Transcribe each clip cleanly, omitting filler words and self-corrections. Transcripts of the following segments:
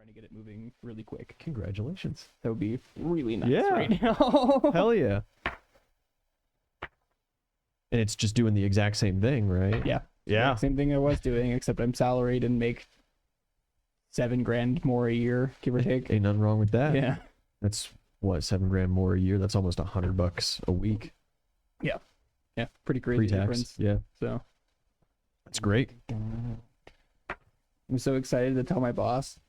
to get it moving really quick. Congratulations. That would be really nice Yeah. right now. Hell yeah. And it's just doing the exact same thing, right? Yeah. Yeah. Same thing I was doing, except I'm salaried and make $7,000 more a year, give or take. Ain't nothing wrong with that. Yeah. That's what, $7,000 more a year? That's almost $100 a week. Yeah. Pretty crazy Pre-tax. difference. Yeah. So That's great. I'm so excited to tell my boss.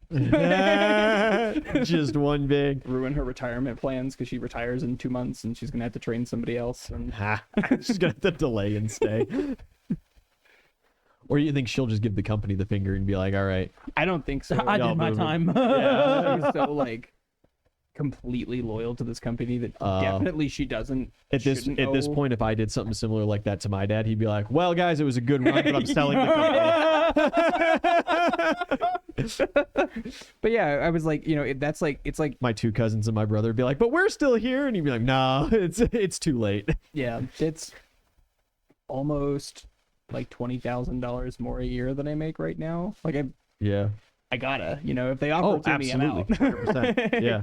Just one big. Ruin her retirement plans because she retires in 2 months and she's gonna have to train somebody else. And Ha. She's gonna have to delay and stay. Or you think she'll just give the company the finger and be like, all right. I don't think so. I Y'all did my move it. time. Yeah, she's so like completely loyal to this company that definitely she doesn't. At this owe. point, if I did something similar like that to my dad, he'd be like, well, guys, it was a good run, but I'm selling the company. But yeah, I was like, that's like, it's like, My two cousins and my brother would be like, but we're still here. And he'd be like, no, it's too late. yeah, it's almost like $20,000 more a year than I make right now. Like Yeah. I gotta, if they offer it to me, I'm out. 100%. Yeah.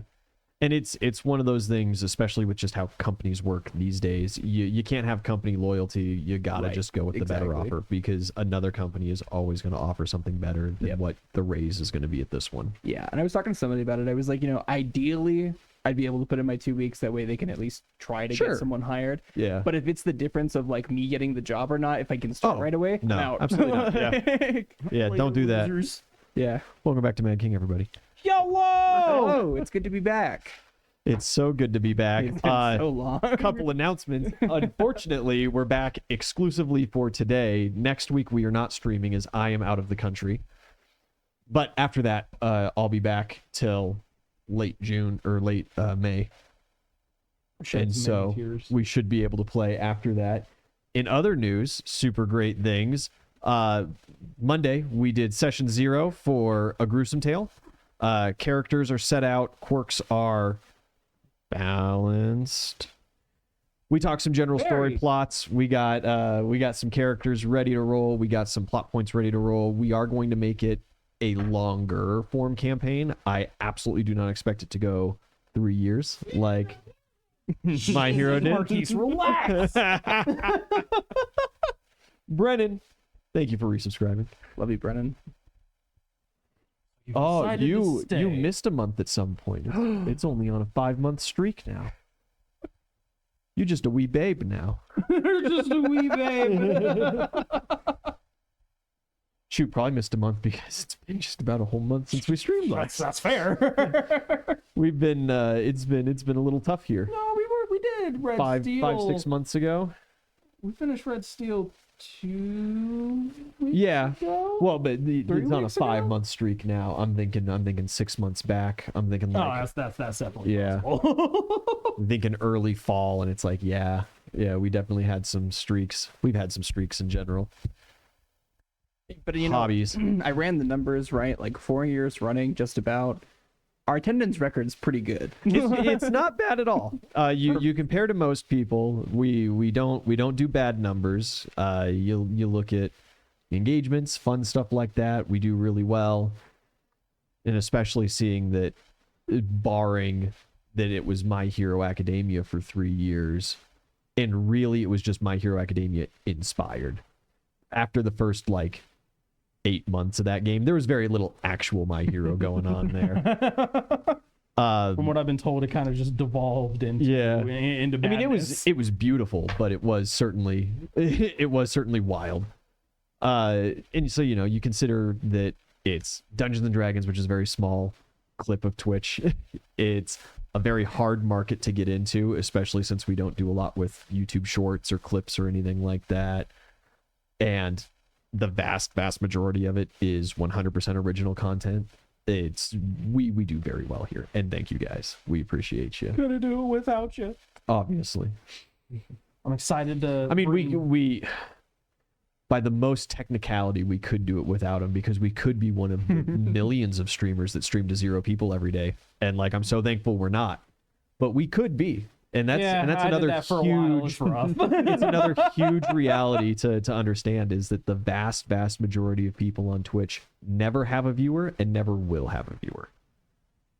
And it's one of those things, especially with just how companies work these days. You can't have company loyalty. You gotta Right, just go with the better exactly. offer, because another company is always going to offer something better than Yep. what the raise is going to be at this one. Yeah, and I was talking to somebody about it. I was like, ideally, I'd be able to put in my 2 weeks. That way they can at least try to Sure. get someone hired. Yeah. But if it's the difference of like me getting the job or not, if I can start Oh, right away, no, I'm out. absolutely not. Yeah. Yeah, don't do that. Losers. Yeah. Welcome back to Mad King, everybody. Hello. Oh, it's good to be back. It's so good to be back. It's been so long. A couple announcements. Unfortunately, we're back exclusively for today. Next week we are not streaming as I am out of the country. But after that, I'll be back till late June or late May. Shed And many so tears. we should be able to play after that. In other news, super great things. Monday, we did session 0 for A Gruesome Tale. Characters are set out. Quirks are balanced. We talked some general story Very. plots. We got some characters ready to roll. We got some plot points ready to roll. We are going to make it a longer form campaign. I absolutely do not expect it to go 3 years like My Hero did. Marquise, relax. Brennan, thank you for resubscribing. Love you, Brennan. You've Oh, decided to you stay. missed a month at some point. It's only on a 5-month streak now. You just a wee babe now. Just a wee babe. Shoot, probably missed a month because it's been just about a whole month since we streamed last. That's fair. We've been it's been a little tough here. No, we did Red 5, 6 months ago. We finished Red Steel 2 weeks Yeah. ago? Well, but it's 3 on a weeks ago? 5-month streak now. I'm thinking 6 months back. I'm thinking Oh, like that's definitely Yeah. possible. I'm thinking early fall, and it's like yeah, we definitely had some streaks. We've had some streaks in general. But Hobbies. I ran the numbers right, like 4 years running, just about. Our attendance record's pretty good. It's not bad at all. You compare to most people, we don't do bad numbers. You look at engagements, fun stuff like that. We do really well, and especially seeing that, barring that it was My Hero Academia for 3 years, and really it was just My Hero Academia inspired. After the first 8 months of that game, there was very little actual My Hero going on there. From what I've been told, it kind of just devolved into into I mean, madness. it was beautiful, but it was certainly wild. And so you consider that it's Dungeons and Dragons, which is a very small clip of Twitch. It's a very hard market to get into, especially since we don't do a lot with YouTube Shorts or clips or anything like that. And the vast majority of it is 100% original content. We do very well here, and thank you guys. We appreciate you. Couldn't do it without you. Obviously, I'm excited to. I mean, bring- we by the most technicality, we could do it without him, because we could be one of the millions of streamers that stream to 0 people every day, and I'm so thankful we're not, but we could be. And that's I did another that for a while. It was huge rough. it's another huge reality to understand, is that the vast majority of people on Twitch never have a viewer and never will have a viewer.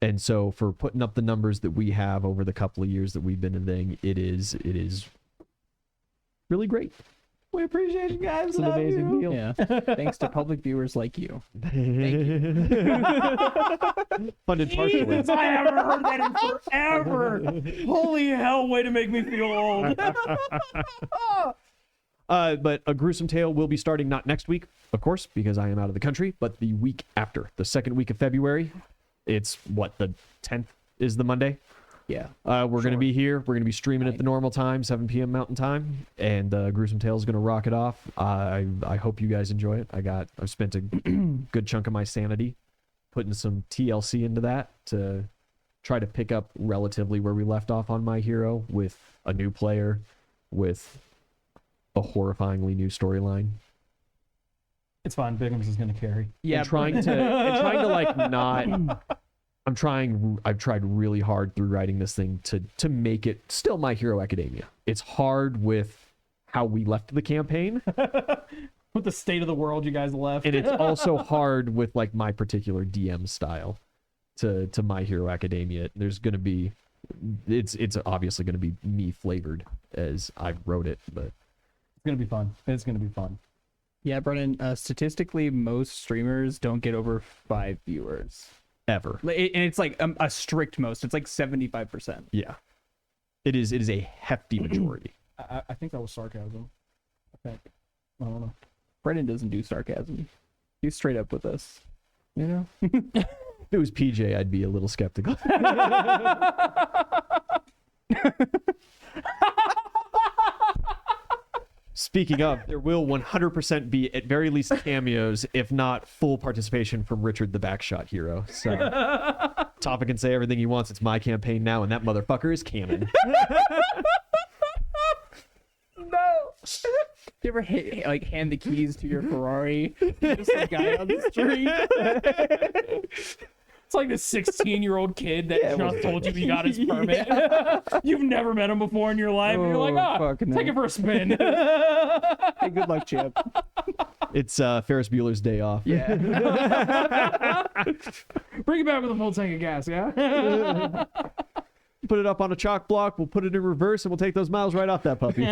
And so for putting up the numbers that we have over the couple of years that we've been in thing, it is really great. We appreciate you guys. It's an Love amazing you. deal. Yeah. Thanks to public viewers like you. Funded partially. Jesus, I haven't heard that in forever. Holy hell, way to make me feel old. But A Gruesome Tale will be starting not next week, of course, because I am out of the country, but the week after, the second week of February. It's what, the 10th is the Monday? Yeah. We're going to be here. We're going to be streaming at the normal time, 7 p.m. Mountain Time, and Gruesome Tale is going to rock it off. I hope you guys enjoy it. I've spent a good chunk of my sanity putting some TLC into that to try to pick up relatively where we left off on My Hero with a new player, with a horrifyingly new storyline. It's fine. Biggums is going to carry. Yeah. And trying to like not. I've tried really hard through writing this thing to make it still My Hero Academia. It's hard with how we left the campaign. With the state of the world you guys left. And it's also hard with like my particular DM style to My Hero Academia. There's going to be, it's obviously going to be me flavored as I wrote it, but It's going to be fun. It's going to be fun. Yeah, Brennan, statistically, most streamers don't get over 5 viewers. ever. And it's like a strict most. It's like 75%. Yeah. It is a hefty majority. I think that was sarcasm. I think. I don't know. Brennan doesn't do sarcasm. He's straight up with us. You know? If it was PJ, I'd be a little skeptical. Speaking of, there will 100% be at very least cameos, if not full participation from Richard the Backshot Hero. So, Topic can say everything he wants. It's my campaign now, and that motherfucker is canon. No. You ever like hand the keys to your Ferrari to some guy on the street? It's like the 16-year-old kid that just told you he got his permit. You've never met him before in your life. And you're like, fuck no. take it for a spin. Hey, good luck, champ. It's Ferris Bueller's Day Off. Yeah. Bring it back with a full tank of gas, yeah? Put it up on a chalk block, we'll put it in reverse, and we'll take those miles right off that puppy.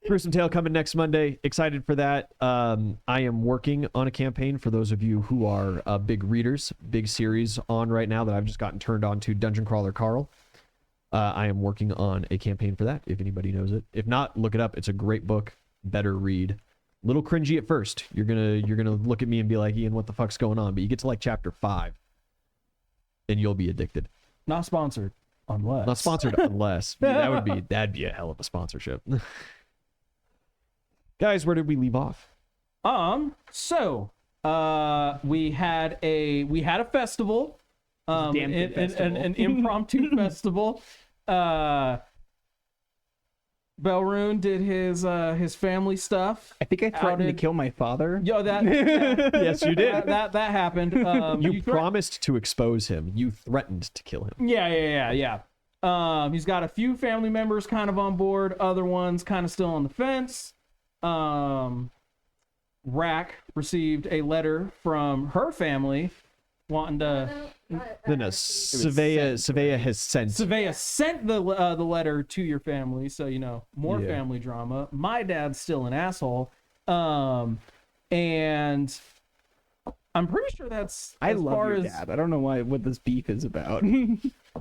Gruesome Tale coming next Monday. Excited for that. I am working on a campaign for those of you who are big readers. Big series on right now that I've just gotten turned on to, Dungeon Crawler Carl. I am working on a campaign for that, if anybody knows it. If not, look it up. It's a great book. Better read. Little cringy at first. You're gonna look at me and be like, Ian, what the fuck's going on? But you get to like chapter 5, and you'll be addicted. Not sponsored, unless. Not sponsored unless. That'd be a hell of a sponsorship. Guys, where did we leave off? So we had a festival, Damn good festival. an impromptu festival. Belrune did his family stuff. I think I threatened to Outed- kill my father. Yo, that Yes, you did. that happened. You promised to expose him. You threatened to kill him. Yeah. He's got a few family members kind of on board, other ones kind of still on the fence. Rack received a letter from her family wanting to. No, Savea has sent. Savea sent the letter to your family, so more Yeah. family drama. My dad's still an asshole, and I'm pretty sure that's. I as love far your as, dad. I don't know what this beef is about.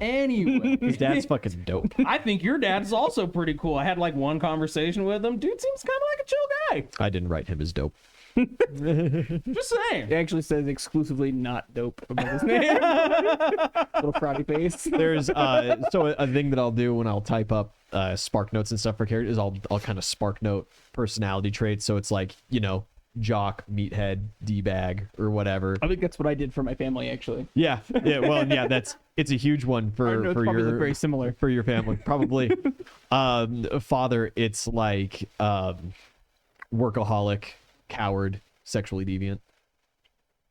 Anyway, His dad's fucking dope. I think your dad's also pretty cool. I had like one conversation with him. Dude seems kind of like a chill guy. I didn't write him as dope. Just saying. It actually says exclusively not dope above his name. Little frowny face. There's so a thing that I'll do when I'll type up spark notes and stuff for characters is I'll kind of spark note personality traits. So it's like, jock, meathead, D-bag, or whatever. I think that's what I did for my family, actually. Yeah. Well, yeah, it's a huge one for Our notes probably look very similar. for your family, probably. Father, it's like workaholic, coward, sexually deviant,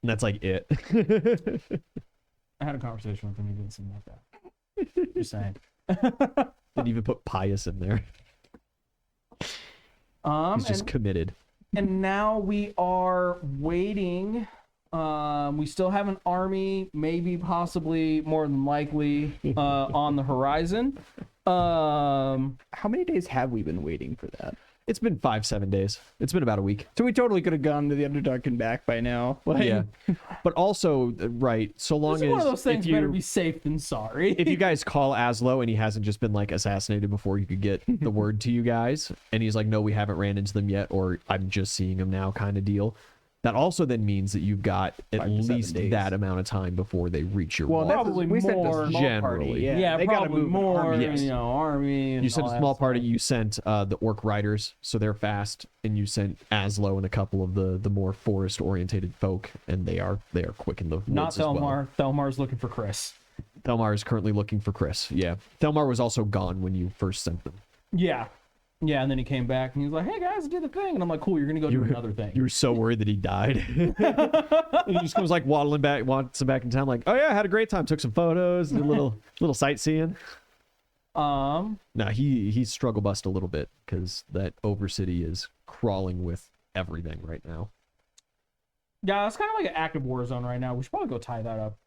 and that's like it. I had a conversation with him. He didn't seem like that. Just saying. Didn't even put pious in there. He's just committed. And now we are waiting We still have an army, maybe, possibly, more than likely, on the horizon. How many days have we been waiting for that? It's been 5-7 days. It's been about a week. So we totally could have gone to the Underdark and back by now. Like, Yeah, but also right. So long This as is one of those things if you, better be safe than sorry. if you guys call Aslo and he hasn't just been like assassinated before you could get the word to you guys, and he's like, no, we haven't ran into them yet, or I'm just seeing them now, kind of deal. That also then means that you've got at 5 to 7 least days. that amount of time before they reach your Well, wall. that's Probably we sent more. a small Generally. party. Yeah, yeah, they gotta probably move an more, army. Yes. army. And You sent all a that small stuff. party. You sent the Orc Riders, so they're fast, and you sent Aslo and a couple of the more forest-orientated folk, and they are quick in the woods Not as well. Thelmar. Thelmar's looking for Chris. Thelmar is currently looking for Chris. Yeah, Thelmar was also gone when you first sent them. Yeah. Yeah, and then he came back and he was like, hey guys, I did the thing. And I'm like, cool, you're going to go do another thing. You were so worried that he died. And he just comes like waddling back in town, like, oh yeah, I had a great time. Took some photos, did a little sightseeing. No, he struggle bust a little bit because that Overcity is crawling with everything right now. Yeah, it's kind of like an active war zone right now. We should probably go tie that up.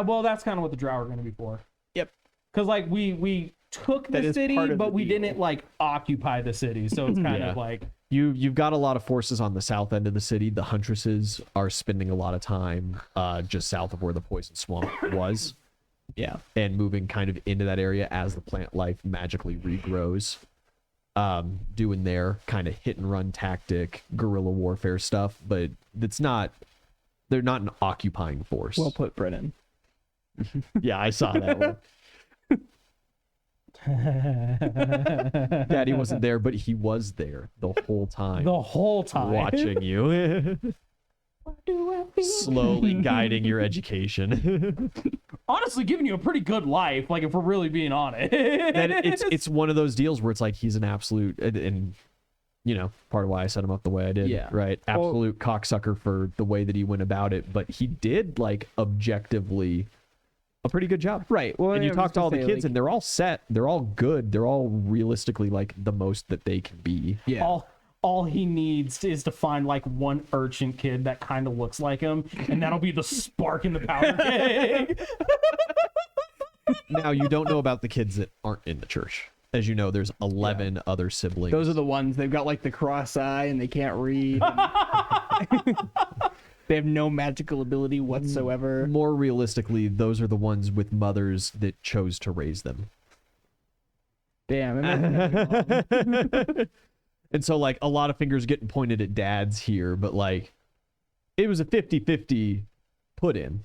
Well, that's kind of what the Drow are going to be for. Yep. Because, like, we took That the is city, part of but the we deal. didn't, like, occupy the city. So it's kind Yeah. of like, You've got a lot of forces on the south end of the city. The Huntresses are spending a lot of time just south of where the Poison Swamp was, Yeah. and moving kind of into that area as the plant life magically regrows. Doing their kind of hit and run tactic, guerrilla warfare stuff, but they're not an occupying force. Well put, Brennan. Yeah, I saw that one. Daddy wasn't there, but he was there the whole time, the whole time. watching you, slowly guiding your education. Honestly, giving you a pretty good life, like, if we're really being honest. That it's one of those deals where it's like he's an absolute, and you know, part of why I set him up the way I did. Yeah. Right. Absolute cocksucker for the way that he went about it, but he did like objectively a pretty good job. Right. Well, And you I was talk to gonna all the say, kids, like, and they're all set. They're all good. They're all realistically like the most that they can be. yeah. All he needs is to find like one urchin kid that kind of looks like him, and that'll be the spark in the powder keg. Now, you don't know about the kids that aren't in the church. As you know, there's 11 other siblings. Those are the ones they've got like the cross eye and they can't read. They have no magical ability whatsoever. More realistically, those are the ones with mothers that chose to raise them. Damn. Imagine And so, like, a lot of fingers getting pointed at dads here, but, like, it was a 50-50 put in.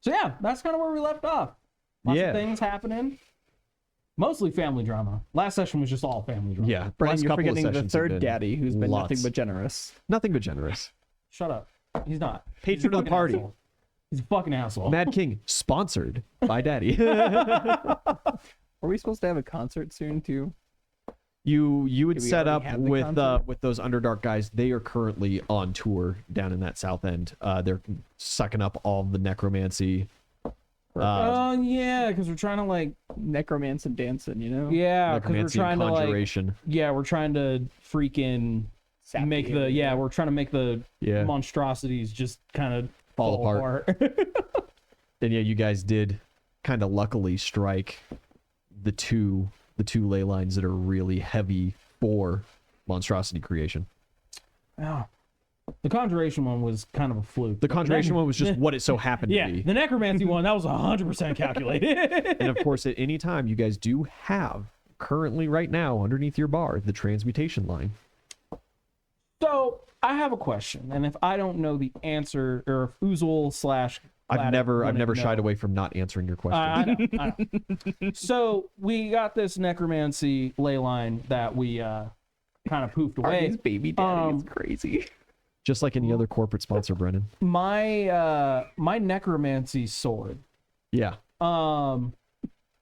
So yeah, that's kind of where we left off. Lots Yeah. of things happening. Mostly family drama. Last session was just all family drama. Yeah. Brian, last you're couple of forgetting the sessions have third been daddy who's been nothing lots. but generous. Nothing but generous. Shut up. He's not. Patron He's a of the fucking party. asshole. He's a fucking asshole. Mad King, sponsored by Daddy. Are we supposed to have a concert soon too? You would Did we set already up have the with concert? with those Underdark guys. They are currently on tour down in that south end. They're sucking up all the necromancy. Oh yeah, because we're trying to like Necromance and dancing, you know? yeah, because we're necromancy and trying to like conjuration. yeah, we're trying to freaking Sap make the the area. yeah, we're trying to make the Yeah. monstrosities just kind of Fall apart. And yeah, you guys did kind of luckily strike the two ley lines that are really heavy for monstrosity creation. Yeah. The conjuration one was kind of a fluke. The but conjuration nec- one was just what it so happened yeah, to be. the necromancy one that was 100% calculated. And of course, at any time, you guys do have currently right now underneath your bar the transmutation line. So I have a question, and if I don't know the answer, or if Oozle slash I've Glad never wouldn't shied know. away from not answering your question. I know. So we got this necromancy ley line that we kind of poofed away. Artie's baby daddy is Um, crazy. Just like any other corporate sponsor, Brennan. My necromancy sword, Yeah.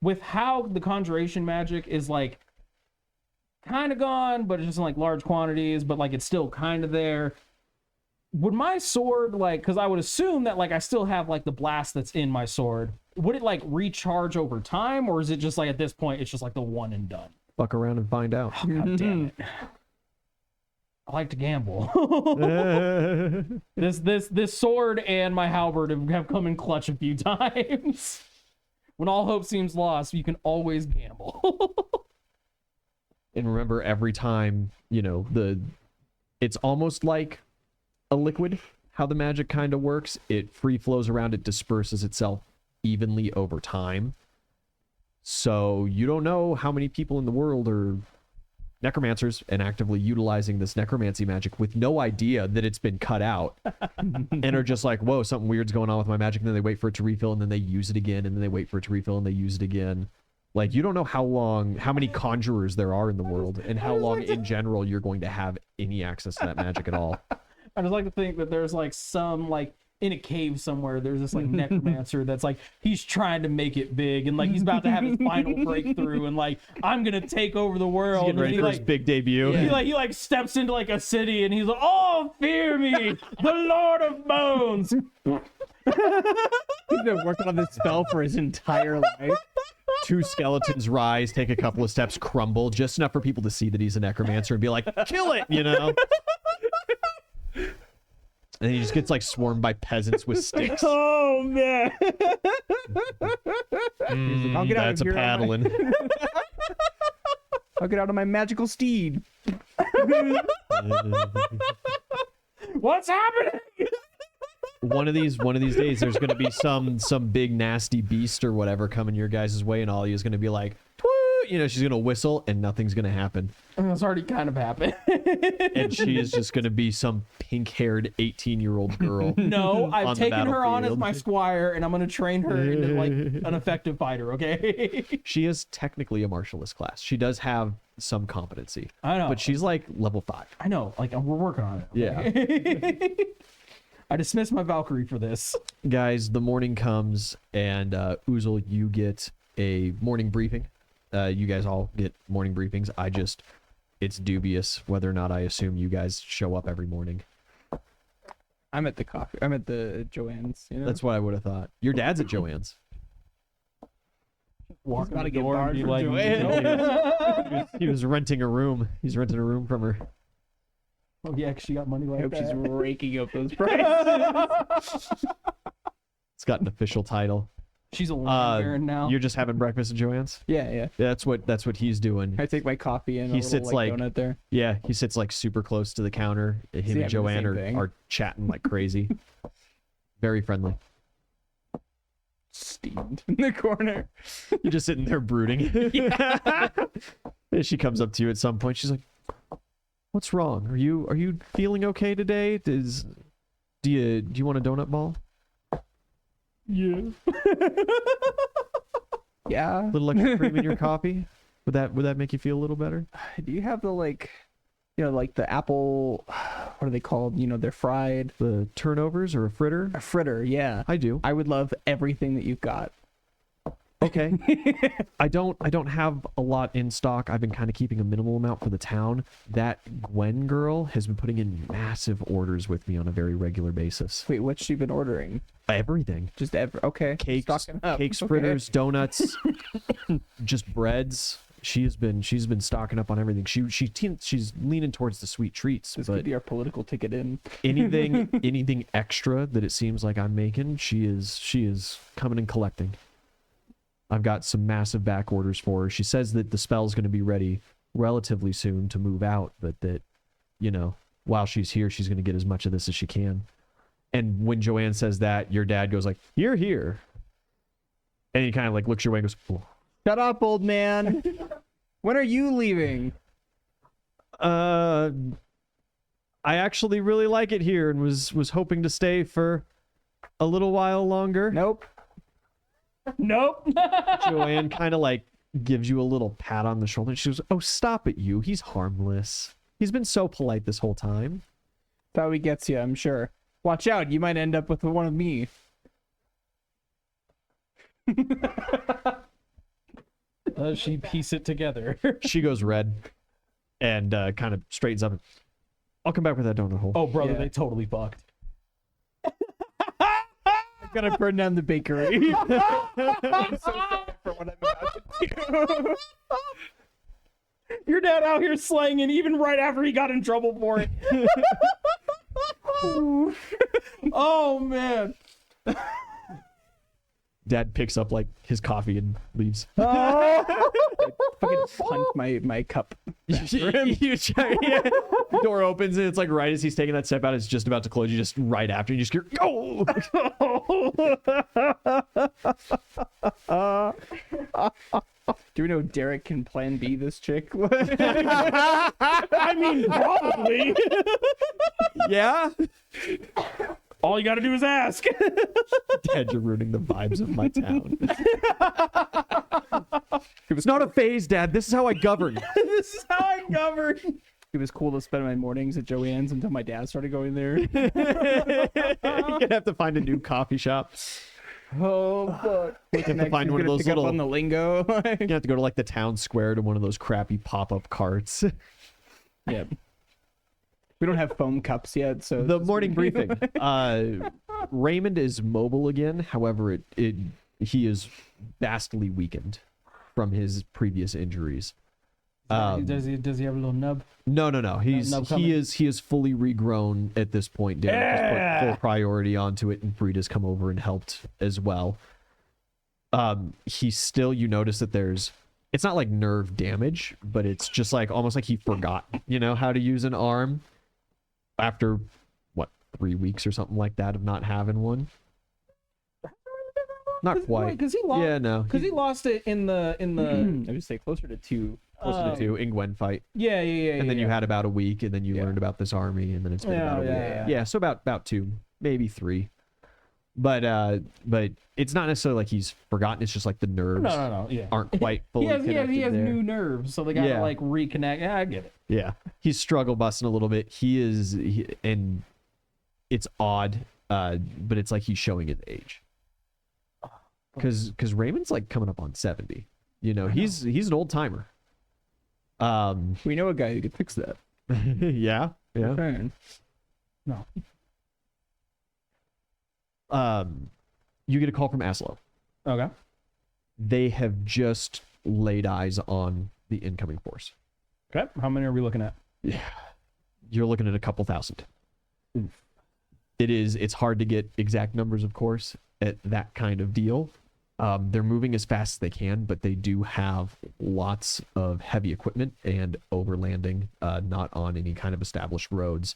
with how the conjuration magic is like kind of gone, but it's just in like large quantities, but like it's still kind of there. Would my sword, like, because I would assume that like I still have like the blast that's in my sword, would it like recharge over time, or is it just like at this point it's just like the one and done? Fuck around and find out. God damn it. like to gamble. This sword and my halberd have come in clutch a few times. When all hope seems lost, you can always gamble. And remember, every time, it's almost like a liquid, how the magic kind of works. It free flows around, it disperses itself evenly over time. So you don't know how many people in the world are necromancers and actively utilizing this necromancy magic with no idea that it's been cut out and are just like, whoa, something weird's going on with my magic, and then they wait for it to refill, and then they use it again, and then they wait for it to refill, and they use it again. Like, you don't know how many conjurers there are in the world, and how long in general you're going to have any access to that magic at all. I just like to think that there's like some like in a cave somewhere, there's this like necromancer that's like, he's trying to make it big, and like he's about to have his final breakthrough, and like, I'm gonna take over the world. He's getting ready for his big debut. Yeah. He like steps into like a city, and he's like, oh, fear me, the Lord of Bones. He's been working on this spell for his entire life. Two skeletons rise, take a couple of steps, crumble, just enough for people to see that he's a necromancer and be like, kill it, And he just gets like swarmed by peasants with sticks. Oh man! I'll get out That's of a here. paddling. I'll get out of my magical steed. What's happening? One of these days, there's going to be some big nasty beast or whatever coming your guys' way, and Ollie is going to be like, "Twoo!" She's going to whistle, and nothing's going to happen. It's already kind of happened. And she is just going to be some pink-haired 18-year-old girl. No, I've on the taken her on as battlefield. my squire, and I'm going to train her into like an effective fighter. Okay. She is technically a martialist class. She does have some competency. I know, But she's like level 5. I know. Like we're working on it. Yeah. Okay? I dismissed my Valkyrie for this. Guys, the morning comes, and Oozle, you get a morning briefing. You guys all get morning briefings. It's dubious whether or not I assume you guys show up every morning. I'm at the Joanne's. That's what I would have thought. Your dad's at Joanne's. Walk about out to the get door and barred be from like, Joanne. He was renting a room. He's renting a room from her. oh yeah, 'cause she got money I like hope that. she's raking up those prices. It's got an official title. She's a land baron now. You're just having breakfast at Joanne's? Yeah. Yeah, that's what he's doing. I take my coffee and He a little, sits like- donut there. Yeah, he sits like super close to the counter. Him having the and Joanne same thing. are chatting like crazy. Very friendly. Steamed in the corner. You're just sitting there brooding. And she comes up to you at some point. She's like, "What's wrong? Are you feeling okay today? Do you want a donut ball? yeah. Yeah. A little extra cream in your coffee? Would that make you feel a little better?" Do you have the like the apple? What are they called? They're fried. The turnovers or a fritter? A fritter. Yeah. I do. I would love everything that you've got. Okay. I don't have a lot in stock. I've been kind of keeping a minimal amount for the town. That Gwen girl has been putting in massive orders with me on a very regular basis. Wait, what's she been ordering? Everything. Just okay. Cakes, Stocking up. cakes, Okay. fritters, donuts, just breads. She's been stocking up on everything. She's leaning towards the sweet treats, This but could be our political ticket in. anything extra that it seems like I'm making, she is coming and collecting. I've got some massive back orders for her. She says that the spell's going to be ready relatively soon to move out, but that, while she's here, she's going to get as much of this as she can. And when Joanne says that, your dad goes like, "You're here." And he kind of like looks your way and goes, "Oh." Shut up, old man. When are you leaving? I actually really like it here and was hoping to stay for a little while longer. Nope. Nope. Joanne kind of like gives you a little pat on the shoulder. She goes, "Oh, stop it, you. He's harmless. He's been so polite this whole time." That's how he gets you, I'm sure. Watch out, you might end up with one of me. She piece it together. She goes red and kind of straightens up. "I'll come back with that donut hole." Oh, brother, Yeah. they totally fucked. I'm gonna burn down the bakery. I'm so sorry for what I'm about to do. Your dad out here slanging even right after he got in trouble for it. Oh man. Dad picks up like his coffee and leaves. Fucking punt my cup. You check, yeah. Door opens and it's like right as he's taking that step out, it's just about to close. You just right after you just hear go. Do we know Derek can plan B this chick? I mean, probably. Yeah. All you got to do is ask. Dad, you're ruining the vibes of my town. It was not a phase, Dad. This is how I govern. This is how I govern. It was cool to spend my mornings at Joanne's until my dad started going there. You're gonna have to find a new coffee shop. Oh fuck! You have to find one of those pick up little. on the lingo. You have to go to like the town square to one of those crappy pop-up carts. Yep. We don't have foam cups yet, so The morning briefing. Raymond is mobile again. However, he is vastly weakened from his previous injuries. Does he have a little nub? No. Nub coming? He is fully regrown at this point. Derek has put full priority onto it, and Frida's come over and helped as well. He's still, you notice that it's not like nerve damage, but it's just like almost like he forgot, how to use an arm after 3 weeks or something like that of not having one. Not quite. Because he lost. Yeah, no. Because he lost it in the. I would say closer to 2. Closer to 2 in Gwen fight. Yeah. And then you had about a week, and then you learned about this army, and then it's been about a week. Yeah, so about 2, maybe 3. But it's not necessarily like he's forgotten. It's just like the nerves No. Yeah. aren't quite fully He has connected there. new nerves, so they gotta like reconnect. Yeah, I get it. Yeah, he's struggle busting a little bit. And it's odd, but it's like he's showing his age. Because Raymond's like coming up on 70. He's an old timer. We know a guy who could fix that. Yeah. Okay. No. You get a call from Aslo. Okay. They have just laid eyes on the incoming force. Okay. How many are we looking at? You're looking at a couple thousand. Oof. It's hard to get exact numbers, of course, at that kind of deal. They're moving as fast as they can, but they do have lots of heavy equipment and overlanding, not on any kind of established roads.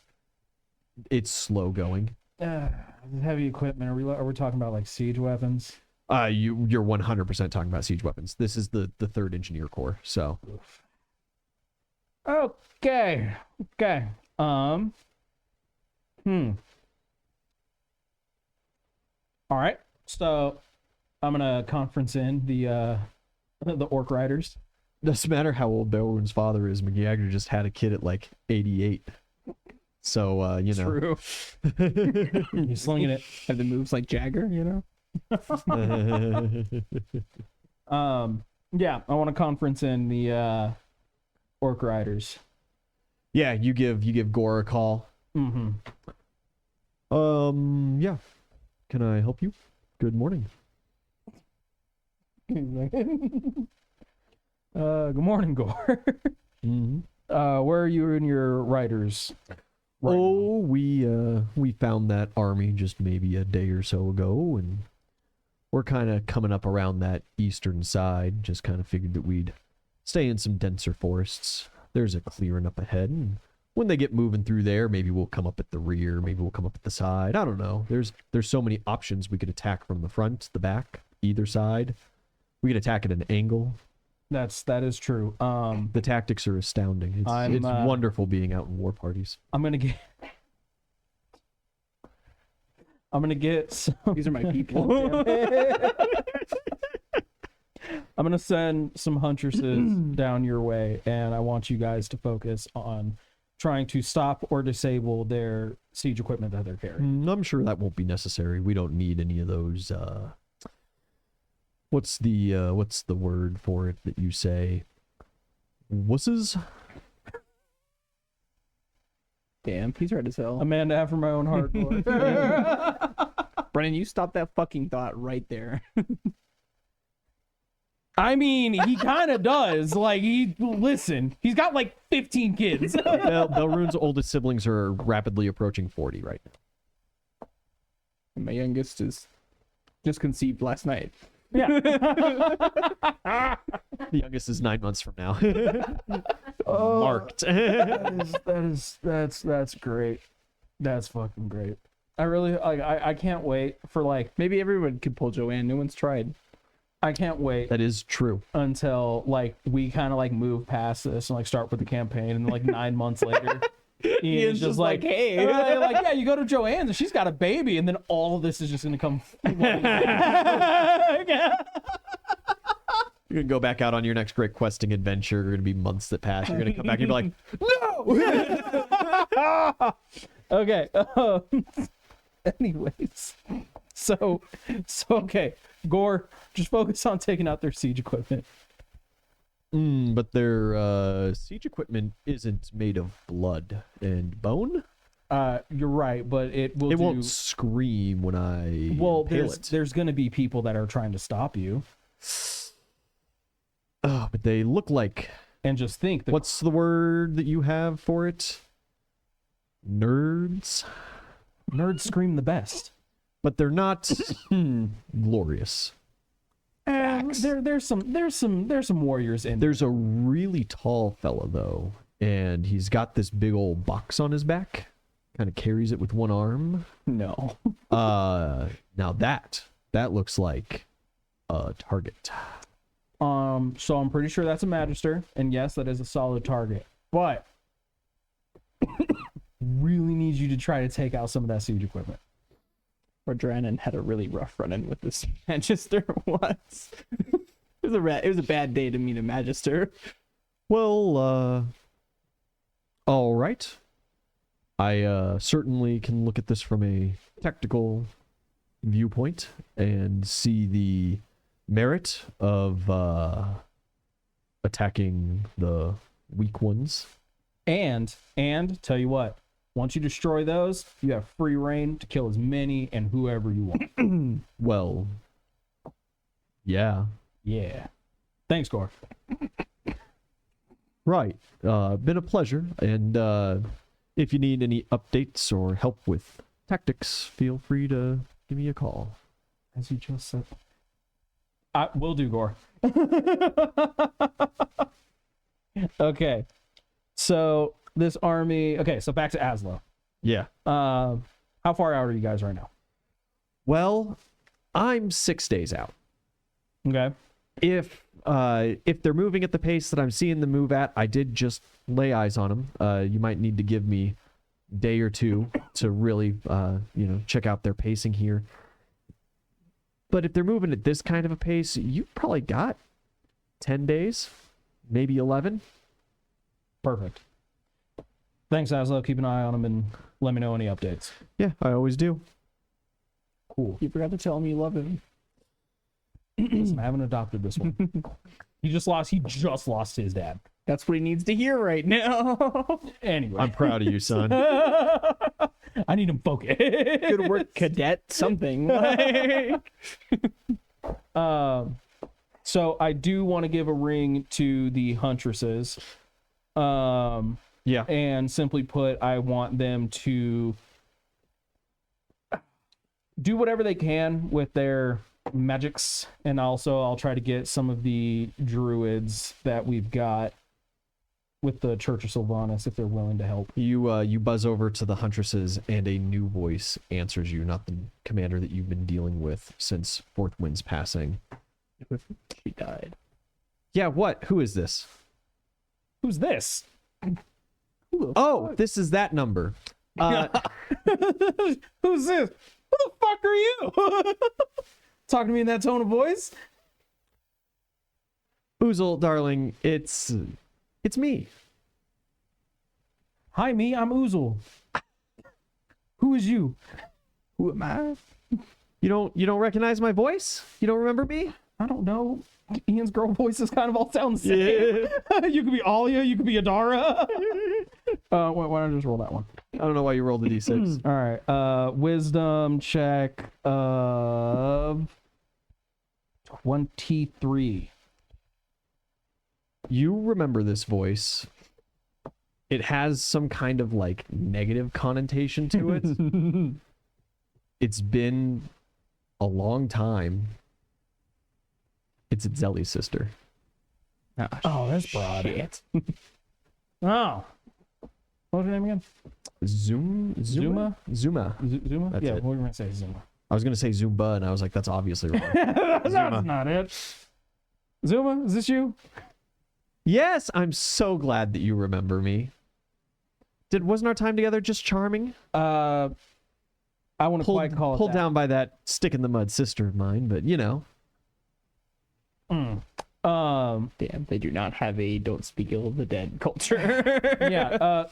It's slow going. Heavy equipment. Are we talking about like siege weapons? You're 100% talking about siege weapons. This is the 3rd Engineer Corps, so. Okay. All right. So I'm gonna conference in the orc riders. Doesn't matter how old Belrun's father is. McGagger just had a kid at like 88. So True. You're slinging it. Have the moves like Jagger, Yeah, I want to conference in the orc riders. Yeah, you give Gore a call. Mm-hmm. Yeah. Can I help you? Good morning. Good morning, Gore. Mm-hmm. Where are you in your riders? Right now? We found that army just maybe a day or so ago, and we're kind of coming up around that eastern side. Just kind of figured that we'd stay in some denser forests. There's a clearing up ahead, and when they get moving through there, maybe we'll come up at the rear, maybe we'll come up at the side. I don't know. There's so many options. We could attack from the front, the back, either side. We could attack at an angle. That is true. The tactics are astounding. It's wonderful being out in war parties. I'm gonna get some. These are my people. I'm gonna send some huntresses down your way, and I want you guys to focus on trying to stop or disable their siege equipment that they're carrying. I'm sure that won't be necessary. We don't need any of those. What's the word for it that you say? Wusses? Damn, he's red as hell. A man after my own heart. Brennan, you stop that fucking thought right there. I mean, he kind of does. Like, he's got like 15 kids. Belrune's oldest siblings are rapidly approaching 40 right now. And my youngest is just conceived last night. Yeah. The youngest is 9 months from now. Marked. That's great. That's fucking great. I really I can't wait for like Maybe everyone could pull Joanne. No one's tried. I can't wait That is true. until like we kind of like move past this and like start with the campaign, and then like 9 months later Ian's just like, hey. like, yeah, you go to Joanne's and she's got a baby, and then all of this is just gonna come. You're going to go back out on your next great questing adventure. You're going to be months that pass. You're going to come back and be like, no! Okay. Anyways, so okay, Gore, just focus on taking out their siege equipment. But their siege equipment isn't made of blood and bone. You're right, but it Won't scream when I Well, impale it. there's gonna be people that are trying to stop you, Oh, but they look like... and just think that What's the word that you have for it? Nerds? nerds scream the best. But they're not glorious. There's some warriors in there. There's a really tall fella, though, and he's got this big old box on his back. Kind of carries it with one arm. No. Now that looks like a target. So I'm pretty sure that's a magister, and yes, that is a solid target. But really need you to try to take out some of that siege equipment. Drannon had a really rough run-in with this Magister once. It was a bad day to meet a Magister. Well, all right. I certainly can look at this from a tactical viewpoint and see the merit of attacking the weak ones. And tell you what, once you destroy those, you have free reign to kill as many and whoever you want. Well, yeah. Yeah. Thanks, Gore. Right. Been a pleasure. And if you need any updates or help with tactics, feel free to give me a call. As you just said. I will do, Gore. Okay. So this army. Okay, so back to Aslo. Yeah. How far out are you guys right now? Well, I'm 6 days out. Okay. If they're moving at the pace that I'm seeing them move at, I did just lay eyes on them. You might need to give me a day or two to really, check out their pacing here. But if they're moving at this kind of a pace, you've probably got 10 days, maybe 11. Perfect. Thanks, Aslo. Keep an eye on them and let me know any updates. Yeah, I always do. Cool. You forgot to tell him you love him. Listen, I haven't adopted this one. He just lost his dad. That's what he needs to hear right now. Anyway. I'm proud of you, son. I need him focused. Good work, cadet. Something. Like... So I do want to give a ring to the huntresses. Yeah. And simply put, I want them to do whatever they can with their magics, and also I'll try to get some of the druids that we've got with the Church of Sylvanas if they're willing to help. You buzz over to the huntresses, and a new voice answers you, not the commander that you've been dealing with since Fourth Wind's passing. She died. Yeah, what? Who is this? Who's this? Oh, this is that number. Who's this? Who the fuck are you? Talking to me in that tone of voice? Oozle, darling, it's me. Hi, me. I'm Oozle. Who is you? Who am I? You don't recognize my voice? You don't remember me? I don't know. Ian's girl voices kind of all sound the same. You could be Alia. You could be Adara. Why don't I just roll that one? I don't know why you rolled the d6. All right. Wisdom check of 23. You remember this voice. It has some kind of like negative connotation to it. It's been a long time. It's Zelly's sister. Oh, that's broad. Shit. Oh. What was your name again? Zuma? Zuma. Zuma? That's yeah, it. what were you going to say? Zuma. I was going to say Zumba, and I was like, that's obviously wrong. That's not it. Zuma, is this you? Yes, I'm so glad that you remember me. Wasn't our time together just charming? I want to quite call it Pulled that. down by that stick in the mud sister of mine, but you know. Damn, they do not have a don't speak ill of the dead culture. Yeah.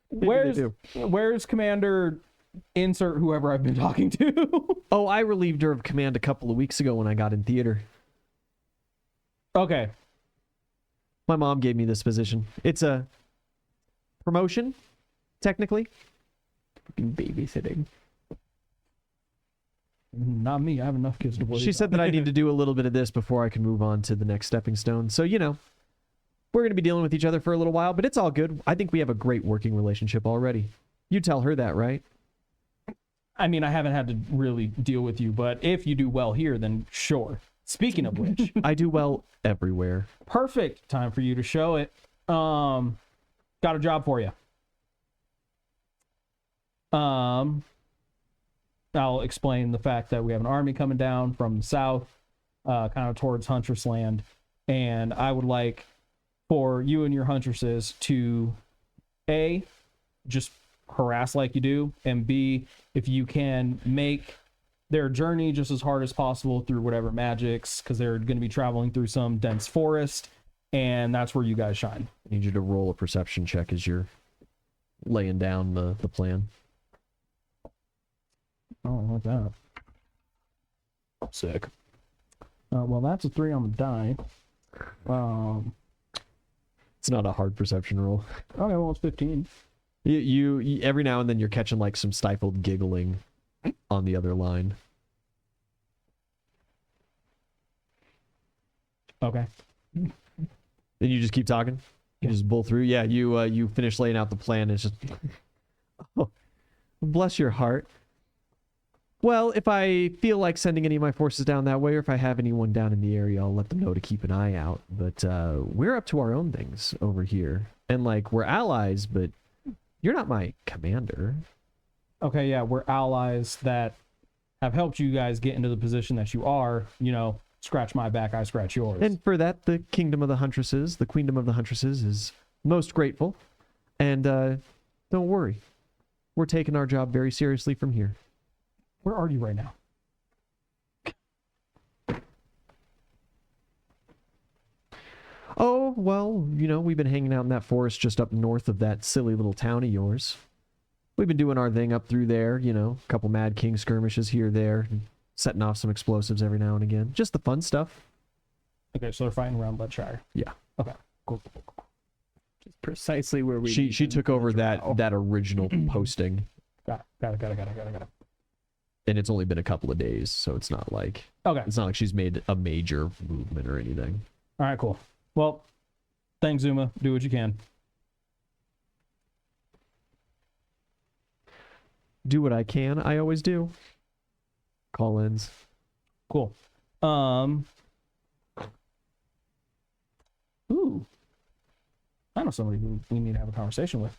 Where's Commander insert whoever I've been talking to? Oh, I relieved her of command a couple of weeks ago when I got in theater. Okay. My mom gave me this position. It's a promotion, technically. Fucking babysitting. Not me. I have enough kids to worry She said that I need to do a little bit of this before I can move on to the next stepping stone. So, you know, we're going to be dealing with each other for a little while, but it's all good. I think we have a great working relationship already. You tell her that, right? I mean, I haven't had to really deal with you, but if you do well here, then sure. Speaking of which, I do well everywhere. perfect time for you to show it. Got a job for you. I'll explain the fact that we have an army coming down from the south, kind of towards Huntress Land, and I would like for you and your huntresses to A, just harass like you do, and B, if you can make their journey just as hard as possible through whatever magics, because they're going to be traveling through some dense forest, and that's where you guys shine. I need you to roll a perception check as you're laying down the plan. Oh, I like that. Sick. Well, that's a 3 on the die. It's not a hard perception roll. Okay, well, it's 15. You every now and then you're catching like some stifled giggling on the other line. Okay. And you just keep talking. You just bull through. Yeah, you finish laying out the plan. It's just, oh, bless your heart. Well, if I feel like sending any of my forces down that way, or if I have anyone down in the area, I'll let them know to keep an eye out. But we're up to our own things over here, and like we're allies, but you're not my commander. Okay, yeah, we're allies that have helped you guys get into the position that you are. You know, scratch my back, I scratch yours. And for that, the kingdom of the huntresses, the queendom of the huntresses, is most grateful. And don't worry, we're taking our job very seriously from here. Where are you right now? Oh, well, you know, we've been hanging out in that forest just up north of that silly little town of yours. We've been doing our thing up through there, you know, a couple Mad King skirmishes here, there, setting off some explosives every now and again. Just the fun stuff. Okay, so they're fighting around Bloodshire. Yeah. Okay, cool. Just precisely where we. She took over that original posting, Got it. and it's only been a couple of days, so it's not like Okay, it's not like she's made a major movement or anything. all right, cool. Well, thanks, Zuma. Do what you can. Do what I can. I always do. Call-ins. Cool. Ooh. I know somebody who we need to have a conversation with.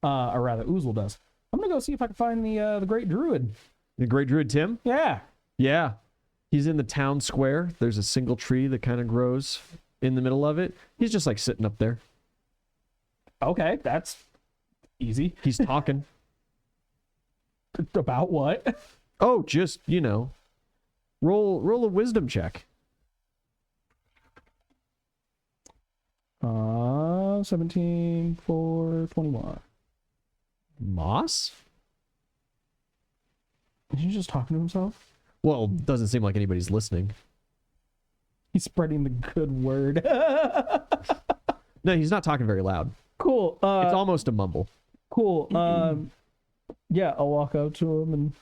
Or rather, Oozle does. I'm gonna go see if I can find the Great Druid. The Great Druid Tim? Yeah. Yeah. He's in the town square. There's a single tree that kind of grows in the middle of it. He's just like sitting up there. Okay, that's easy. He's talking. About what? Oh, just, you know, roll a wisdom check. 17 for 21. Moss? Is he just talking to himself? Well, doesn't seem like anybody's listening. He's spreading the good word. No, he's not talking very loud. Cool. It's almost a mumble. Cool. Yeah, I'll walk out to him and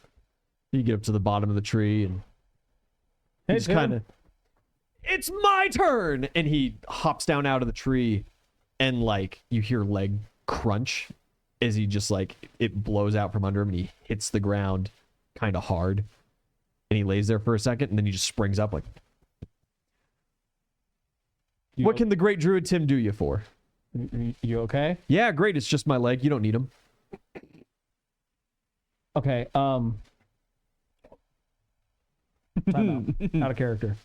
You get up to the bottom of the tree and hey, he just Tim. kind of, it's my turn. And he hops down out of the tree, and like you hear leg crunch as he just like it blows out from under him, and he hits the ground kind of hard. And he lays there for a second, and then he just springs up like, what can the great druid Tim do you for? You okay? Yeah, great. It's just my leg. You don't need him. Okay. Time out of character.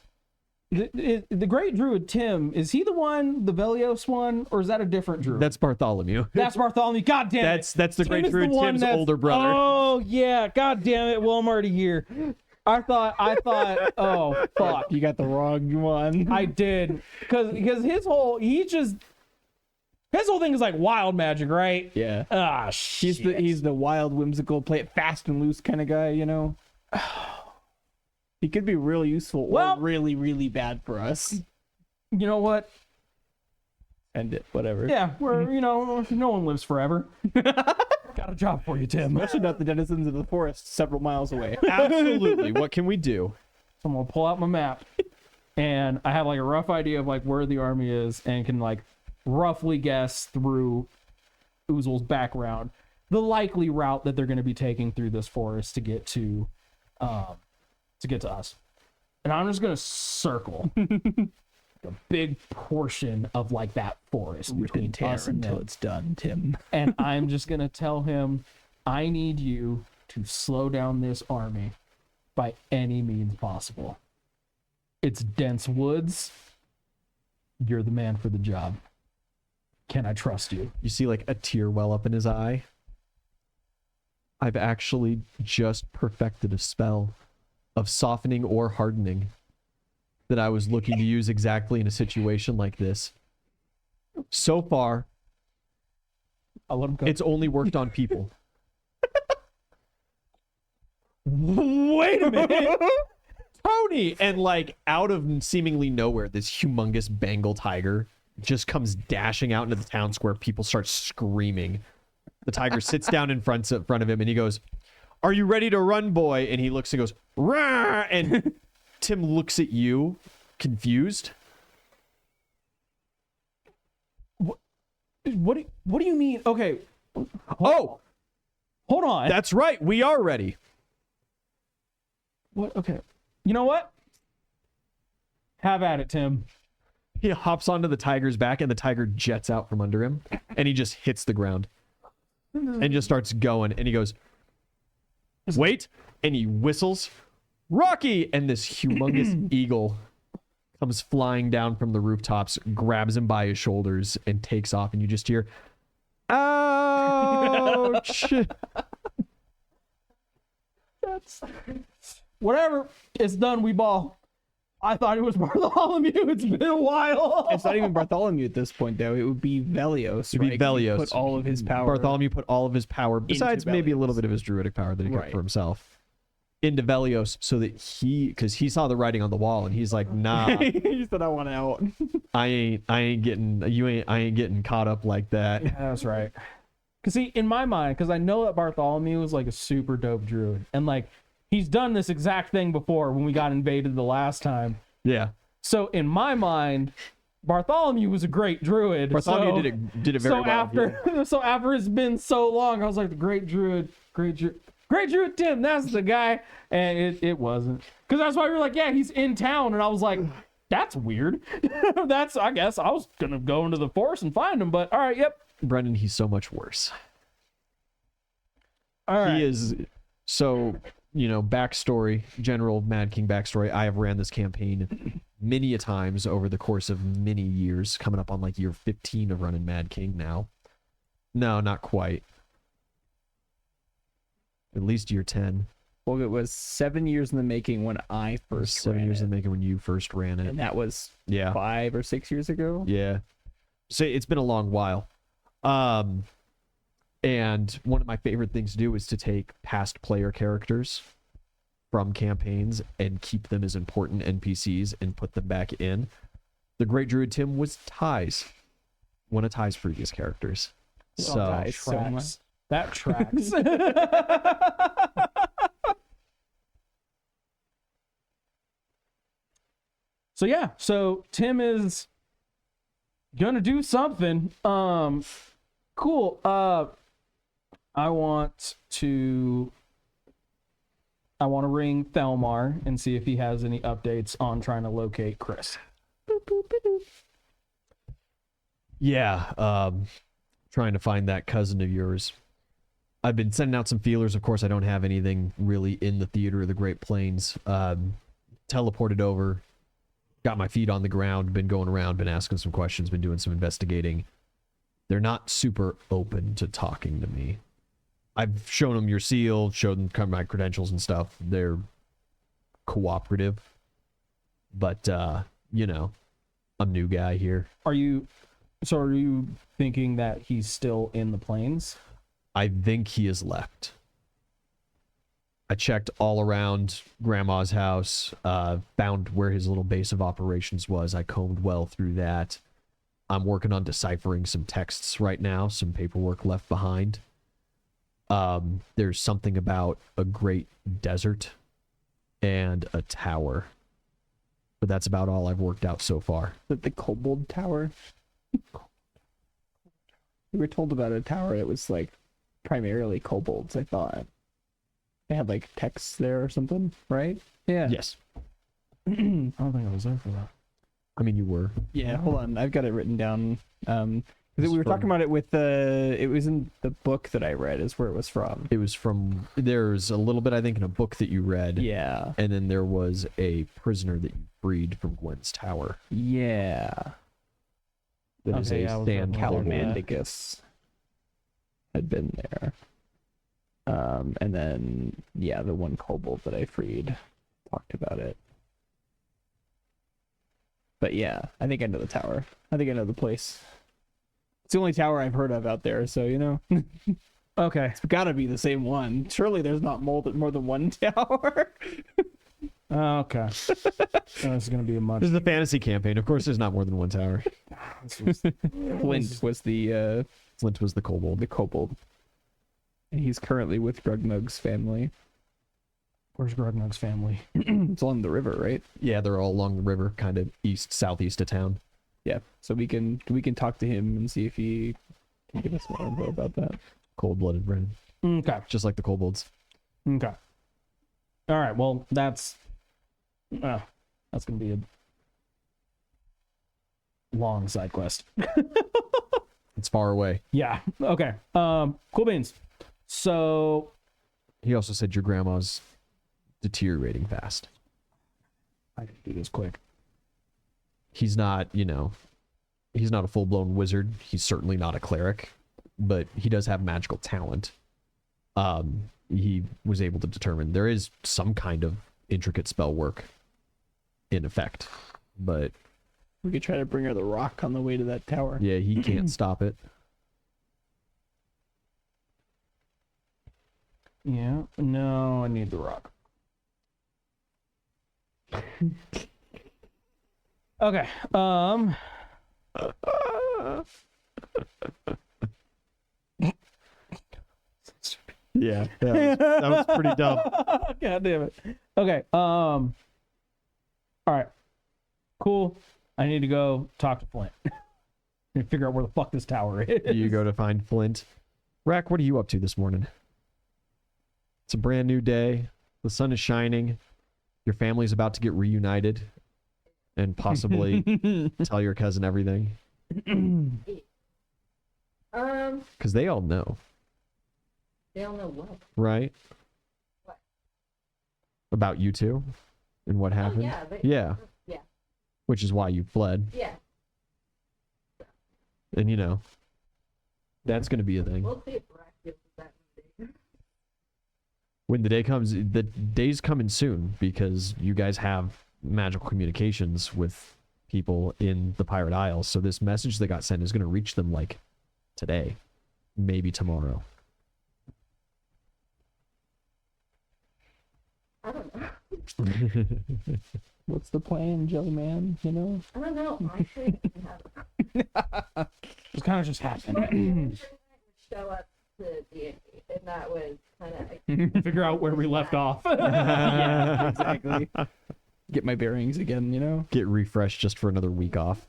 The great druid Tim, is he the one, the Velios one, or is that a different druid? That's Bartholomew. That's Bartholomew. God damn it. That's the Tim great is the druid one Tim's that's- older brother. Oh yeah. God damn it. Well, I'm already here. I thought. Oh fuck. You got the wrong one. I did, because his whole thing is like wild magic, right? Yeah. Ah, shit. He's the wild, whimsical, play it fast and loose kind of guy, you know. He could be really useful Well- or really, really bad for us. You know what? End it, whatever. Yeah, we're no one lives forever. Got a job for you, Tim. Especially not the denizens of the forest several miles away. Absolutely. What can we do? So I'm gonna pull out my map, and I have like a rough idea of like where the army is, and can like roughly guess through Oozle's background the likely route that they're going to be taking through this forest to get to us. And I'm just gonna circle a big portion of like that forest between us and until them. it's done, Tim. And I'm just gonna tell him, I need you to slow down this army by any means possible. It's dense woods. You're the man for the job. Can I trust you? You see like a tear well up in his eye. I've actually just perfected a spell of softening or hardening that I was looking to use exactly in a situation like this. So far, I'll let him go. it's only worked on people. Wait a minute. Tony! And like out of seemingly nowhere, this humongous Bengal tiger just comes dashing out into the town square. People start screaming. The tiger sits down in front of him and he goes, "Are you ready to run, boy?" And he looks and goes, "Rah!" And Tim looks at you, confused. What do you mean? Okay, Oh, hold on. that's right. We are ready. What? Okay. You know what? Have at it, Tim. He hops onto the tiger's back and the tiger jets out from under him and he just hits the ground and just starts going. And he goes, "Wait." And he whistles, "Rocky." And this humongous eagle comes flying down from the rooftops, grabs him by his shoulders and takes off. And you just hear, "Ouch." That's whatever. It's done. We ball. I thought it was Bartholomew. It's been a while. It's not even Bartholomew at this point, though. It would be Velios. It'd be right? Velios. He put all of his power. Bartholomew put all of his power, besides maybe a little Velios. bit of his druidic power that he kept Right. for himself, into Velios, so that because he saw the writing on the wall and he's like, "Nah, He said, "I want out." I ain't getting caught up like that." Yeah, that's right. Cause see, in my mind, because I know that Bartholomew was like a super dope druid, and like he's done this exact thing before when we got invaded the last time. Yeah, So in my mind, Bartholomew was a great druid. Bartholomew did it very so well. after so after it's been so long, I was like, the great druid Tim, that's the guy. And it wasn't. Because that's why we were like, yeah, he's in town. And I was like, that's weird. I guess I was gonna go into the forest and find him, but all right, yep. Brendan, he's so much worse. All right. He is so, backstory, general Mad King backstory. I have ran this campaign many a times over the course of many years, coming up on like year 15 of running Mad King now. No, not quite. At least year 10. Well, it was 7 years in the making when I first 7 ran years it. in the making when you first ran it. And that was Yeah. 5 or 6 years ago. Yeah. So it's been a long while. And one of my favorite things to do is to take past player characters from campaigns and keep them as important NPCs and put them back in. The Great Druid Tim was Ty's. One of Ty's previous characters. So Ty's. So Tracks. much. That tracks. So yeah, so Tim is gonna do something. Cool. I want to ring Thelmar and see if he has any updates on trying to locate Chris. Yeah, trying to find that cousin of yours. I've been sending out some feelers. Of course, I don't have anything really in the theater of the Great Plains. Teleported over, got my feet on the ground, been going around, been asking some questions, been doing some investigating. They're not super open to talking to me. I've shown them your seal, showed them kind of my credentials and stuff. They're cooperative. But, you know, I'm new guy here. Are you thinking that he's still in the plains? I think he has left. I checked all around Grandma's house, found where his little base of operations was. I combed well through that. I'm working on deciphering some texts right now, some paperwork left behind. There's something about a great desert and a tower. But that's about all I've worked out so far. The Kobold Tower. We were told about a tower that was like primarily kobolds, I thought. They had like texts there or something, right? Yeah. Yes. I don't think I was there for that. I mean, you were. Yeah, hold on. I've got it written down. Because we were from- talking about it with it was in the book that I read is where it was from. It was from, there's a little bit, I think, in a book that you read. Yeah. And then there was a prisoner that you freed from Gwen's tower. Yeah. That is Okay, a yeah, I was sand definitely- kobold. Calamandigus had been there. And then, yeah, the one kobold that I freed talked about it. But yeah, I think I know the tower. I think I know the place. It's the only tower I've heard of out there, so, you know. Okay. It's gotta be the same one. Surely there's not more than one tower. Okay. So this is gonna be a much. This is a fantasy campaign. Of course, there's not more than one tower. Flint was the Flint was the kobold. kobold. And he's currently with Grugnug's family. Where's Grugnug's family? It's along the river, right? Yeah, they're all along the river, kind of southeast of town. Yeah. So we can talk to him and see if he can give us more info about that. Cold-blooded Brennan. Okay. Just like the kobolds. Okay. All right. Well, that's gonna be a long side quest. It's far away. Yeah. Okay. Cool beans. So He also said your grandma's deteriorating fast. I can do this quick. He's not, he's not a full-blown wizard. He's certainly not a cleric, but he does have magical talent. He was able to determine there is some kind of intricate spell work in effect, but We could try to bring her the rock on the way to that tower. yeah, he can't stop it. Yeah. No, I need the rock. Okay. Yeah, that was pretty dumb. God damn it. Okay. All right. Cool. I need to go talk to Flint and figure out where the fuck this tower is. You go to find Flint. Rack, what are you up to this morning? It's a brand new day. The sun is shining. Your family's about to get reunited and possibly tell your cousin everything. Because they all know, They don't know what. right? What? About you two and what happened. yeah, but- Yeah. Yeah. Which is why you fled. Yeah, And that's going to be a thing. we'll see if Brack gives us that movie. When the day comes, the day's coming soon because you guys have magical communications with people in the Pirate Isles. So this message that got sent is going to reach them like today, maybe tomorrow. I don't know. What's the plan, Jellyman? You know? I don't know. Honestly, It's kind of just happened. would show up to D&D, and that was kind of Figure out where we left off. Yeah, exactly. get my bearings again, you know? Get refreshed just for another week off.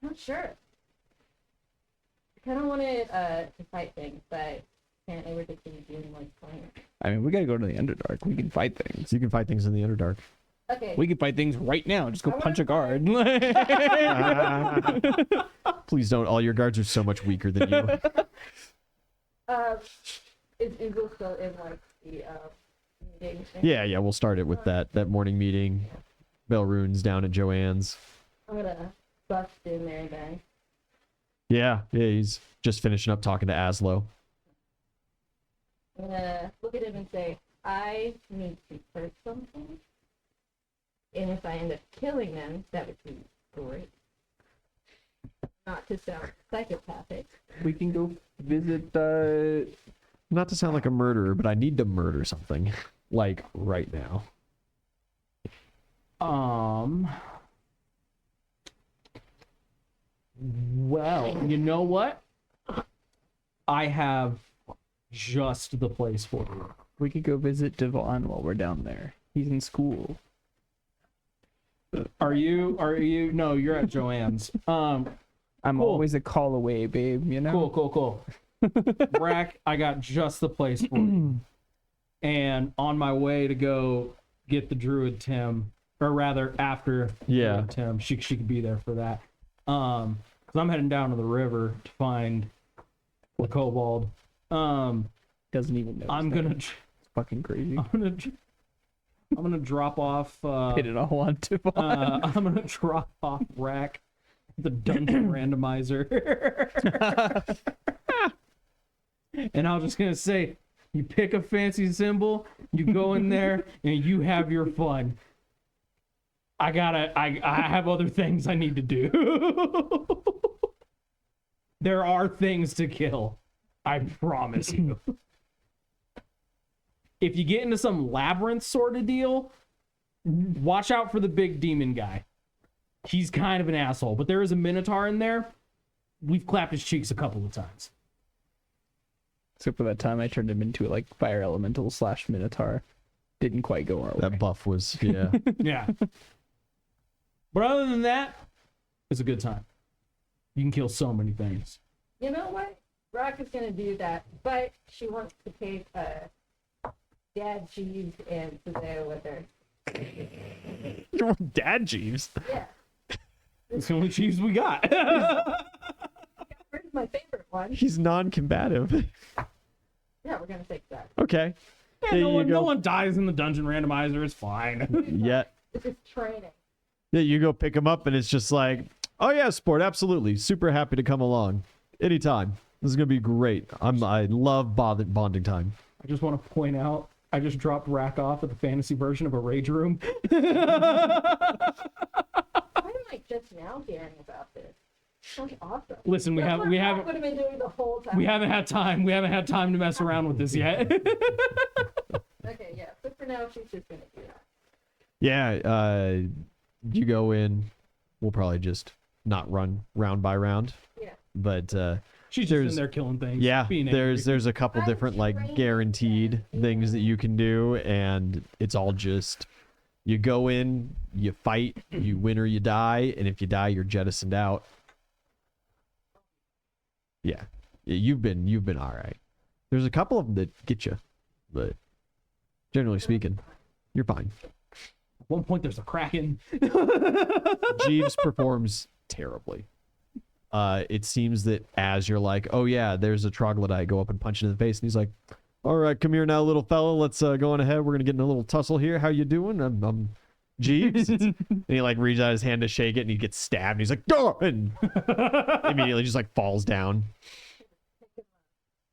Not sure. I kind of wanted to fight things, but apparently we're just going to do like playing. I mean, we gotta go to the Underdark. We can fight things. You can fight things in the Underdark. Okay. We can fight things right now. Just go I punch a guard. Please don't. All your guards are so much weaker than you. Is Eagle still in like the meeting thing? Yeah. We'll start it with that morning meeting. Bell runes down at Joanne's. I'm gonna bust in there then. Yeah. He's just finishing up talking to Aslo. I'm gonna look at him and say, I need to hurt something. And if I end up killing them, that would be great. Not to sound psychopathic. We can go visit. Not to sound like a murderer, but I need to murder something. Like right now. Well, you know what? I have just the place for you. We could go visit Devon while we're down there. He's in school. Are you? No, you're at Joanne's. I'm Cool. always a call away, babe. You know. Cool. Brack, I got just the place for you. And on my way to go get the druid Tim, or rather after Yeah. druid Tim, she could be there for that. Because I'm heading down to the river to find the kobold. Doesn't even know. I'm gonna fucking crazy. I'm gonna drop off. Hit it all on Devon. I'm gonna drop off Rack, the dungeon randomizer, and I'm just gonna say, you pick a fancy symbol, you go in there, and you have your fun. I have other things I need to do. There are things to kill. I promise you. If you get into some labyrinth sort of deal, watch out for the big demon guy. He's kind of an asshole, but there is a minotaur in there. We've clapped his cheeks a couple of times. Except for that time I turned him into like fire elemental / minotaur. Didn't quite go our way. That buff was, yeah. Yeah. But other than that, it's a good time. You can kill so many things. You know what? Rock is gonna do that, but she wants to take Dad Jeeves and Cesare with her. Dad Jeeves. Yeah. It's the only cheese we got. Where's my favorite one? He's non-combative. Yeah, we're gonna take that. Okay. Yeah, There no you go. one dies in the dungeon randomizer. It's fine. Yeah. This is training. Yeah, you go pick him up and it's just like, oh yeah, sport, absolutely. Super happy to come along. Anytime. This is gonna be great. I love bonding time. I just want to point out, I just dropped Rack off at the fantasy version of a rage room. Why am I just now hearing about this? Sounds awesome. Listen, we That's what Rock haven't would have been doing the whole time. we haven't had time. We haven't had time to mess around with this yet. Okay, yeah. But for now, she's just gonna do that. Yeah, you go in. We'll probably just not run round by round. Yeah. But She's just There's- in there killing things. yeah, being angry. there's a couple I'm different like trained guaranteed then. things that you can do, and it's all just you go in, you fight, you win or you die, and if you die, you're jettisoned out. Yeah, you've been all right. There's a couple of them that get you, but generally speaking, you're fine. At one point, there's a kraken. Jeeves performs terribly. It seems that as you're like, oh yeah, there's a troglodyte, go up and punch him in the face, and he's like, all right, come here now, little fella, let's go on ahead. We're gonna get in a little tussle here. How you doing? I'm Jeeves. And he like reaches out his hand to shake it, and he gets stabbed. And he's like, "Duh!" and immediately just like falls down.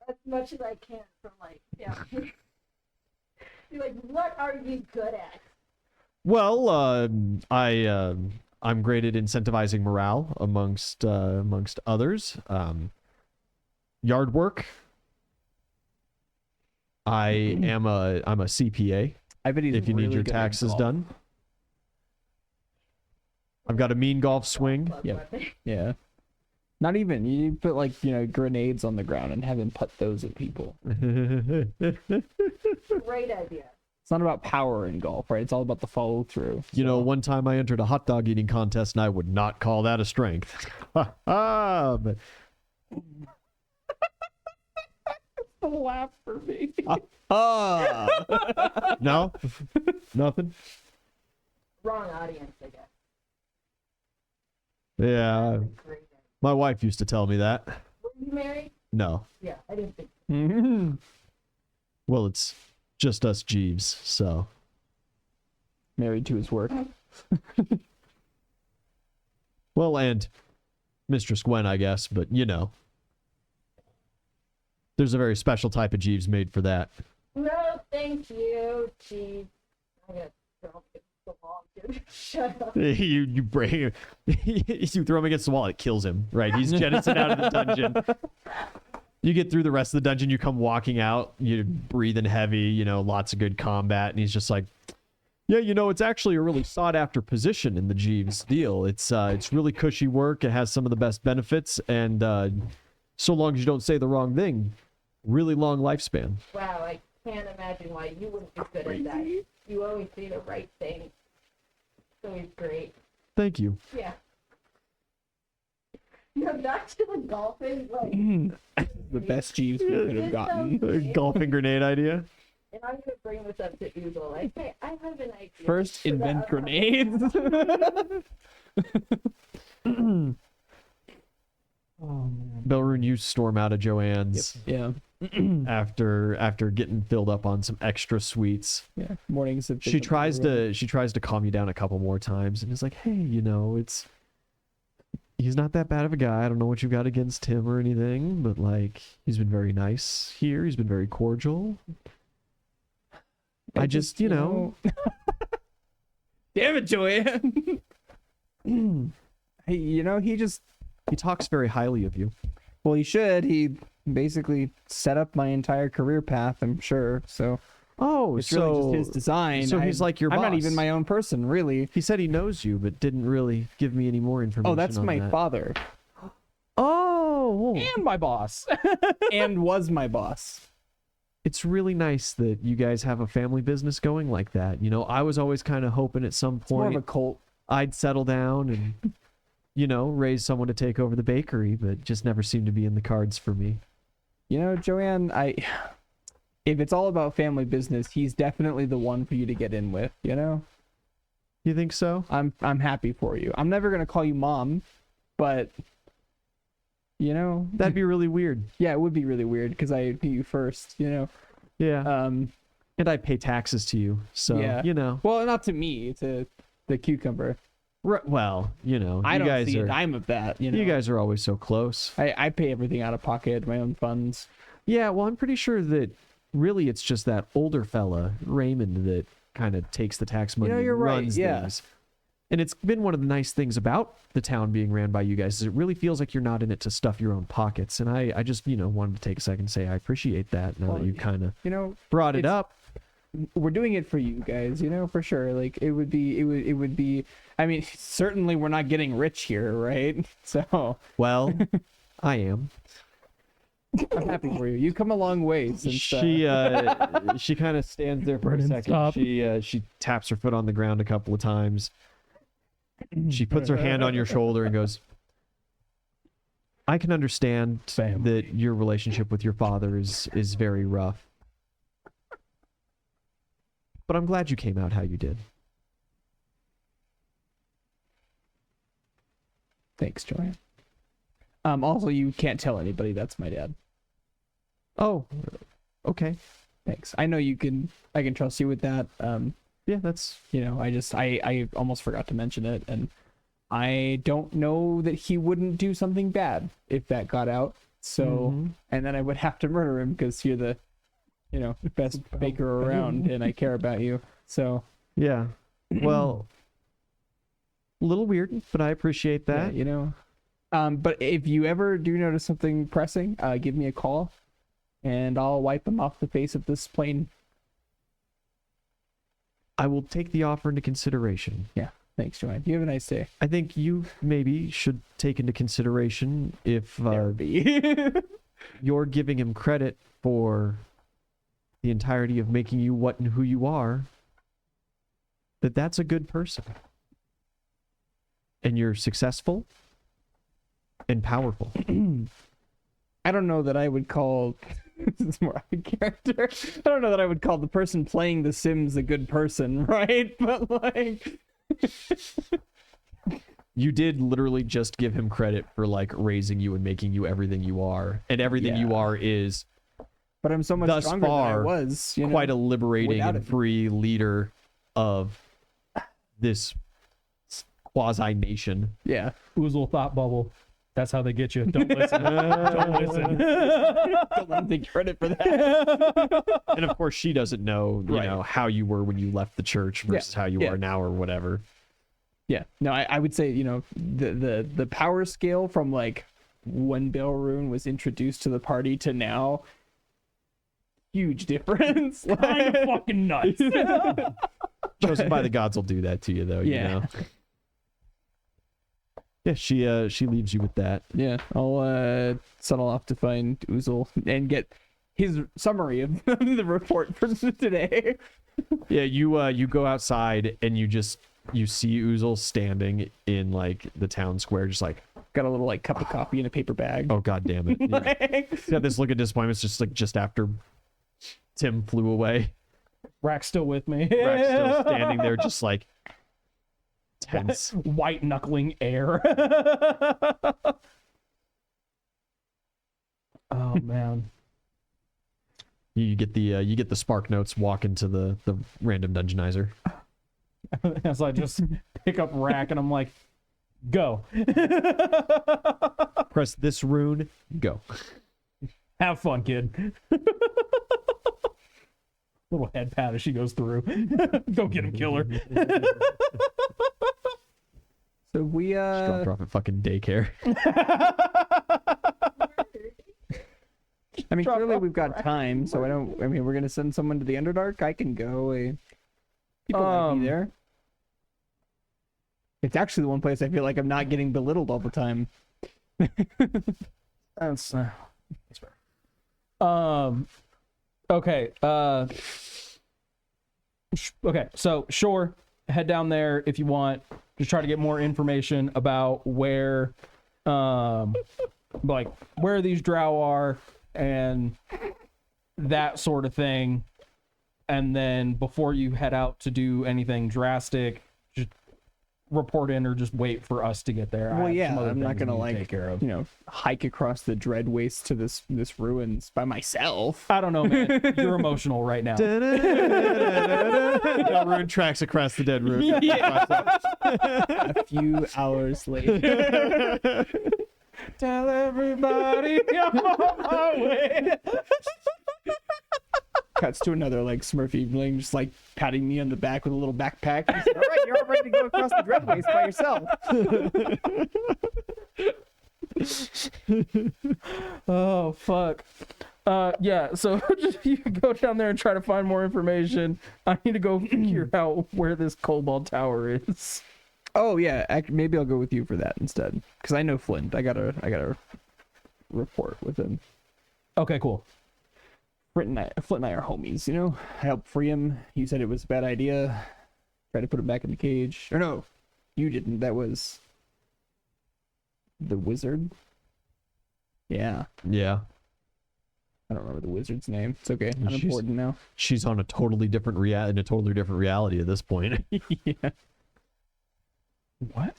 As much as I can from like, yeah. Be like, what are you good at? Well, I'm great at incentivizing morale amongst others. Yard work. I'm a CPA. I bet he's If you need really your good at taxes golf. done. I've got a mean golf swing. Love Yep. weapon. Yeah. Not even. You put like, grenades on the ground and have him put those at people. great idea. It's not about power in golf, right? It's all about the follow through. You know, one time I entered a hot dog eating contest, and I would not call that a strength. But The laugh for me. no, nothing. Wrong audience, I guess. Yeah, Great idea. my wife used to tell me that. Were you married? No, Yeah, I didn't think. well, it's just us Jeeves, so. Married to his work. Well, and Mistress Gwen, I guess, but you know. There's a very special type of Jeeves made for that. No, thank you. Jeez. I'm gonna throw it so long, dude. Shut up. you bring you throw him against the wall, it kills him, right? He's jettisoned out of the dungeon. You get through the rest of the dungeon, you come walking out, you're breathing heavy, you know, lots of good combat, and he's just like, yeah, you know, it's actually a really sought after position in the Jeeves deal. It's really cushy work, it has some of the best benefits, and so long as you don't say the wrong thing, really long lifespan. Wow, I can't imagine why you wouldn't be good at that. You always say the right thing. So he's great. Thank you. Yeah. No, back to the golfing. Like, The best Jeeves we could have gotten. Golfing grenade idea. and I'm gonna bring this up to Oogle. Like, hey, I have an idea. First, for invent that. grenades. Belrune, you storm out of Joanne's Yeah. after getting filled up on some extra sweets. Yeah. Mornings have She tries to calm you down a couple more times and is like, hey, you know, he's not that bad of a guy. I don't know what you've got against him or anything, but like he's been very nice here. He's been very cordial. I just, you know, Damn it, Joanne. Hey, you know, he talks very highly of you. well, he should. He basically set up my entire career path, I'm sure. So Oh, it's so really just his design. so he's like your I'm not boss. even my own person, really. He said he knows you, but didn't really give me any more information. Oh, that's on my that. father. Oh, And my boss. And was my boss. it's really nice that you guys have a family business going like that. You know, I was always kind of hoping at some It's more point of a cult. I'd settle down and, you know, raise someone to take over the bakery, but it just never seemed to be in the cards for me. You know, Joanne, if it's all about family business, he's definitely the one for you to get in with, you know? You think so? I'm happy for you. I'm never going to call you mom, but you know, That'd be really weird. yeah, it would be really weird because I put you first, you know. Yeah. And I pay taxes to you, so, Yeah. you know. Well, not to me, to the cucumber. Well, you know, I you don't guys see a are dime of that, you know. you guys are always so close. I pay everything out of pocket, my own funds. Yeah, well, I'm pretty sure that really it's just that older fella, Raymond, that kind of takes the tax money know, you're and right, runs yeah. things. And it's been one of the nice things about the town being ran by you guys is it really feels like you're not in it to stuff your own pockets. And I just, you know, wanted to take a second and say I appreciate that now Well, that you kind of You know, brought it it's- up. we're doing it for you guys, you know, for sure. Like it would be I mean, certainly we're not getting rich here, right? So Well, I am. I'm happy for you. You've come a long way since She she kind of stands there for a Brennan, second. stop. She taps her foot on the ground a couple of times. She puts her hand on your shoulder and goes, I can understand Family. that your relationship with your father is very rough. But I'm glad you came out how you did. Thanks, Joanne. Also, you can't tell anybody that's my dad. Oh, okay. Thanks. I know I can trust you with that. Yeah, that's You know, I almost forgot to mention it, and I don't know that he wouldn't do something bad if that got out. So, Mhm. and then I would have to murder him because you're the, you know, best baker around, and I care about you. So, yeah. Well, a little weird, but I appreciate yeah, that. you know. But if you ever do notice something pressing, give me a call, and I'll wipe him off the face of this plane. I will take the offer into consideration. Yeah. Thanks, Joanne. You have a nice day. I think you maybe should take into consideration if Therapy. you're giving him credit for the entirety of making you what and who you are, that's a good person. And you're successful and powerful. I don't know that I would call this is more out of character. I don't know that I would call the person playing The Sims a good person, right? But like You did literally just give him credit for like raising you and making you everything you are. And everything you are is but I'm so much thus stronger far than I was, you know? quite a liberating without and it. free leader of this quasi nation. Yeah. Oozle thought bubble. That's how they get you. Don't listen. Don't listen. Don't let him take credit for that. And of course she doesn't know, you Right. know, how you were when you left the church versus how you Yeah. are now or whatever. Yeah. No, I would say, you know, the power scale from like when Belrune was introduced to the party to now, huge difference. Kind of fucking nuts. Chosen by the gods will do that to you though, you Yeah. know. Yeah, she leaves you with that. Yeah, I'll settle off to find Oozle and get his summary of the report for today. Yeah, you go outside and you see Oozle standing in like the town square, just like, Got a little like cup of coffee in a paper bag. oh god damn it. Yeah. He's got this look of disappointment, just after Tim flew away. Rack's still with me. Rex still standing there, just like tense. White knuckling air. Oh man. You get the spark notes, walk into the random dungeonizer. As I just pick up Rack and I'm like, go. Press this rune, go. Have fun, kid. Little head pat as she goes through. Go get him, killer. So we Just drop at fucking daycare. I mean, Drop clearly off we've got time, so I mean, we're gonna send someone to the Underdark. I can go. People might be there. It's actually the one place I feel like I'm not getting belittled all the time. That's fair. Okay. Okay. So sure, head down there if you want. Just try to get more information about where, like where these drow are and that sort of thing. And then before you head out to do anything drastic, just report in or just wait for us to get there. I Well, have yeah, some other I'm not things gonna we need to like take care of. hike across the dread waste to this ruins by myself. I don't know, man. You're emotional right now. Rune tracks across the dead room. A few hours later. Tell everybody I'm on my way. Cuts to another like Smurf evening, just like patting me on the back with a little backpack. He said, all right, you're all ready to go across the dread waste by yourself. Oh fuck. Yeah, so just you go down there and try to find more information. I need to go figure out where this Cobalt Tower is. Oh yeah, maybe I'll go with you for that instead, because I know Flint. I gotta report with him. Okay, cool. Flint and I are homies, you know. I helped free him. You said it was a bad idea. Tried to put him back in the cage. Or no, you didn't. That was the wizard. Yeah, Yeah. I don't remember the wizard's name. It's okay. She's- Unimportant now. She's on a totally different in a totally different reality at this point. Yeah. What?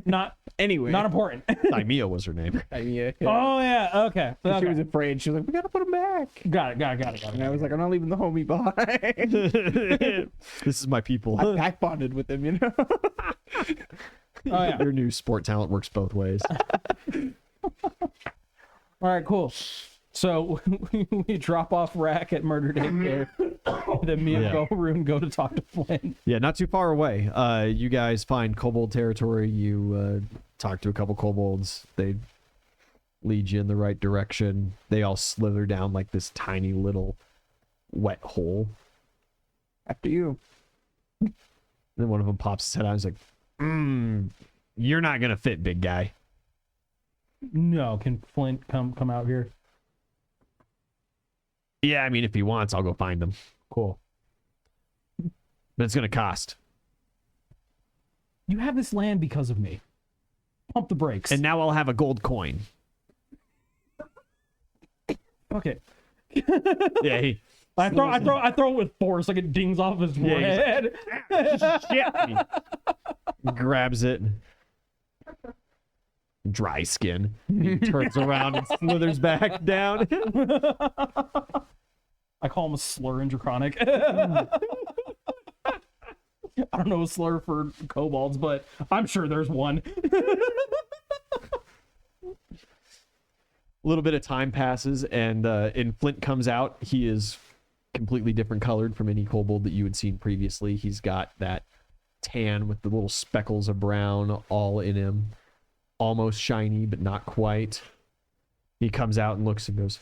Not Anyway, not important. Thymia was her name. I mean, yeah. Oh yeah, okay. She Okay. was afraid. She was like, "We gotta put him back." Got it. And I was like, "I'm not leaving the homie behind." This is my people. I pack bonded with him, you know. Oh yeah. Your new sport talent works both ways. All right, cool. So we drop off Rack at Murder Daycare. Then me and Yeah. Belrune go to talk to Flynn. Yeah, not too far away. You guys find kobold territory. You talk to a couple kobolds. They lead you in the right direction. They all slither down like this tiny little wet hole. After you. Then one of them pops his head out and is like, you're not going to fit, big guy. No, can Flint come out here? Yeah, I mean, if he wants, I'll go find him. Cool. But it's gonna cost. You have this land because of me. Pump the brakes. And now I'll have a gold coin. Okay. Yeah, he I throw it with force, like it dings off his Yeah, forehead. shit. He grabs it. Dry skin. He turns around and slithers back down. I call him a slur in Draconic. I don't know a slur for kobolds, but I'm sure there's one. A little bit of time passes, and Flint comes out. He is completely different colored from any kobold that you had seen previously. He's got that tan with the little speckles of brown all in him. Almost shiny, but not quite. He comes out and looks and goes,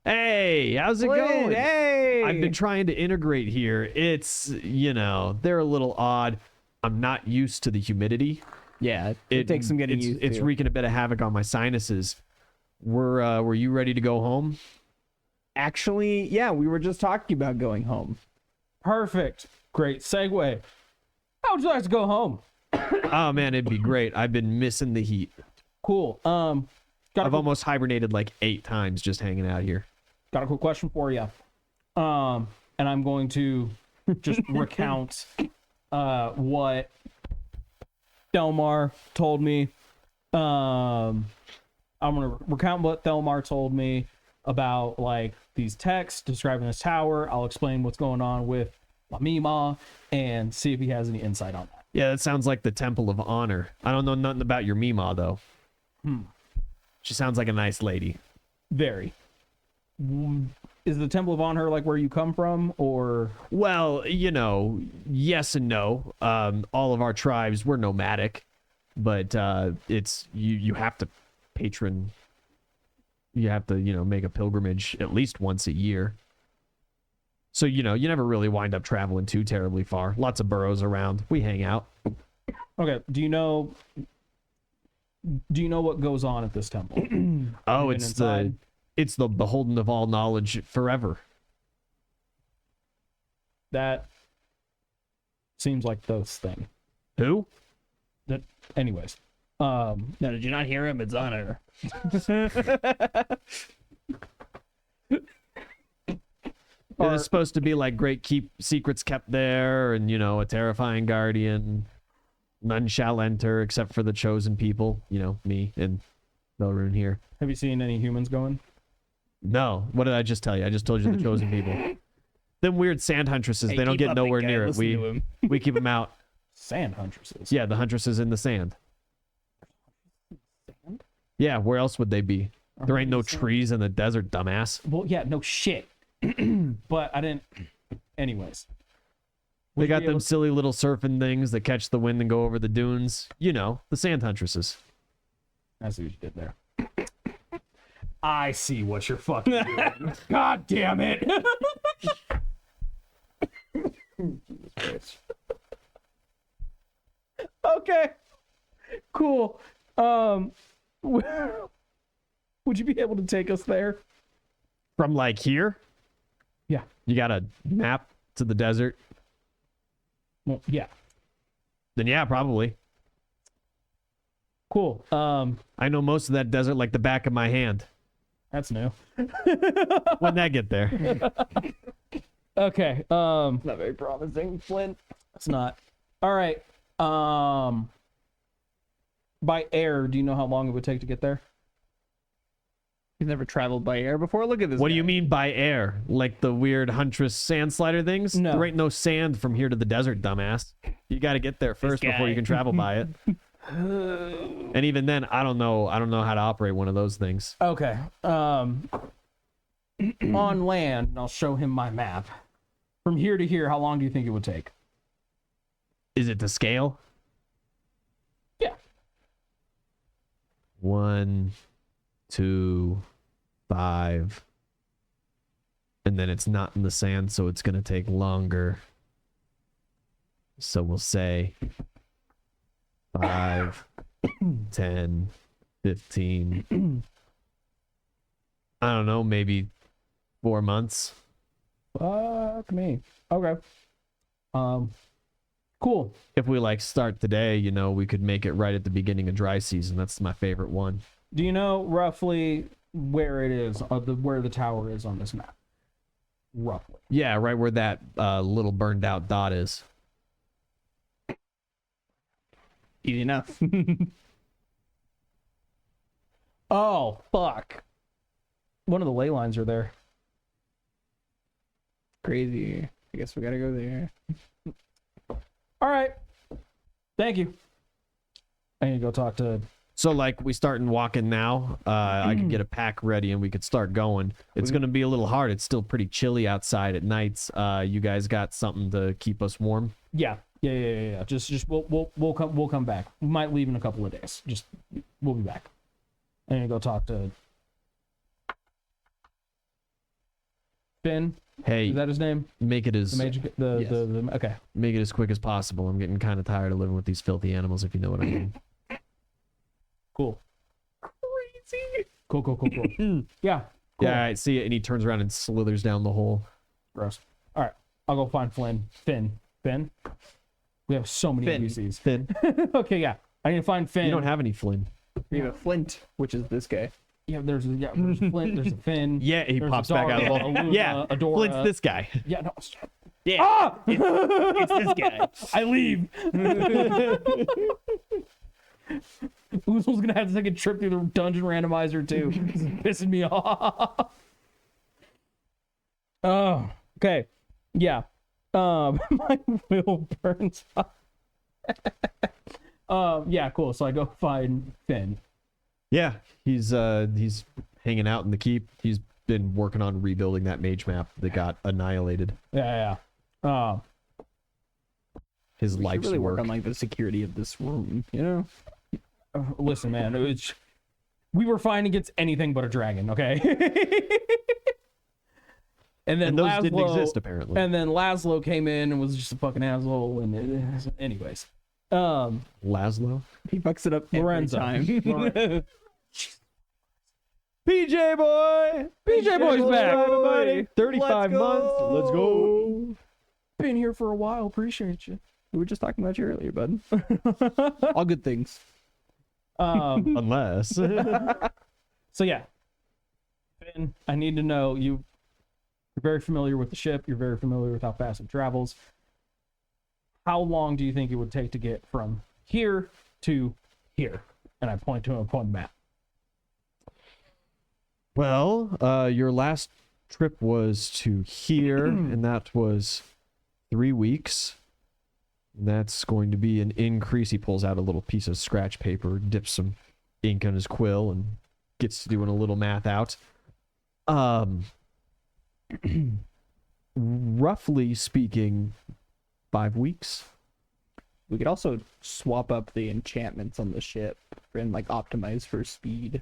"Hey, how's it going? Hey! I've been trying to integrate here. It's, they're a little odd. I'm not used to the humidity. Yeah, it takes some getting used to. It's wreaking a bit of havoc on my sinuses. Were you ready to go home?" Actually, yeah, we were just talking about going home. Perfect. Great segue. How would you like to go home? Oh man, it'd be great. I've been missing the heat. Cool. I've almost hibernated like 8 times just hanging out here. Got a quick question for you. And I'm going to just recount what Thelmar told me. I'm gonna recount what Thelmar told me about like these texts describing this tower. I'll explain what's going on with La Mima and see if he has any insight on that. Yeah, that sounds like the Temple of Honor. I don't know nothing about your Mima though. She sounds like a nice lady. Very. Is the Temple of Honor like where you come from, or? Well, yes and no. All of our tribes, we're nomadic, but it's you have to patron. You have to, make a pilgrimage at least once a year. So, you never really wind up traveling too terribly far. Lots of burrows around. We hang out. Okay. Do you know what goes on at this temple? Oh, Been inside? it's the beholden of all knowledge forever. That seems like those thing. Who? That, anyways. No, did you not hear him? It's honor. It's supposed to be like great keep secrets kept there, and a terrifying guardian. None shall enter except for the chosen people. Me and Belrune here. Have you seen any humans going? No, what did I just tell you? I just told you the chosen people. Them weird sand huntresses. Hey, they don't keep get up nowhere it, guy. near it. Listen to him. We keep them out. Sand huntresses. Yeah, the huntresses in the sand. Sand? Yeah, where else would they be? There ain't no trees in the desert, dumbass. Well, yeah, no shit. But I didn't. Anyways. They Would you got be them able- silly little surfing things that catch the wind and go over the dunes. The sand huntresses. I see what you did there. I see what you're fucking doing. God damn it. Okay. Cool. Would you be able to take us there? From like here, Yeah. you got a map to the desert. Well, yeah. Then yeah, probably. Cool. I know most of that desert like the back of my hand. That's new. When'd that get there? Okay. Not very promising, Flint. It's not. All right. By air, do you know how long it would take to get there? He's never traveled by air before. Look at this. What do you guy. mean by air? Like the weird huntress sand slider things? No. There ain't no sand from here to the desert, dumbass. You got to get there first before guy. you can travel by it. And even then, I don't know how to operate one of those things. Okay. On land, and I'll show him my map. From here to here, how long do you think it would take? Is it to scale? Yeah. 1, 2, 5. And then it's not in the sand, so it's going to take longer. So we'll say 5, 10, 15. I don't know, maybe 4 months. Fuck me. Okay. Cool. If we like start today, you know, we could make it right at the beginning of dry season. That's my favorite one. Do you know roughly where it is, where the tower is on this map? Roughly. Yeah, right where that little burned out dot is. Easy enough. Oh, fuck. One of the ley lines are there. Crazy. I guess we gotta go there. All right. Thank you. I need to go talk to... So like we starting walking now, I could get a pack ready and we could start going. It's going to be a little hard. It's still pretty chilly outside at nights. You guys got something to keep us warm? Yeah. Just we'll come back. We might leave in a couple of days. We'll be back. I need to go talk to Finn. Hey, Is that his name? make it as The major. Yes. Okay. make it as quick as possible. I'm getting kind of tired of living with these filthy animals, if you know what I mean. Cool. Crazy. Cool. Yeah. Cool. Yeah, all right, see it, and he turns around and slithers down the hole. Gross. All right. I'll go find Finn. We have so many Finn. NPCs. Finn, Okay. Yeah. I need to find Finn. you don't have any Flynn. We have a Flint, which is this guy. There's Flint. There's a Finn. Yeah, he There's pops a back out of the Dara, hole. a Luna, Yeah, a Dora. Flint's this guy. Yeah. No. Yeah, Ah! it's this guy. I leave. Oozle's gonna have to take a trip through the dungeon randomizer too. This is pissing me off. Oh, okay. Yeah. My will burns off. Yeah, cool. So I go find Finn. Yeah, he's hanging out in the keep. He's been working on rebuilding that mage map that got annihilated. Yeah. His We should life's really work work. on like the security of this room, you know? Listen, man. We were fine against anything but a dragon, okay? And then And those Laszlo, didn't exist apparently. And then Laszlo came in and was just a fucking asshole. And anyways, Laszlo, He fucks it up Lorenzo. every time. PJ boy, PJ boy's back. everybody. 35 Let's months. go. Let's go. Been here for a while. Appreciate you. We were just talking about you earlier, bud. All good things. Unless So yeah, Finn, I need to know you're very familiar with the ship. You're very familiar with how fast it travels. How long do you think it would take to get from here to here? And I point to the map. well, your last trip was to here, and that was 3 weeks. And that's going to be an increase. He pulls out a little piece of scratch paper, dips some ink on his quill, and gets to doing a little math out. Roughly speaking, 5 weeks. We could also swap up the enchantments on the ship and like optimize for speed.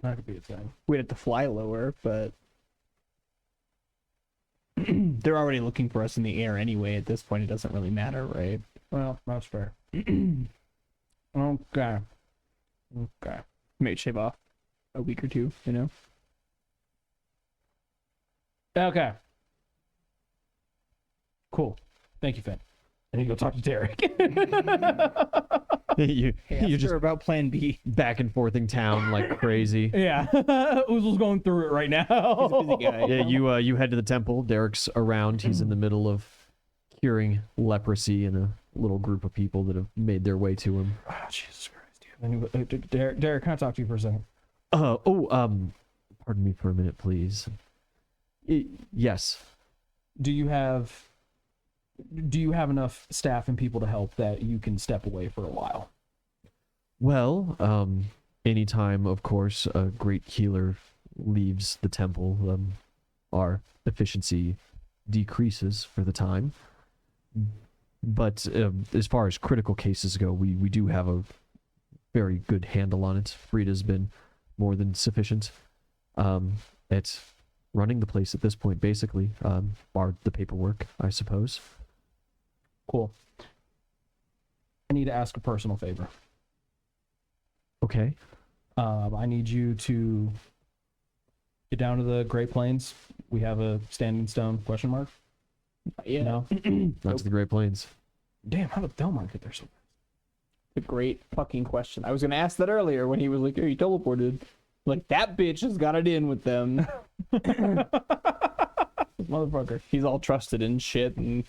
That could be a thing. We'd have to fly lower, but they're already looking for us in the air anyway. At this point, it doesn't really matter, right? Well, that's fair. Okay. Maybe shave off a week or two, you know? Okay. Cool. Thank you, Finn. I need to go talk to Derek. you, Hey, you're ask just her about Plan B. back and forth in town like crazy. Yeah. Oozle's going through it right now. He's a busy guy. Yeah, you head to the temple. Derek's around. He's in the middle of curing leprosy in a little group of people that have made their way to him. Oh, Jesus Christ. Anyway, Derek, can I talk to you for a second? Pardon me for a minute, please. Yes. Do you have enough staff and people to help that you can step away for a while? Well, anytime, of course, a great healer leaves the temple, our efficiency decreases for the time. But as far as critical cases go, we do have a very good handle on it. Frida's been more than sufficient at running the place at this point, basically, bar the paperwork, I suppose. Cool. I need to ask a personal favor. Okay. I need you to Get down to the Great Plains. We have a standing stone question mark. Yeah. No. Not to the Great Plains. Damn, how did Delmar get there so fast? A great fucking question. I was gonna ask that earlier when he was like, "Oh, you teleported." Like, that bitch has got it in with them. Motherfucker. He's all trusted and shit, and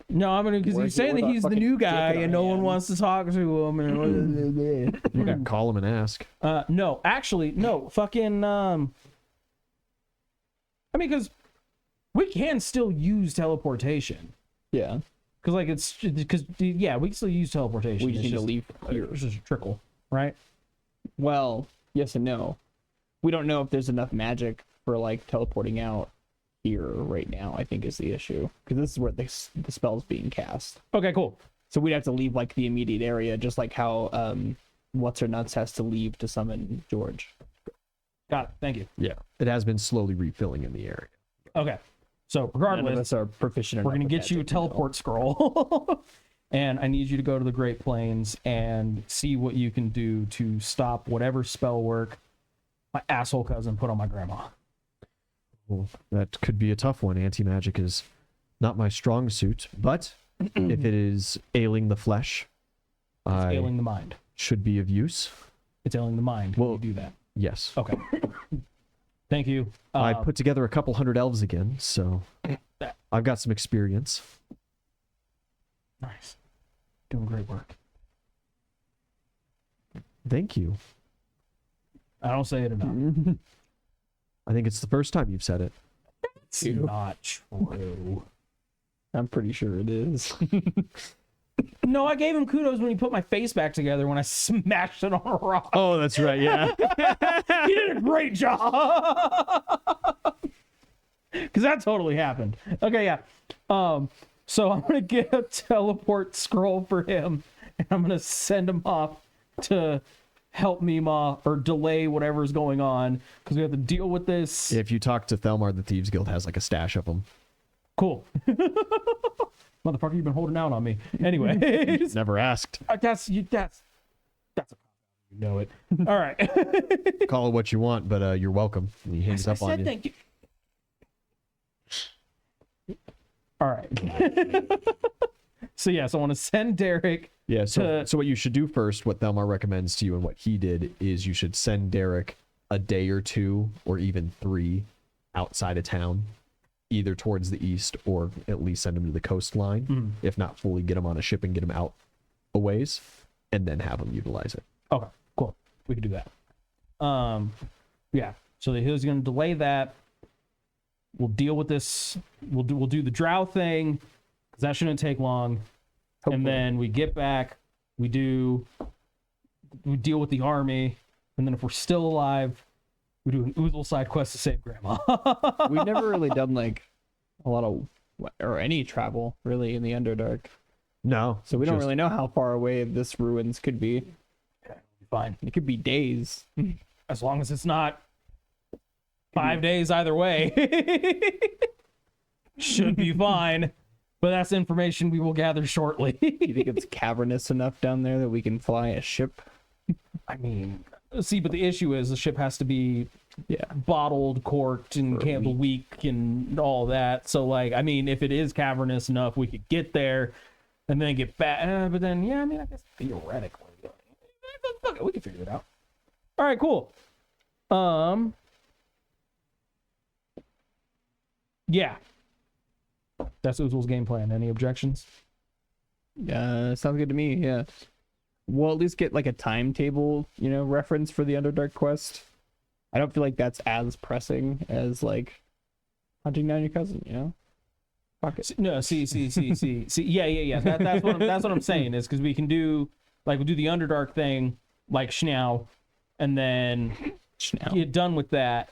No, I'm gonna because We're he's here saying with that our he's the fucking new guy dick in and our no one hands. wants to talk to him. And You can call him and ask. no, actually, no. Fucking I mean, because we can still use teleportation. yeah, Because like it's because yeah, we can still use teleportation. we just It's need to leave here. It's just a trickle, right? Well, yes and no. We don't know if there's enough magic for like teleporting out here right now. I think is the issue, because this is where the spell's being cast. Okay, cool. So we'd have to leave like the immediate area, just like how what's her nuts has to leave to summon George. Got it. Thank you. Yeah. It has been slowly refilling in the area. Okay. So None of regardless, us are proficient. we're enough gonna with get you a magic to know. teleport scroll, and I need you to go to the Great Plains and see what you can do to stop whatever spell work my asshole cousin put on my grandma. Well, that could be a tough one. Anti-magic is not my strong suit, but if it is ailing the flesh, It's I ailing the mind. should be of use. It's ailing the mind. Can Well- you do that? Yes. Okay. Thank you. I put together a couple hundred elves again, so I've got some experience. Nice. Doing great work. Thank you. I don't say it enough. I think it's the first time you've said it. It's not true. I'm pretty sure it is. No, I gave him kudos when he put my face back together when I smashed it on a rock. Oh, that's right. Yeah. He did a great job. Because that totally happened. Okay, yeah. So I'm gonna get a teleport scroll for him, and I'm gonna send him off to help Mima or delay whatever's going on because we have to deal with this. If you talk to Thelmar, the Thieves Guild has like a stash of them. Cool. Motherfucker, you've been holding out on me. Anyway, Never asked. that's a you know it. All right. Call it what you want, but you're welcome. And he hangs I up on said you. thank you. All right. So yes, I want to send Derek. Yeah, so what you should do first, what Thelmar recommends to you and what he did, is you should send Derek a day or two or even 3 outside of town, either towards the east or at least send him to the coastline. If not fully, get him on a ship and get him out a ways, and then have him utilize it. Okay, cool. We can do that. Yeah. So he's going to delay that. We'll deal with this. We'll do the drow thing because that shouldn't take long. Hopefully. And then we get back. We deal with the army, and then if we're still alive, we do an Oozle side quest to save Grandma. We've never really done like a lot of or any travel really in the Underdark, No. so we don't just- really know how far away this ruins could be. Fine, It could be days. as long as it's not 5 days either way. Should be fine. But that's information we will gather shortly. You think it's cavernous enough down there that we can fly a ship? I mean, see, but the issue is the ship has to be Yeah. bottled, corked, and For a can't be weak and all that. So, like, I mean, if it is cavernous enough, we could get there and then get back. But then, yeah, I mean, I guess theoretically, fuck it, we can figure it out. All right, cool. Yeah. That's Oozle's game plan. Any objections? Sounds good to me. Yeah. We'll at least get like a timetable, reference for the Underdark quest. I don't feel like that's as pressing as like hunting down your cousin. Fuck it. No, see. Yeah. That's what I'm saying is because we can do we'll do the Underdark thing like Schnaw, and then Now. get done with that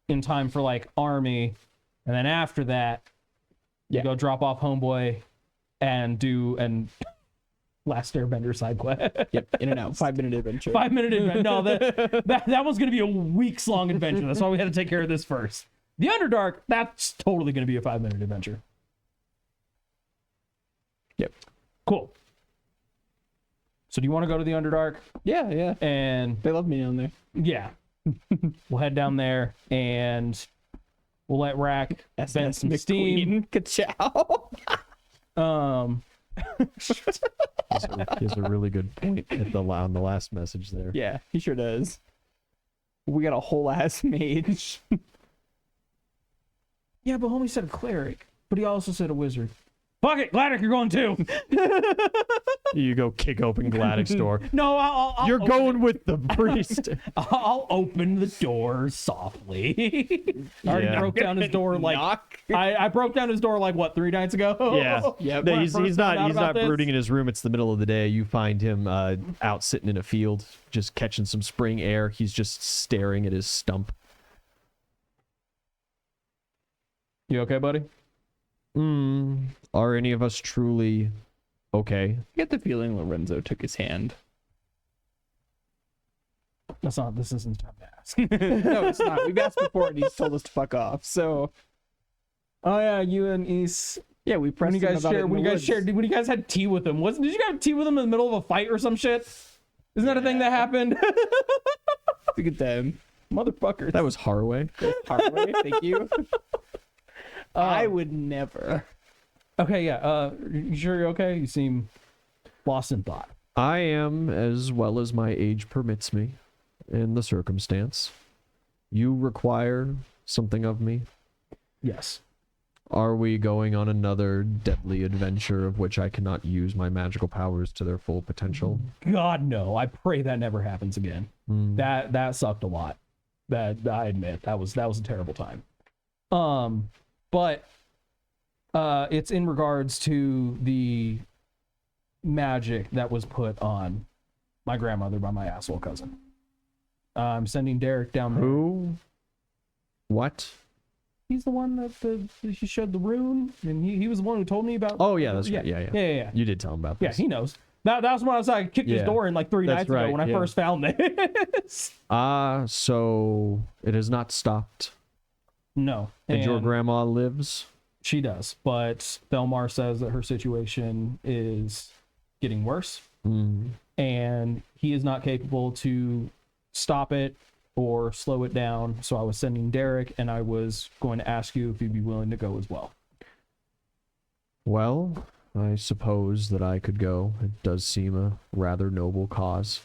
in time for like army, and then after that, you Yeah. go drop off homeboy and do an Last Airbender side quest. Yep. In and out. 5-minute adventure. 5-minute adventure. No, that one's gonna be a weeks long adventure. That's why we had to take care of this first. The Underdark, that's totally gonna be a 5-minute adventure. Yep. Cool. So do you want to go to the Underdark? Yeah. And They love me down there. yeah, We'll head down there and we'll let Rack vent some steam. Ka-chow. He has a really good point on the last message there. Yeah, he sure does. We got a whole ass mage. Yeah, but homie said a cleric, but he also said a wizard. Fuck it, Gladdock, you're going too. You go kick open Gladdock's door. No, I'll You're open going with the priest. I'll open the door softly. I already Yeah. broke down his door like Knock. I broke down his door like what 3 nights ago. Yeah. Yep. No, When I he's first found out not about this. brooding in his room. It's the middle of the day. You find him out sitting in a field, just catching some spring air. He's just staring at his stump. You okay, buddy? Are any of us truly okay? I get the feeling Lorenzo took his hand. This isn't time to ask. No, it's not. We've asked before and he's told us to fuck off. So, Oh yeah, you and East. yeah, we pressed When you him guys about it shared, in when the you guys woods. shared, when you guys had tea with him, did you have tea with him in the middle of a fight or some shit? Isn't that a thing that happened? It's a good time. Motherfuckers. That was Harway. Harway, thank you. I would never. Okay, yeah. You sure you're okay? You seem lost in thought. I am, as well as my age permits me, in the circumstance. You require something of me. Yes. Are we going on another deadly adventure of which I cannot use my magical powers to their full potential? God no. I pray that never happens again. That sucked a lot. That I admit that was a terrible time. But it's in regards to the magic that was put on my grandmother by my asshole cousin. I'm sending Derek down there. Who? What? He's the one that he showed the rune, and he was the one who told me about. Oh, yeah, that's right. Yeah. Yeah. You did tell him about Yeah, this. he knows. That was when I kicked his Yeah, door in like 3 that's nights ago right, when I yeah. first found this. So it has not stopped. No. And your and grandma lives? She does, but Belmar says that her situation is getting worse, and he is not capable to stop it or slow it down. So I was sending Derek, and I was going to ask you if you'd be willing to go as well. Well, I suppose that I could go. It does seem a rather noble cause.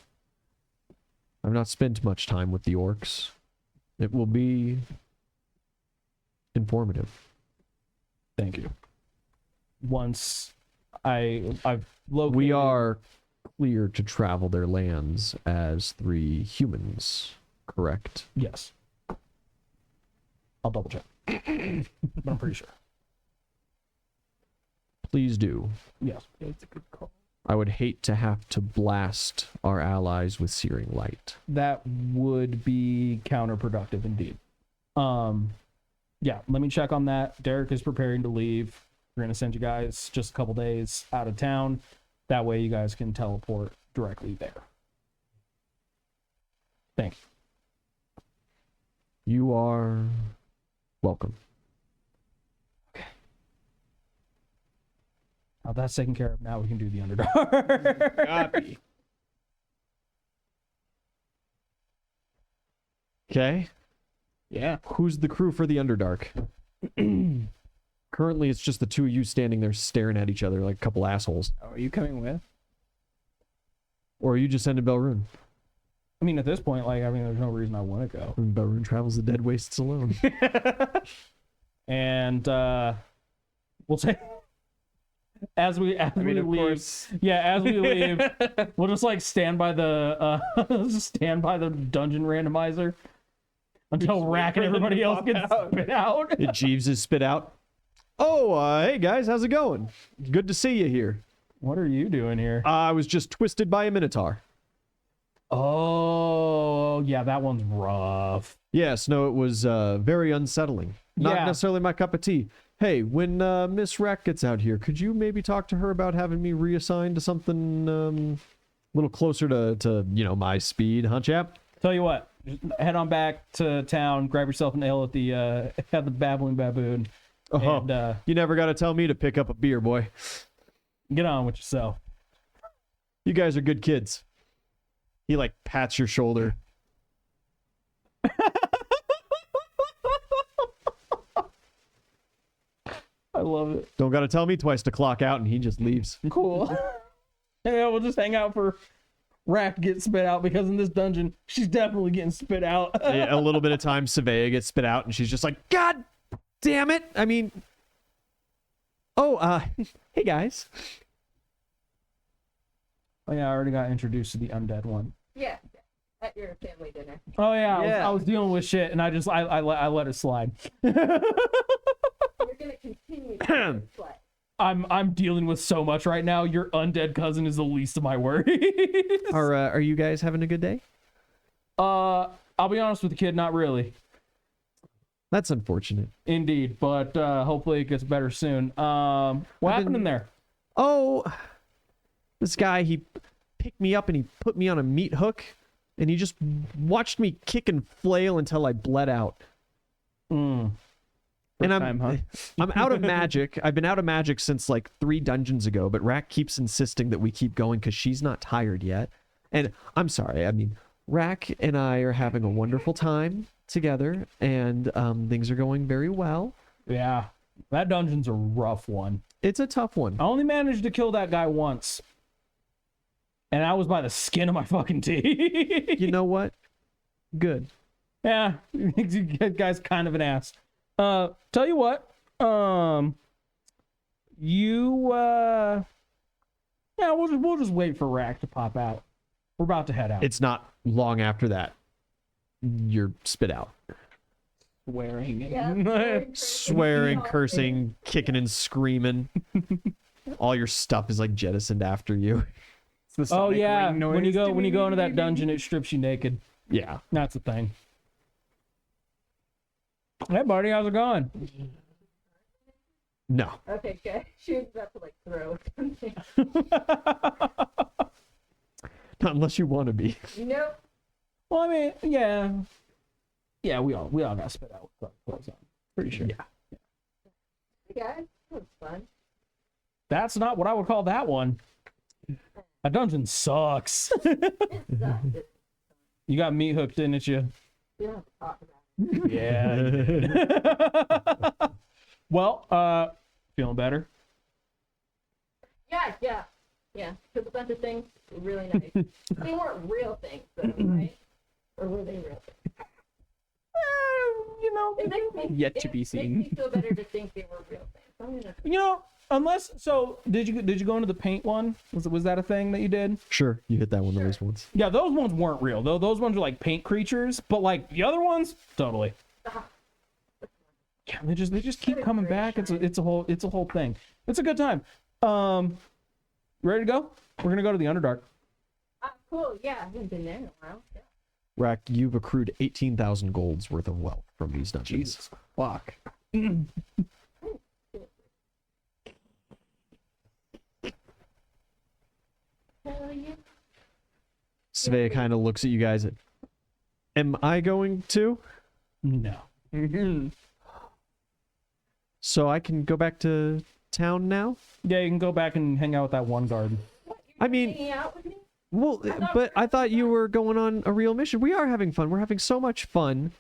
I've not spent much time with the orcs. It will be informative. Thank you. Once I've located. We are clear to travel their lands as 3 humans, correct? Yes. I'll double check, but I'm pretty sure. Please do. Yes, it's a good call. I would hate to have to blast our allies with searing light. That would be counterproductive indeed. Yeah, let me check on that. Derek is preparing to leave. We're gonna send you guys just a couple days out of town. That way you guys can teleport directly there. Thank you. You are welcome. Now that's taken care of. Now we can do the Underdark. Copy. Okay. Yeah. Who's the crew for the Underdark? Currently, it's just the 2 of you standing there staring at each other like a couple assholes. Oh, are you coming with? Or are you just sending Belrune? I mean, at this point, there's no reason I want to go. And Belrune travels the dead wastes alone. And we'll take as we Of leave. course. Yeah, as we leave, we'll just stand by the dungeon randomizer until Rack and everybody else gets spit out. Jeeves is spit out. Oh, hey guys, how's it going? Good to see you here. What are you doing here? I was just twisted by a minotaur. Oh, yeah, that one's rough. Yes, no, it was very unsettling. Not Yeah. necessarily my cup of tea. Hey, when Miss Rack gets out here, could you maybe talk to her about having me reassigned to something a little closer to my speed, huh, chap? Tell you what, just head on back to town, grab yourself an ale at the Babbling Baboon, Oh, and you never got to tell me to pick up a beer, boy. get on with yourself. You guys are good kids. He pats your shoulder. I love it. Don't gotta tell me twice to clock out, and he just leaves. Cool. Yeah, we'll just hang out for Rack to get spit out, because in this dungeon, she's definitely getting spit out. Yeah, a little bit of time, Savea gets spit out, and she's just like, God damn it! I mean, hey guys. Oh yeah, I already got introduced to the undead one. Yeah, at your family dinner. Oh yeah, Yeah. I was dealing with shit, and I let it slide. You're gonna continue to play. I'm dealing with so much right now. Your undead cousin is the least of my worries. Are you guys having a good day? I'll be honest with the kid, not really. That's unfortunate. Indeed, but hopefully it gets better soon. What happened in there? Oh, this guy, he picked me up and he put me on a meat hook, and he just watched me kick and flail until I bled out. Mm. And First time, huh? I'm out of magic. I've been out of magic since like 3 dungeons ago, but Rack keeps insisting that we keep going because she's not tired yet. And I'm sorry, I mean, Rack and I are having a wonderful time together, and things are going very well. Yeah, that dungeon's a rough one. It's a tough one. I only managed to kill that guy once, and I was by the skin of my fucking teeth. You know what? Good. Yeah, that guy's kind of an ass. Tell you what, yeah, we'll just wait for Rack to pop out. We're about to head out. It's not long after that you're spit out. Swearing. Yeah, Swearing, cursing, kicking and screaming. All your stuff is like jettisoned after you. It's the Oh sonic yeah, ring noise. when you go into that dungeon, it strips you naked. Yeah. That's the thing. Hey buddy, how's it going? No. Okay, good. She was about to like throw something. Not unless you want to be. Nope. Well, I mean, yeah, we all got spit out with clothes on. Pretty sure. Yeah. Hey guys, that was fun. That's not what I would call that one. That dungeon sucks. It sucked. You got me hooked, didn't you? We don't have to talk about it. Yeah. Well, feeling better? Yeah. Took a bunch of things. Really nice. They weren't real things, though, right? Or were they real things? You know, It makes me, Yet to be Makes seen. me feel better to think they were real things. I'm gonna. you know, unless so, did you go into the paint one? Was that a thing that you did? Sure, you hit that one at least once. Yeah, those ones weren't real though. Those ones were like paint creatures, but like the other ones, totally. Yeah, they just keep coming back. It's a whole thing. It's a good time. Ready to go? We're gonna go to the Underdark. Cool. Yeah, I haven't been there in a while. Yeah. Rack, you've accrued 18,000 golds worth of wealth from these dungeons. Jesus. Fuck. Hell yeah. Svea kind of looks at you guys. Am I going to? No. So I can go back to town now? Yeah, you can go back and hang out with that one guard. What, you're I mean- hanging out with me? Well, but I thought you were going on a real mission. We are having fun. We're having so much fun.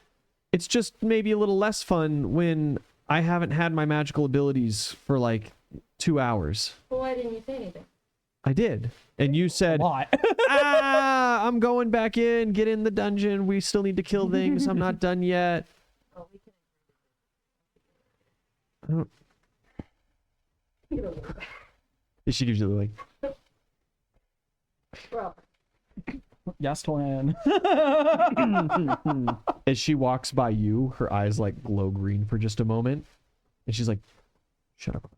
It's just maybe a little less fun when I haven't had my magical abilities for like 2 hours. Well, why didn't you say anything? I did. And you said, Lot. I'm going back in, get in the dungeon. We still need to kill things. I'm not done yet. Oh, we can. I don't, You don't know. she gives you the like, Well, Yes, twin. as she walks by you, her eyes like glow green for just a moment. And she's like, shut up.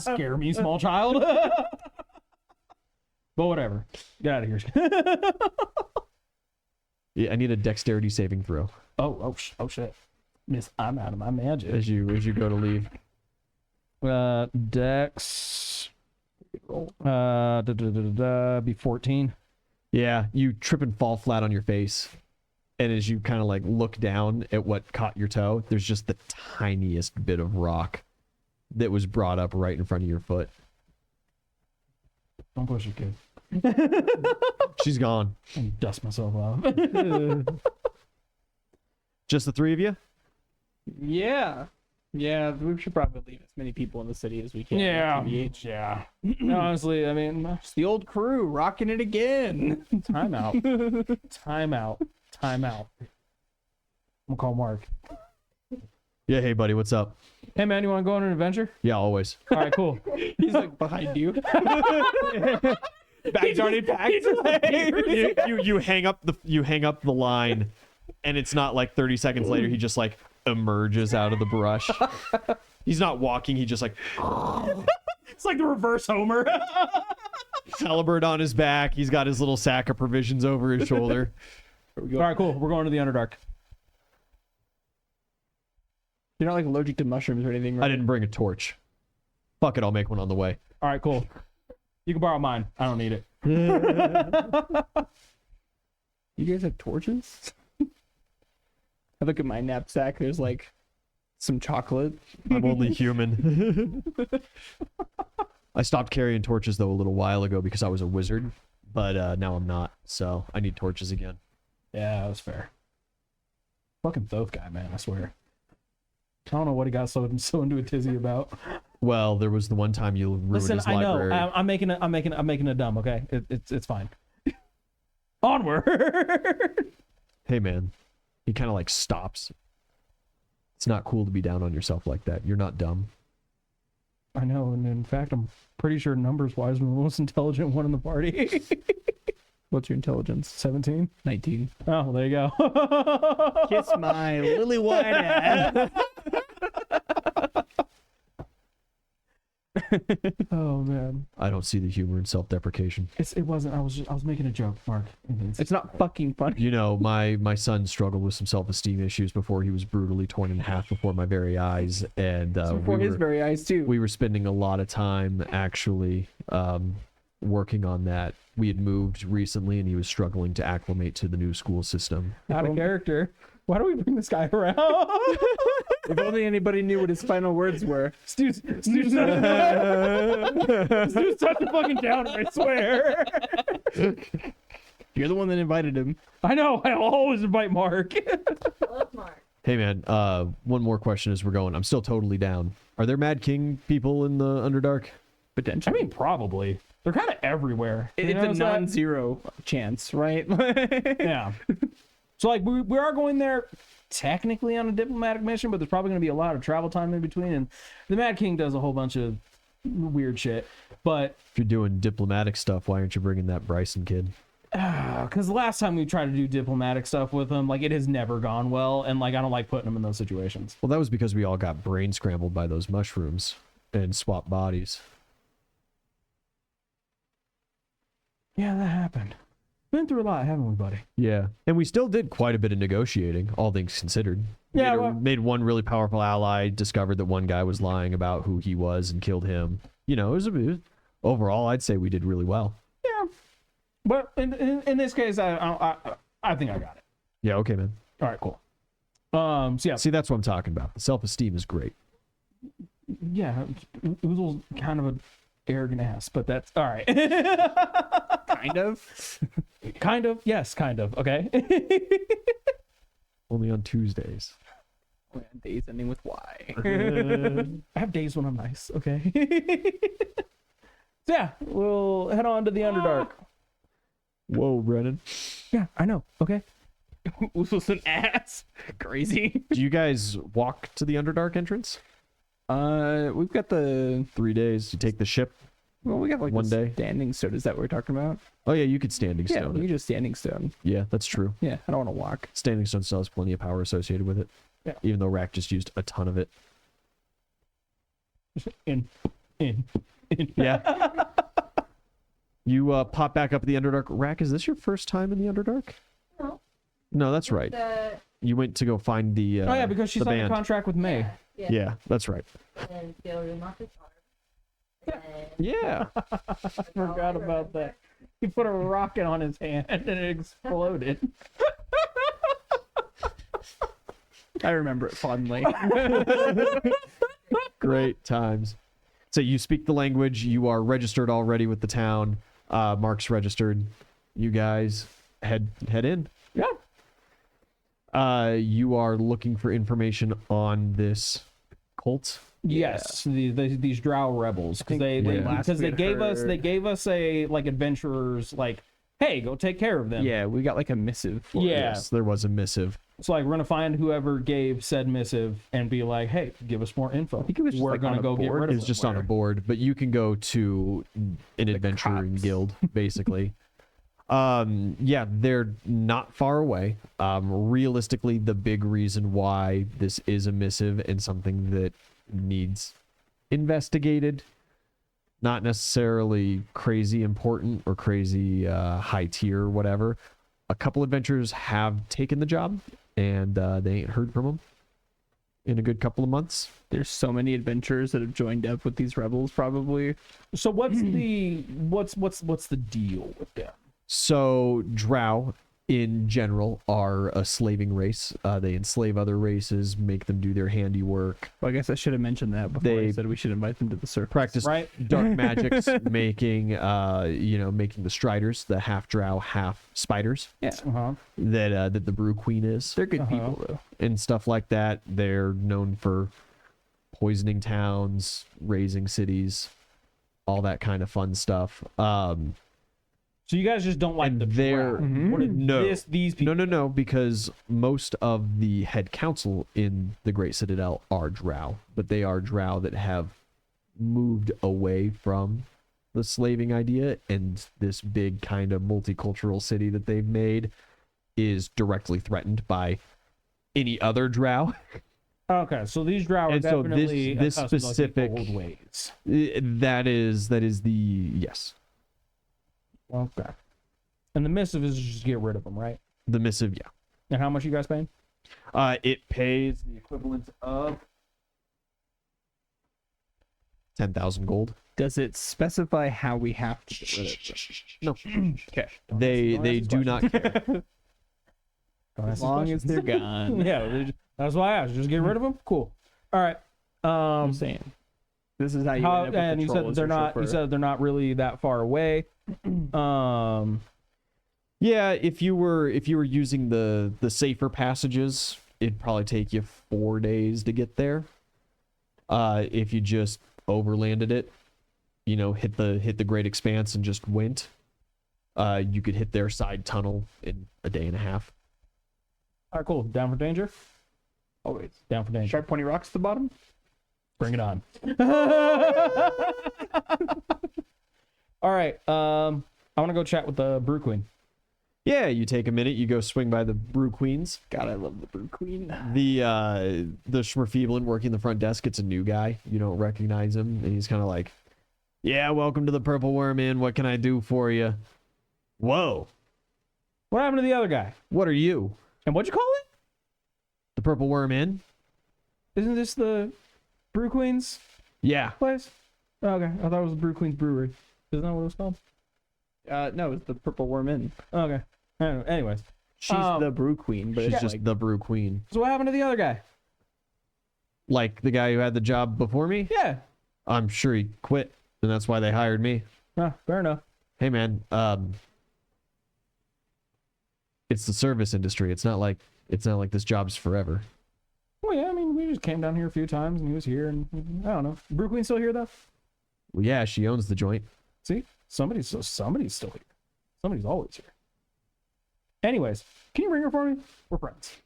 Scare me, small child. But whatever. Get out of here. Yeah, I need a dexterity saving throw Oh shit. Miss, I'm out of my magic. as you go to leave. Dex. Be 14. Yeah, you trip and fall flat on your face. And as you kind of like look down at what caught your toe, there's just the tiniest bit of rock that was brought up right in front of your foot. Don't push it, kid. She's gone. And dust myself off. Just the 3 of you? Yeah. Yeah, we should probably leave as many people in the city as we can. Yeah. TBH. Yeah. Honestly, I mean, It's the old crew rocking it again. time out. Time out. Time out. I'm gonna call Mark. Yeah, hey buddy, what's up? Hey man, you want to go on an adventure? Yeah, always. All right, cool. He's like behind you. Bags already packed. you hang up the line, and it's not like 30 seconds later he just like emerges out of the brush. He's not walking, he just like It's like the reverse Homer. halberd on his back. He's got his little sack of provisions over his shoulder. All right, cool. We're going to the Underdark. You're not like allergic to mushrooms or anything, right? I didn't bring a torch. Fuck it, I'll make one on the way. All right, cool. You can borrow mine. I don't need it. You guys have torches? I look at my knapsack. There's like some chocolate. I'm only human. I stopped carrying torches though a little while ago because I was a wizard, but now I'm not, so I need torches again. Yeah, that was fair. Fucking Thoth guy, man. I swear. I don't know what he got so into a tizzy about. Well, there was the one time you ruined Listen, his I know. library. I'm making it dumb. Okay, it's fine. Onward. Hey man, he kind of like stops. It's not cool to be down on yourself like that. You're not dumb. I know, and in fact, I'm pretty sure numbers-wise, I'm the most intelligent one in the party. What's your intelligence? 17. 19. Oh, well, there you go. Kiss my lily white ass. Oh man, I don't see the humor in self-deprecation. it wasn't. I was making a joke, Mark. It's not fucking funny. You know, my son struggled with some self-esteem issues before he was brutally torn in half before my very eyes, and Before his very eyes too. we were spending a lot of time actually working on that. We had moved recently, and he was struggling to acclimate to the new school system. Out of character. Why do we bring this guy around? If only anybody knew what his final words were. Stu's such a fucking downer, I swear. You're the one that invited him. I know. I always invite Mark. I love Mark. Hey man, one more question as we're going. I'm still totally down. Are there Mad King people in the Underdark? I Potentially. mean, probably. They're kind of everywhere. You It's know, a so that- non-zero chance, right? Yeah. So like we are going there technically on a diplomatic mission, but there's probably going to be a lot of travel time in between, and the Mad King does a whole bunch of weird shit. But If you're doing diplomatic stuff, why aren't you bringing that Bryson kid? because the last time we tried to do diplomatic stuff with him, like it has never gone well, and like I don't like putting him in those situations. Well, that was because we all got brain scrambled by those mushrooms and swapped bodies. Yeah, that happened. Been through a lot, haven't we, buddy? Yeah, and we still did quite a bit of negotiating, all things considered. Yeah, made one really powerful ally, discovered that one guy was lying about who he was and killed him. You know, it was overall, I'd say we did really well. Yeah. But in this case, I think I got it. Yeah, okay, man. All right, cool. So yeah, See, that's what I'm talking about. The self-esteem is great. yeah, Oozle's kind of an arrogant ass, but that's all right. Kind of. Kind of, yes, kind of. Okay. Only on Tuesdays. Days ending with Y. I have days when I'm nice. Okay. So yeah, we'll head on to the Underdark. Whoa, Brennan. Yeah, I know. Okay. Uso's an ass. Crazy. Do you guys walk to the Underdark entrance? We've got the. 3 days. You take the ship. Well, we got like One the day. standing stone. Is that what we're talking about? Oh yeah, you could standing Yeah, stone we it. can just standing stone. Yeah, that's true. Yeah, I don't want to walk. Standing stone still has plenty of power associated with it. Yeah. Even though Rack just used a ton of it. In. Yeah. You pop back up at the Underdark. Rack, is this your first time in the Underdark? No. No, that's right. You went to go find the Oh yeah, because she the signed a band. contract with May. Yeah. Yeah, that's right. And go to Marcus Farm. Yeah. I forgot about that. He put a rocket on his hand and it exploded. I remember it fondly. Great times. So you speak the language. You are registered already with the town. Mark's registered. You guys head in. Yeah. You are looking for information on this cult. Yes, these Drow rebels, because think they gave us heard- a like adventurers like, hey, go take care of them. Yeah, we got like a missive. For it. Yeah. Yes, there was a missive. So like we're gonna find whoever gave said missive and be like, hey, give us more info. I think it was just, we're like, gonna on a go get board. rid of It's just on a somewhere. board, but you can go to an adventuring cops. guild, basically. Yeah, they're not far away. Realistically, the big reason why this is a missive and something that needs investigated, not necessarily crazy important or crazy high tier or whatever. A couple adventurers have taken the job, and they ain't heard from them in a good couple of months. There's so many adventurers that have joined up with these rebels, probably. So what's the deal with them? So Drow, in general, are a slaving race. They enslave other races, make them do their handiwork, Well, I guess I should have mentioned that before I They- said we should invite them to the circle. practice Right. dark magics, making making the Striders, the half Drow, half spiders Yeah, that the Brew Queen is, they're good Uh-huh. people though. and stuff like that. They're known for poisoning towns, razing cities, all that kind of fun stuff. So you guys just don't like And the they're- Drow. What did No. these people? No, because most of the head council in the Great Citadel are Drow, but they are Drow that have moved away from the slaving idea, and this big kind of multicultural city that they've made is directly threatened by any other Drow. Okay, so these Drow are And so definitely this accustomed to, like, the specific- old ways. That is the yes. Okay. And the missive is just get rid of them, right? The missive, yeah. And how much you guys paying? It pays the equivalent of 10,000 gold. Does it specify how we have to get rid of them? No. Okay. They don't ask us do not care. Don't ask As us long as questions. they're gone. That's why I asked. Just get rid of them. Cool. All right. I'm saying. This is how you How, end up with and you patrol said as they're your not. You chauffeur. said they're not really that far away. Yeah, if you were using the safer passages, it'd probably take you 4 days to get there. If you just overlanded it, hit the Great Expanse and just went, you could hit their side tunnel in a day and a half. All right. Cool. Down for danger. Always. Down for danger. Sharp pointy rocks at the bottom. Bring it on. All right. I want to go chat with the Brew Queen. Yeah, you take a minute, you go swing by the Brew Queens. God, I love the Brew Queen. The Schmerfeeblin working the front desk, it's a new guy. You don't recognize him, and he's kind of like, "Yeah, welcome to the Purple Worm Inn. What can I do for you?" Whoa, What happened to the other guy? what are you? And what'd you call it? The Purple Worm Inn? Isn't this the Brew Queen's Yeah. place? Oh, okay. I thought it was the Brew Queen's Brewery. Isn't that what it was called? No, it's the Purple Worm Inn. Okay. Anyways. She's the Brew Queen, but She's it's just like the Brew Queen. So what happened to the other guy? Like the guy who had the job before me? Yeah. I'm sure he quit, and that's why they hired me. Fair enough. Hey, man, it's the service industry. It's not like this job's forever. Well, yeah, I mean, we just came down here a few times and he was here, and I don't know. Brew Queen's still here, though? Well, yeah, she owns the joint. See? Somebody's still here. Somebody's always here. Anyways, can you ring her for me? We're friends.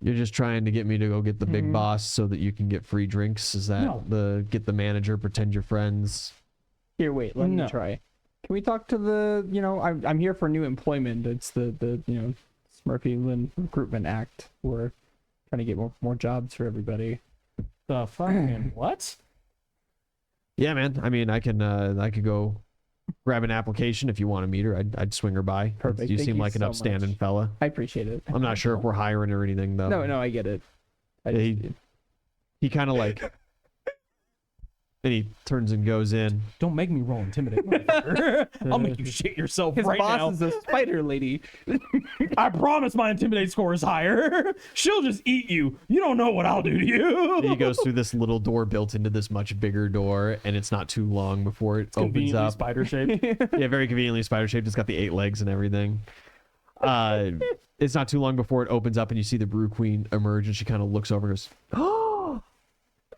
You're just trying to get me to go get the big boss so that you can get free drinks. Is that No. get the manager, pretend you're friends? Here, wait, let No. me try. Can we talk to the, I'm here for new employment. It's the Smurfy Lynn Recruitment Act. We're trying to get more jobs for everybody. The fucking what? Yeah, man. I mean, I could go grab an application if you want to meet her. I'd swing her by. Perfect. You Thank seem you like an so upstanding much. fella. I appreciate it. I'm not sure if we're hiring or anything though. No, I get it. I Yeah, just, he kind of like And he turns and goes in. Don't make me roll intimidate, motherfucker. I'll make you shit yourself His right boss now. is a spider lady. I promise my intimidate score is higher. She'll just eat you. You don't know what I'll do to you. He goes through this little door built into this much bigger door, and it's not too long before it opens Conveniently up. spider shaped. Yeah, very conveniently spider shaped. It's got the 8 legs and everything. It's not too long before it opens up, and you see the Brew Queen emerge, and she kind of looks over and goes, "Oh,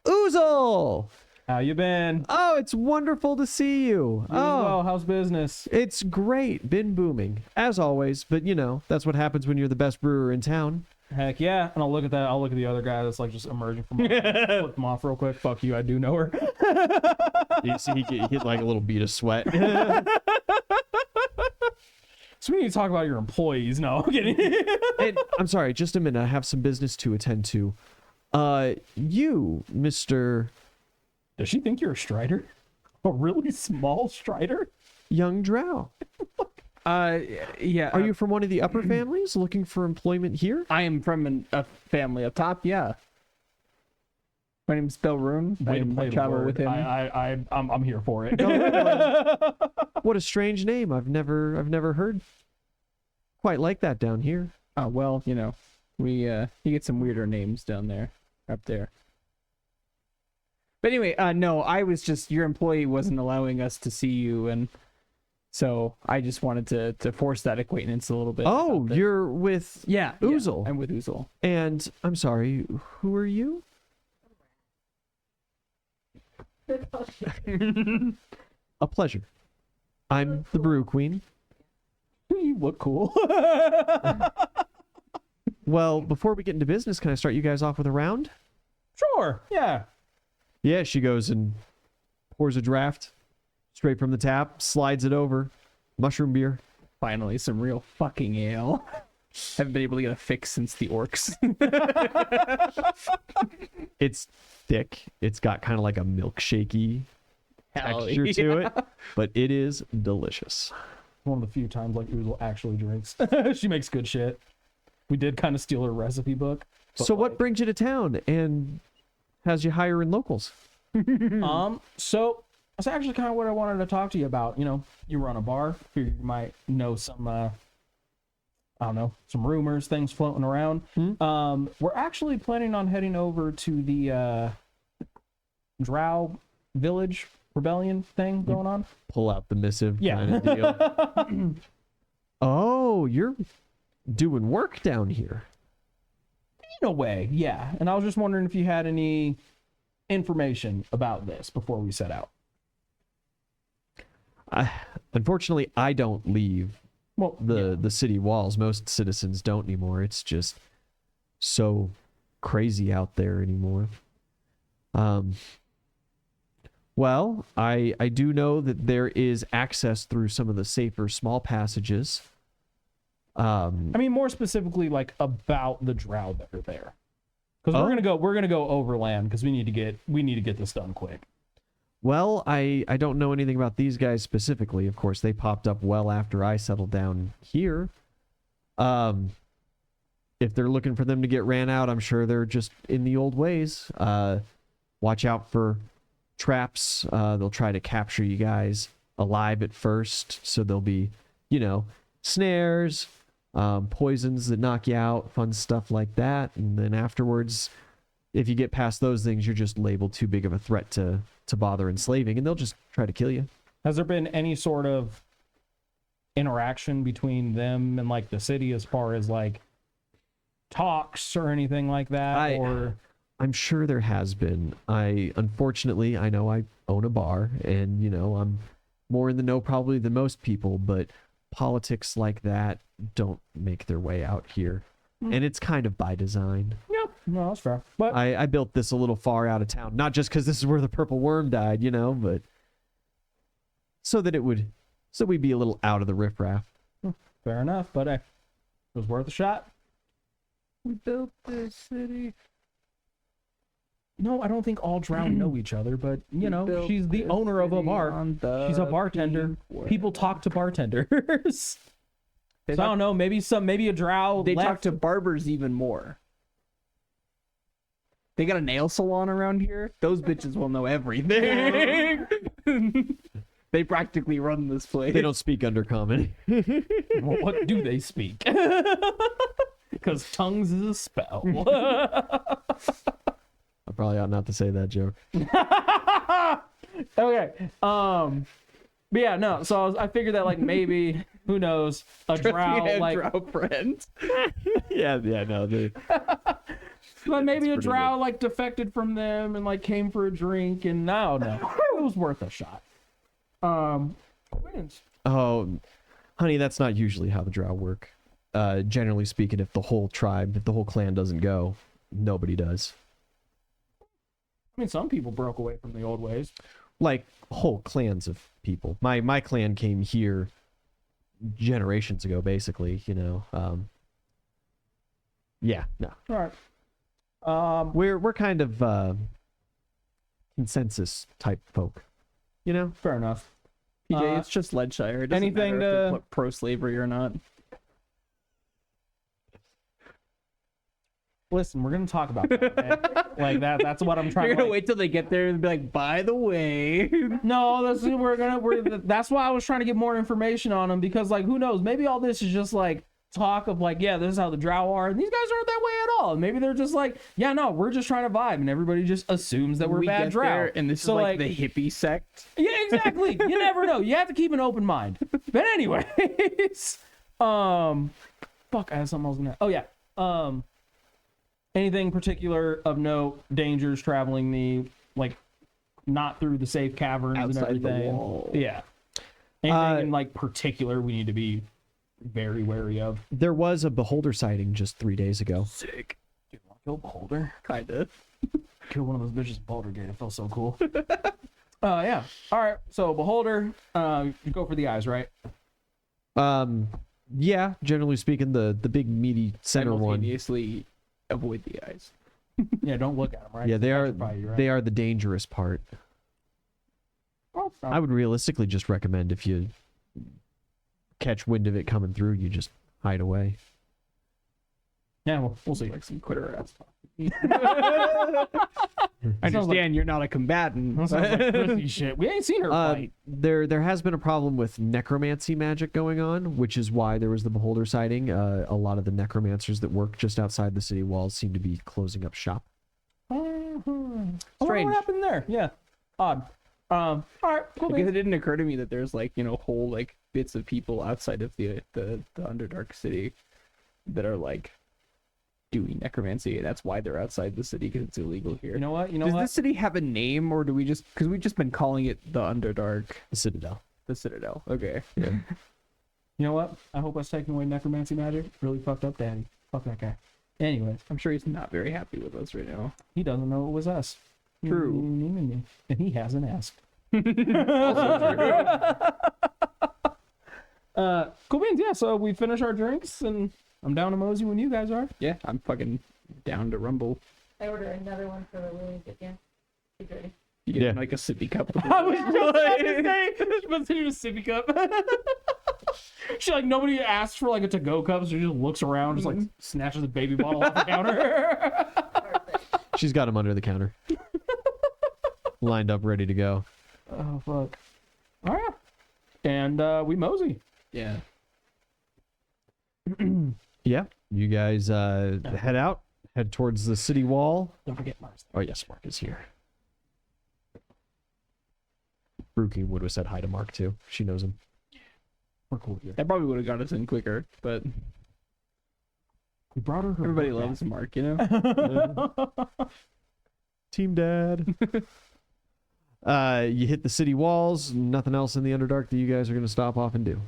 Oozle! How you been? Oh, it's wonderful to see you. You as well. How's business? It's great. Been booming, as always. But, you know, that's what happens when you're the best brewer in town." Heck yeah. And I'll look at that. I'll look at the other guy that's like just emerging from flip him off real quick. Fuck you, I do know her. You see he get like a little bead of sweat. So we need to talk about your employees. No, I'm kidding. And, I'm sorry, just a minute. I have some business to attend to. You, Mr. Does she think you're a strider? A really small strider? Young Drow. Yeah. Are you from one of the upper families looking for employment here? I am from a family up top. Yeah. My name's Belroon. Way to play the travel word. with him. I'm here for it. What a strange name. I've never heard quite like that down here. Oh well, you know, you get some weirder names down there, up there. But anyway, no, I was just your employee wasn't allowing us to see you, and so I just wanted to force that acquaintance a little bit. Oh, about the- you're with yeah, Oozle. I'm with Oozle. And I'm sorry, who are you? A pleasure. I'm the Brew Queen. You look cool. Well, before we get into business, can I start you guys off with a round? Sure. Yeah. Yeah, she goes and pours a draft straight from the tap, slides it over. Mushroom beer. Finally, some real fucking ale. Haven't been able to get a fix since the orcs. It's thick. It's got kind of like a milkshakey texture to it, but it is delicious. One of the few times like Oozle actually drinks. She makes good shit. We did kind of steal her recipe book. but, So what like, brings you to town and has you hiring locals? So that's actually kind of what I wanted to talk to you about. You know, you run a bar. You might know some, I don't know, some rumors, things floating around. We're actually planning on heading over to the Drow Village Rebellion thing going on. Pull out the missive Yeah. kind of deal. Oh, you're doing work down here. In a way, yeah. And I was just wondering if you had any information about this before we set out. Unfortunately, I don't leave Well, the city walls. Most citizens don't anymore. It's just so crazy out there anymore. Well, I do know that there is access through some of the safer small passages. I mean, more specifically, like about the Drow that are there, because Oh. we're gonna go overland because we need to get this done quick. Well, I don't know anything about these guys specifically. Of course, they popped up well after I settled down here. If they're looking for them to get ran out, I'm sure they're just in the old ways. Watch out for traps. They'll try to capture you guys alive at first, so there'll be, you know, snares, poisons that knock you out, fun stuff like that. And then afterwards, if you get past those things, you're just labeled too big of a threat to bother enslaving, and they'll just try to kill you. Has there been any sort of interaction between them and like the city as far as like talks or anything like that? I'm sure there has been. Unfortunately, I know I own a bar, and, you know, I'm more in the know probably than most people, but politics like that don't make their way out here. And it's kind of by design. Yep, no, that's fair. But I built this a little far out of town, not just because this is where the purple worm died, you know, but so we'd be a little out of the riffraff. fair enough. But it was worth a shot. We built this city. No, I don't think all Drow know each other, but you know, built she's the this owner of a city bar. on the She's a bartender. pink People talk to bartenders. They So I don't know, maybe a Drow They left. talk to barbers even more. They got a nail salon around here. Those bitches will know everything. They practically run this place. They don't speak undercommon. Well, what do they speak? Because tongues is a spell. I probably ought not to say that joke. Okay. But yeah, no. So I figured that like maybe, who knows, a drow like drow friends. yeah, no. but maybe a pretty drow like defected from them and like came for a drink, and I don't know. It was worth a shot. Wins. Oh, honey, that's not usually how the drow work. Generally speaking, if the whole clan doesn't go, nobody does. I mean, some people broke away from the old ways. Like whole clans of people. My clan came here generations ago, basically. Yeah, no. All right. We're kind of consensus type folk. Fair enough. PJ, it's just Leadshire. It doesn't anything matter if to- you're pro-slavery or not. Listen, we're gonna talk about that. Okay? Like that. That's what I'm trying. You're to gonna like, wait till they get there and be like, by the way. No, that's why I was trying to get more information on them, because like who knows, maybe all this is just like talk of like, yeah, this is how the drow are, and these guys aren't that way at all. And maybe they're just like, yeah, no, we're just trying to vibe, and everybody just assumes that we're We bad get drow. there, and this So, is like the hippie sect. Yeah, exactly. You never know. You have to keep an open mind. But anyways, fuck, I have something else in there. Oh yeah. Anything particular of note? Dangers traveling the like not through the safe caverns Outside and the everything. wall. Yeah. Anything in like particular we need to be very wary of. There was a beholder sighting just 3 days ago. Sick. Dude, want to kill Beholder? Kinda. Kill one of those bitches at Boulder Gate. It felt so cool. Yeah. All right. So Beholder, you go for the eyes, right? Yeah, generally speaking, the big meaty center one. Simultaneously avoid the eyes. Yeah. Don't look at them, right? Yeah, they are. Probably, right? They are the dangerous part. Oh, I would realistically just recommend if you catch wind of it coming through, you just hide away. yeah. Well, we'll see. Like some quitter ass talk. Sounds I understand you're not a combatant. That sounds like prissy shit. We ain't seen her fight. There has been a problem with necromancy magic going on, which is why there was the beholder sighting. A lot of the necromancers that work just outside the city walls seem to be closing up shop. I wonder Strange. what happened there? Yeah. Odd. All right. Cool. Because it beans. didn't occur to me that there's like, whole like bits of people outside of the Underdark city that are like doing necromancy, and that's why they're outside the city, because it's illegal here. You know what? Does this city have a name, or do we just, because we've just been calling it the Underdark, The Citadel. the Citadel? Okay. Yeah. You know what? I hope us taking away necromancy magic really fucked up Daddy. Fuck that guy. Anyways, I'm sure he's not very happy with us right now. he doesn't know it was us. True. And he hasn't asked. Cool beans. Yeah. So we finish our drinks, and I'm down to mosey when you guys are. Yeah, I'm fucking down to rumble. I order another one for the Lilies again. Be great. You get Yeah. like a sippy cup. I was just about to say, a sippy cup. She like nobody asked for like a to-go cup, so she just looks around, just like snatches a baby bottle off the counter. Perfect. She's got him under the counter, lined up, ready to go. Oh fuck! All right, and we mosey. Yeah. Yeah, you guys head out, head towards the city wall. Don't forget Mars. Oh yes, Mark is here. Brookie would have said hi to Mark too. She knows him. We're cool here. That probably would have got us in quicker, but We brought her. everybody book loves Mark, you know? back. Team Dad. You hit the city walls. Nothing else in the Underdark that you guys are gonna stop off and do.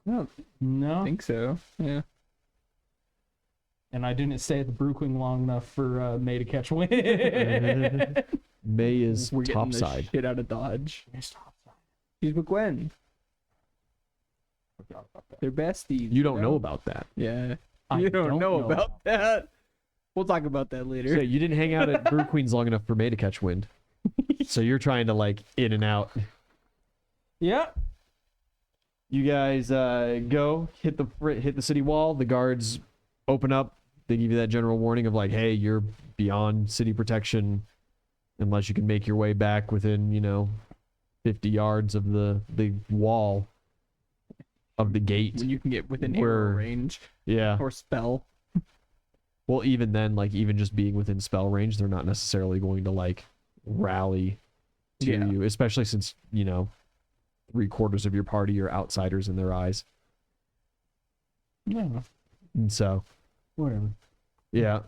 I don't No, think so. Yeah. and I didn't stay at the Brookwing long enough for May to catch wind. May is We're getting the topside. shit out of Dodge. Missed topside. He's with Gwen. Forgot about that. They're besties. You don't know about that. Yeah. I You don't know know about that. We'll talk about that later. So you didn't hang out at Brew Queens long enough for May to catch wind. So you're trying to like in and out. Yeah. You guys go hit the city wall. The guards open up They give you that general warning of like, hey, you're beyond city protection unless you can make your way back within, 50 yards of the wall of the gate. When you can get within Where- arrow range Yeah. or spell. Well, even then, like, even just being within spell range, they're not necessarily going to, like, rally to Yeah. you, especially since, 3/4 of your party are outsiders in their eyes. Yeah, And so, whatever. yeah.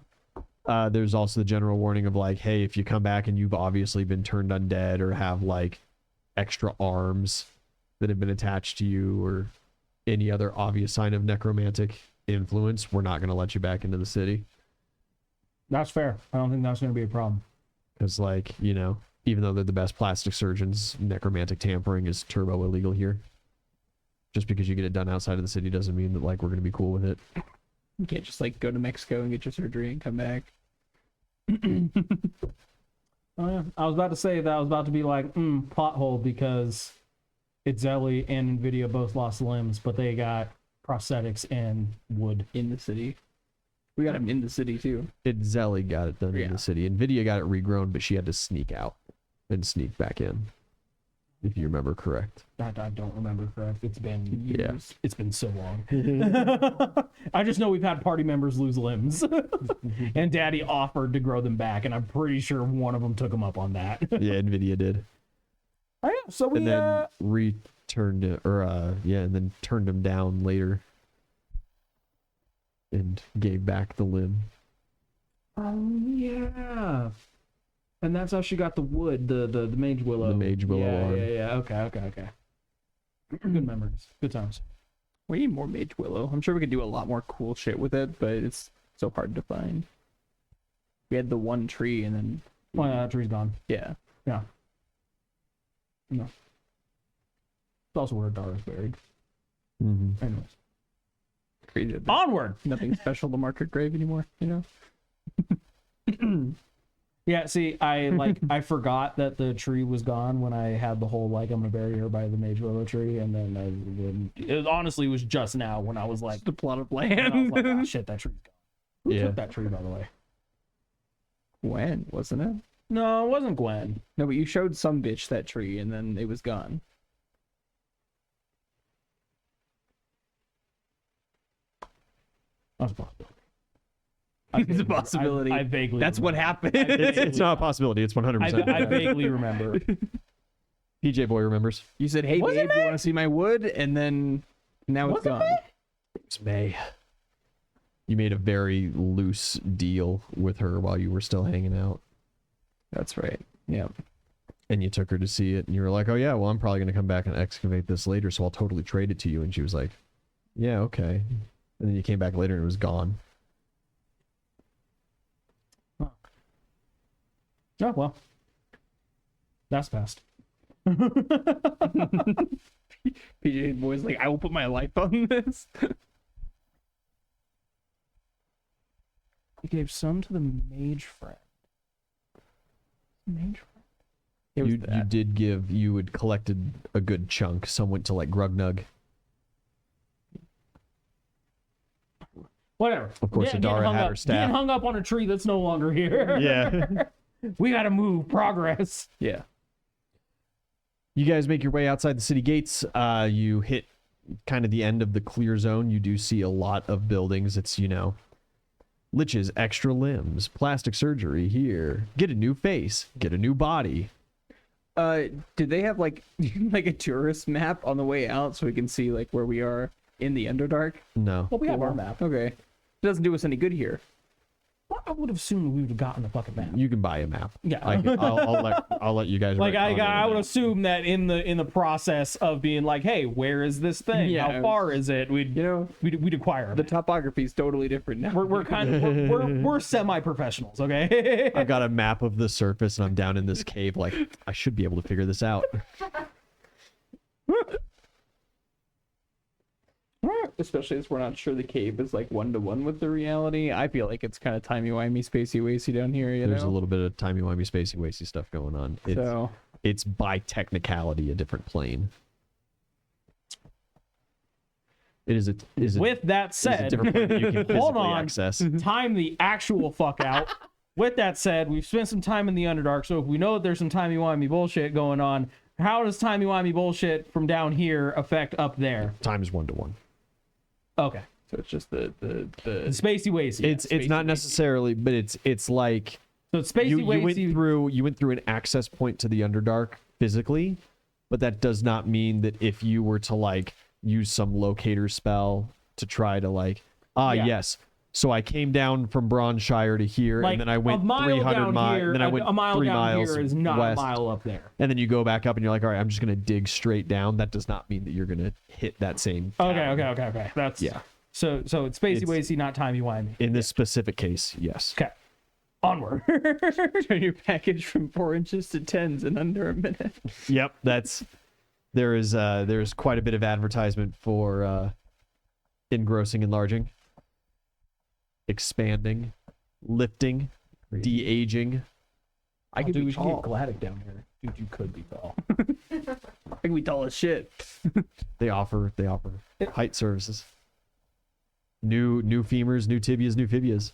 There's also the general warning of, like, hey, if you come back and you've obviously been turned undead or have, like, extra arms that have been attached to you or any other obvious sign of necromantic influence, we're not going to let you back into the city. That's fair. I don't think that's going to be a problem. Because, like, even though they're the best plastic surgeons, necromantic tampering is turbo illegal here. Just because you get it done outside of the city doesn't mean that, like, we're going to be cool with it. You can't just like go to Mexico and get your surgery and come back. Oh yeah, I was about to say that I was about to be like, plot hole because it's Zelly and Nvidia both lost limbs, but they got prosthetics and wood. In the city. We got him in the city too. Zelly got it done in Yeah. the city. Nvidia got it regrown, but she had to sneak out and sneak back in. If you remember correct. I don't remember correct. It's been years. Yeah. It's been so long. I just know we've had party members lose limbs, and Daddy offered to grow them back, and I'm pretty sure one of them took him up on that. Yeah, Nvidia did. Oh yeah, so we And then returned it, and then turned him down later and gave back the limb. yeah. And that's how she got the wood, the mage willow. The mage willow arm. Yeah. Okay. Good memories. Good times. We need more Mage Willow. I'm sure we could do a lot more cool shit with it, but it's so hard to find. We had the one tree and then Oh yeah, that tree's gone. yeah. Yeah. No. It's also where Dara's buried. Mm-hmm. Anyways. Crazy that Onward! nothing special to mark her grave anymore, Yeah, see, I forgot that the tree was gone when I had the whole I'm gonna bury her by the mage willow tree, and then it honestly was just now when I was like, Just a plot of when I was land. like, oh shit, that tree's gone. Who Yeah. took that tree, by the way? When, wasn't it? No, it wasn't Gwen. No, but you showed some bitch that tree and then it was gone. That's a possibility. It's a possibility. I vaguely. That's what remember. happened. It's not a possibility. It's 100%. I vaguely remember. PJ Boy remembers. You said, "Hey, Was it babe, you want to see my wood?" And then now Was it's it gone. May? It's May. You made a very loose deal with her while you were still hanging out. That's right. Yeah. And you took her to see it, and you were like, oh yeah, well, I'm probably going to come back and excavate this later, so I'll totally trade it to you. And she was like, yeah, okay. And then you came back later and it was gone. Oh well, that's fast. PJ Boy's like, "I will put my life on this." He gave some to the mage friend. Mage friend. It was You that. did give, you had collected a good chunk. Some went to like Grugnug. Whatever. Of course, Getting Adara hung had up- her staff. Getting hung up on a tree that's no longer here. Yeah. We gotta move. Progress. Yeah. You guys make your way outside the city gates. You hit kind of the end of the clear zone. You do see a lot of buildings. It's, liches, extra limbs, plastic surgery here. Get a new face. Get a new body. Did they have like like a tourist map on the way out so we can see like where we are in the Underdark? No. Well, we have our map. Okay. It doesn't do us any good here. Well, I would have assumed we would have gotten a fucking map. You can buy a map. Yeah. I'll let you guys. Like retcon I it. would assume that in the process of being like, hey, where is this thing? Yeah, How far is it? We'd acquire. The It. topography is totally different now. We're kind of we're semi-professionals, okay? I've got a map of the surface, and I'm down in this cave. Like, I should be able to figure this out. Especially as we're not sure the cave is like 1-to-1 with the reality. I feel like it's kind of timey-wimey, spacey-wacy down here, you There's know? a little bit of timey-wimey, spacey-wacy stuff going on. It's by technicality a different plane. It is a With that it is a said, different point that you can physically hold on. access. Time the actual fuck out. With that said, we've spent some time in the Underdark, so if we know that there's some timey-wimey bullshit going on, how does timey-wimey bullshit from down here affect up there? Times 1-to-1. Okay. So it's just the Spacey wacy. It's not necessarily, but it's like So it's spacey you went wacy. through an access point to the Underdark physically, but that does not mean that if you were to like use some locator spell to try to like Yeah. yes, so I came down from Bronzeshire to here, Like, and then I went a mile 300 down miles, here, and then I went a mile 3 down miles here is not west, a mile up there. and then you go back up, and you're like, all right, I'm just gonna dig straight down. That does not mean that you're gonna hit that same. Okay. town. That's Yeah. So it's spacey wacy, not timey-wimey. In this specific case, yes. Okay. Onward. turn your package from 4 inches to 10s in under a minute. Yep, there's quite a bit of advertisement for engrossing, enlarging, expanding, lifting, de-aging. I could Dude, be we should get tall. Gladdick down here. Dude, you could be tall. I could be tall as shit. They offer height services. New femurs, new tibias, new fibias,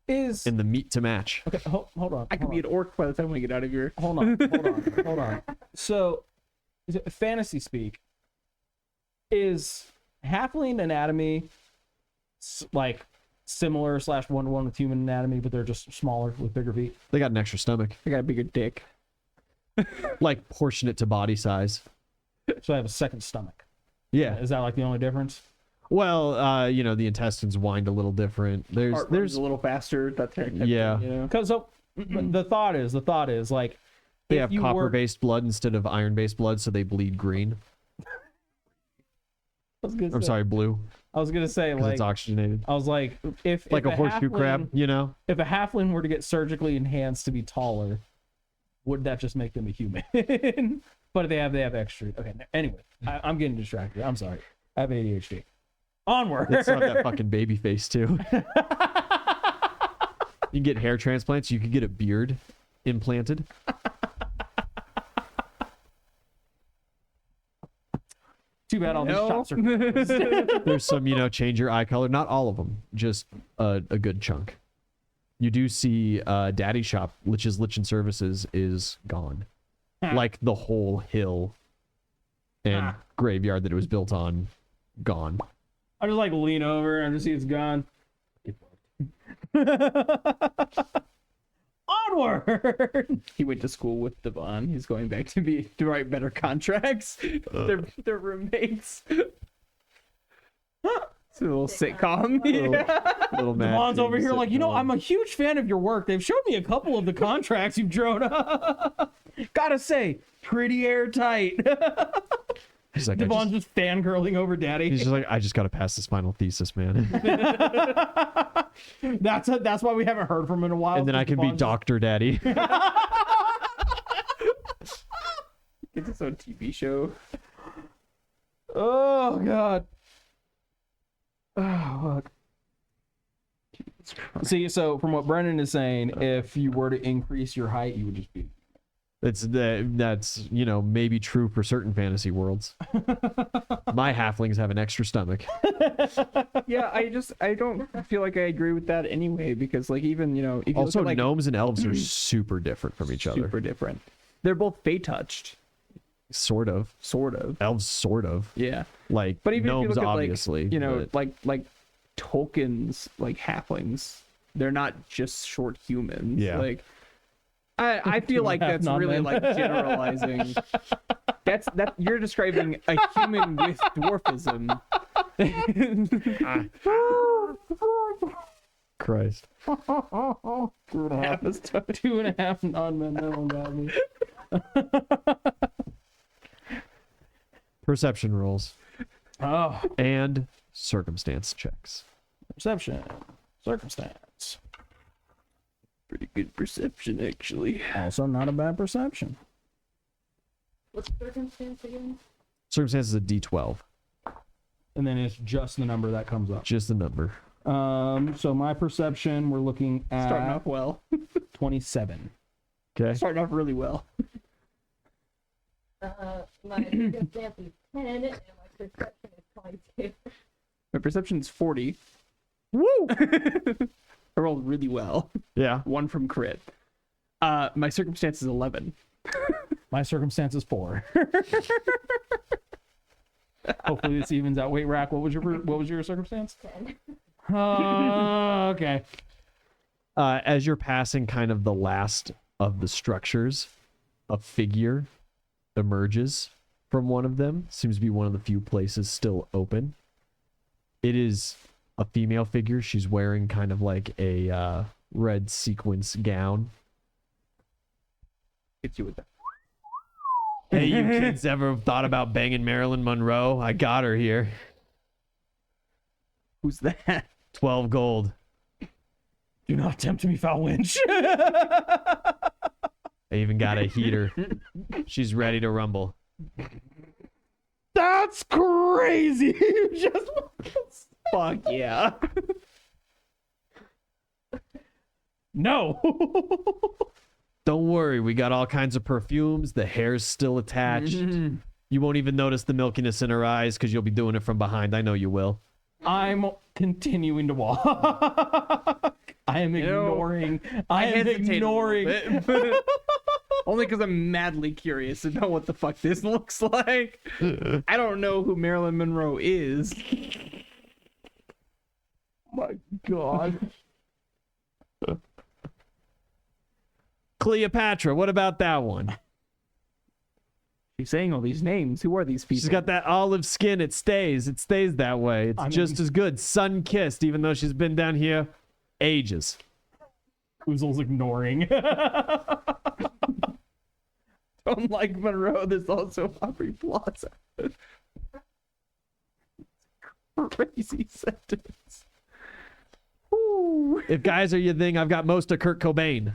Is and the meat to match. okay. Hold on. I could hold be an orc by the time we get out of here. Hold on. So, is it fantasy speak? Is halfling anatomy like similar / 1-to-1 with human anatomy, but they're just smaller with bigger feet? They got an extra stomach, I got a bigger dick. like proportionate to body size. So I have a second stomach. Yeah. Is that like the only difference? Well, the intestines wind a little different. Heart There's runs a little faster. That type of Yeah. thing, you know? Because the thought is like they if have you were- copper-based blood instead of iron-based blood, so they bleed green. I'm sorry, blue, I was gonna say because like it's oxygenated, I was like if like if a horseshoe crab. You know, If a halfling were to get surgically enhanced to be taller, would that just make them a human? But they have extra. Okay. Anyway, I'm getting distracted. I'm sorry. I have ADHD. Onward. it's not that fucking baby face too. You can get hair transplants. You could get a beard implanted. Too bad all these No. shops are closed. There's some, change your eye color. Not all of them, just a good chunk. You do see Daddy Shop, Lich's Lichen Services, is gone. Like the whole hill and graveyard that it was built on, gone. I just like lean over and just see it's gone. Onward. He went to school with Devon. He's going back to write better contracts. They're roommates. It's a little sitcom. Little mad Devon's over things here that like, go on. I'm a huge fan of your work. They've showed me a couple of the contracts you've drawn up. Gotta say, pretty airtight. He's like, Devon's just fangirling over Daddy. he's just like, I just got to pass this final thesis, man. That's why we haven't heard from him in a while. And then I can be Devon's just- Dr. Daddy. It's its own TV show. Oh god. Oh fuck. See, so from what Brennan is saying, if you were to increase your height, you would just be. That's maybe true for certain fantasy worlds. My halflings have an extra stomach. Yeah, I don't feel like I agree with that anyway, because like even if you Also, look at, like, gnomes and elves are super different from each other. super different. They're both fey touched, Sort of. sort of. Elves, sort of. Yeah, Like but even gnomes, if you look obviously. at but- like Tolkien's like halflings, they're not just short humans. Yeah. Like I feel like half that's really non-men. like generalizing. That you're describing a human with dwarfism. Christ. 2.5 2.5 non-men. That one got me. Perception rolls Oh, and circumstance checks. perception, circumstance. Pretty good perception, actually. Also, not a bad perception. What's circumstance again? Circumstance is a D12. And then it's just the number that comes up. Just the number. So my perception, we're looking Starting at off well. 27. Okay. Starting off really well. My circumstance is 10, and my perception is My perception's 40. Woo! I rolled really well. Yeah. 1 from crit. My circumstance is 11. My circumstance is 4. Hopefully this evens out. Wait, Rack, what was your circumstance? 10. Okay. As you're passing kind of the last of the structures, a figure emerges from one of them. Seems to be one of the few places still open. It is a female figure. She's wearing kind of like a red sequence gown. Hits you with that. Hey, you kids ever thought about banging Marilyn Monroe? I got her here. Who's that? 12 gold. Do not tempt me, foul wench. I even got a heater. She's ready to rumble. That's crazy. You just Fuck yeah. no. Don't worry, we got all kinds of perfumes. The hair's still attached. You won't even notice the milkiness in her eyes because you'll be doing it from behind. I know you will. I'm continuing to walk. I am ignoring. I am hesitate a little ignoring. bit. Only because I'm madly curious to know what the fuck this looks like. I don't know who Marilyn Monroe is. My God. Cleopatra, what about that one? She's saying all these names. Who are these people? She's got that olive skin. It stays that way. It's just as good. Sun-kissed, even though she's been down here ages. Oozle's ignoring. Unlike Monroe, there's also Aubrey Plaza. Crazy sentence. Ooh. If guys are your thing, I've got most of Kurt Cobain.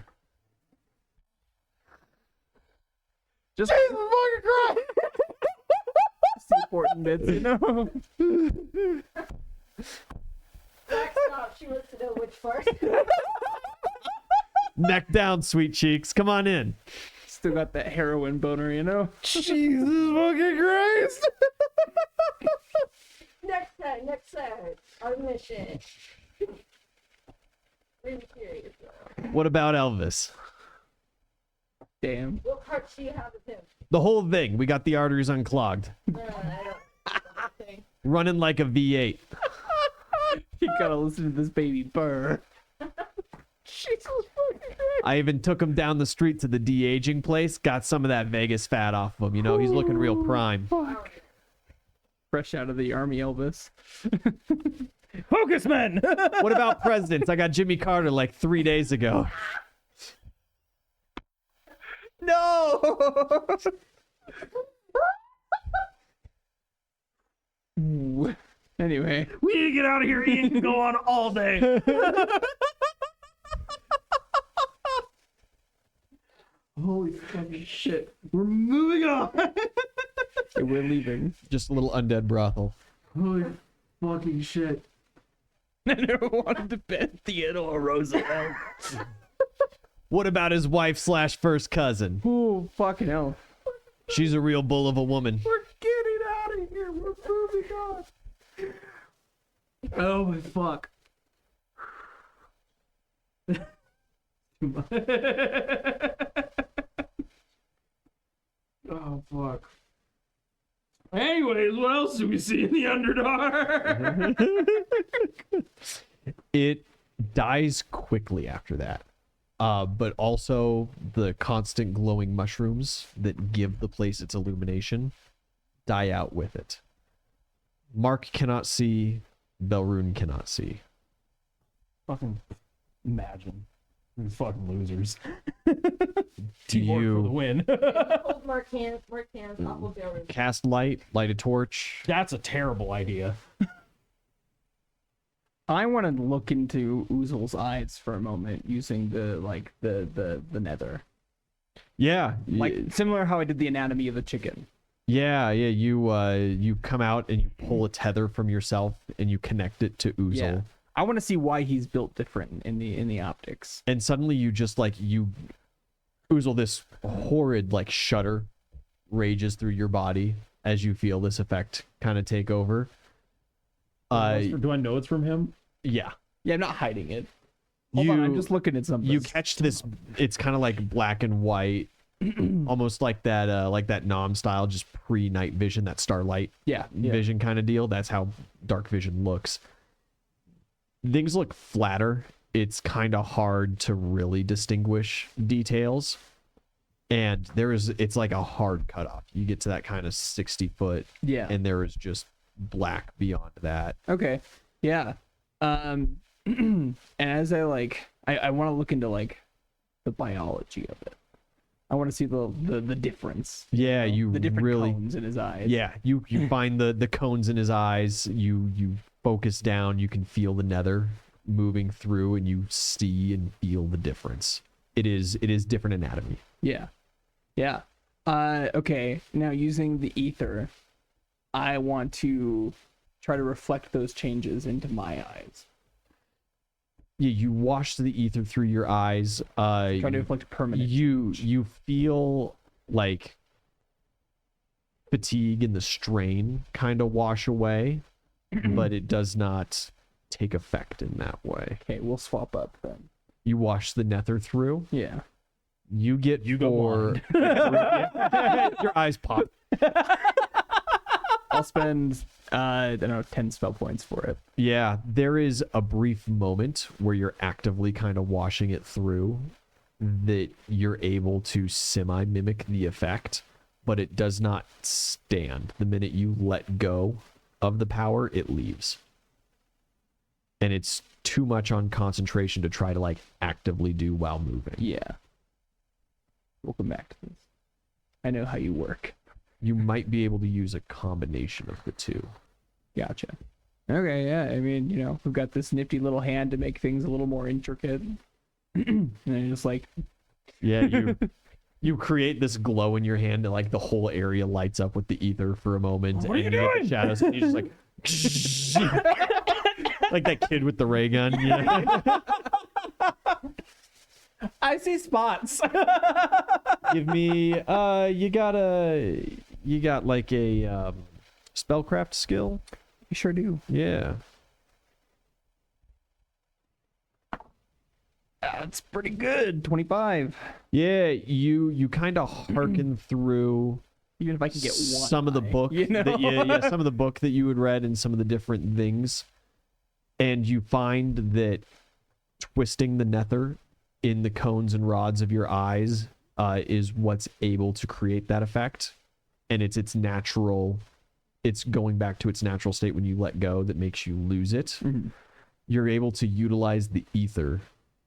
Just Jesus fucking Christ! It's the important bits, you know. Stop. She wants to know which part. Neck down, sweet cheeks. Come on in. Still got that heroin boner, you know. Jesus fucking Christ. Next time. Our mission. Really curious though. What about Elvis? Damn. What parts do you have of him? The whole thing. We got the arteries unclogged. No, I don't. Thing. Running like a V8. You gotta listen to this baby burr. Jesus fucking Christ. I even took him down the street to the de-aging place. Got some of that Vegas fat off of him. You know, he's looking real prime. Fuck. Fresh out of the army, Elvis. Focus, men. What about presidents? I got Jimmy Carter like 3 days ago. No. Ooh. Anyway, We need to get out of here. Ian can go on all day. Holy fucking shit. We're moving on. we're leaving. Just a little undead brothel. Holy fucking shit. I never wanted to bet Theodore Roosevelt. What about his wife / first cousin? Ooh, fucking hell. She's a real bull of a woman. We're getting out of here. We're moving on. Oh my fuck. Oh fuck. Anyways, what else do we see in the Underdark? It dies quickly after that. But also the constant glowing mushrooms that give the place its illumination die out with it. Mark cannot see. Belrune cannot see. Fucking imagine. These fucking losers. Do Teamwork for the you win. Hold Mark hands, up will go. cast light a torch? That's a terrible idea. I want to look into Oozle's eyes for a moment using the nether. Yeah. Like similar how I did the anatomy of a chicken. Yeah. You come out and you pull a tether from yourself and you connect it to Oozle. Yeah. I want to see why he's built different in the optics. And suddenly you just Oozle, this horrid shudder rages through your body as you feel this effect kind of take over. Do I know it's from him? Yeah. Yeah, I'm not hiding it. Hold on, I'm just looking at something. You catch this. It's kind of like black and white, almost like that Nom style, just pre-night vision, that starlight yeah. vision kind of deal. That's how dark vision looks. Things look flatter. It's kind of hard to really distinguish details, and it's like a hard cutoff. You get to that kind of 60-foot, Yeah. and there is just black beyond that. Okay. Yeah. And as I want to look into like the biology of it. I want to see the difference. Yeah, you the different really cones in his eyes. Yeah, you find the cones in his eyes. You focus down. You can feel the nether moving through, and you see and feel the difference. It is different anatomy. Yeah. Yeah. Okay. Now using the ether, I want to try to reflect those changes into my eyes. Yeah, you wash the ether through your eyes. Try to reflect permanent. You feel like fatigue and the strain kind of wash away, but it does not take effect in that way. Okay, we'll swap up then. You wash the nether through. Yeah. You get You go four. Your eyes pop. I'll spend I don't know 10 spell points for it. Yeah, there is a brief moment where you're actively kind of washing it through that you're able to semi-mimic the effect, but it does not stand. The minute you let go of the power, it leaves. And it's too much on concentration to try to like actively do while moving. Yeah. We'll come back to this. I know how you work. You might be able to use a combination of the two. Gotcha. Okay, yeah. I mean, we've got this nifty little hand to make things a little more intricate. And then just like, Yeah, you create this glow in your hand, and like the whole area lights up with the ether for a moment. What are you get the doing? shadows, and you're just like, like that kid with the ray gun. Yeah. I see spots. Give me, you got like a spellcraft skill. You sure do. Yeah. That's pretty good. 25. Yeah, you kind of hearken through Even if I can get one. some of the eye, book that some of the book that you had read and some of the different things, and you find that twisting the nether in the cones and rods of your eyes is what's able to create that effect, and it's natural. It's going back to its natural state when you let go that makes you lose it. Mhm. You're able to utilize the ether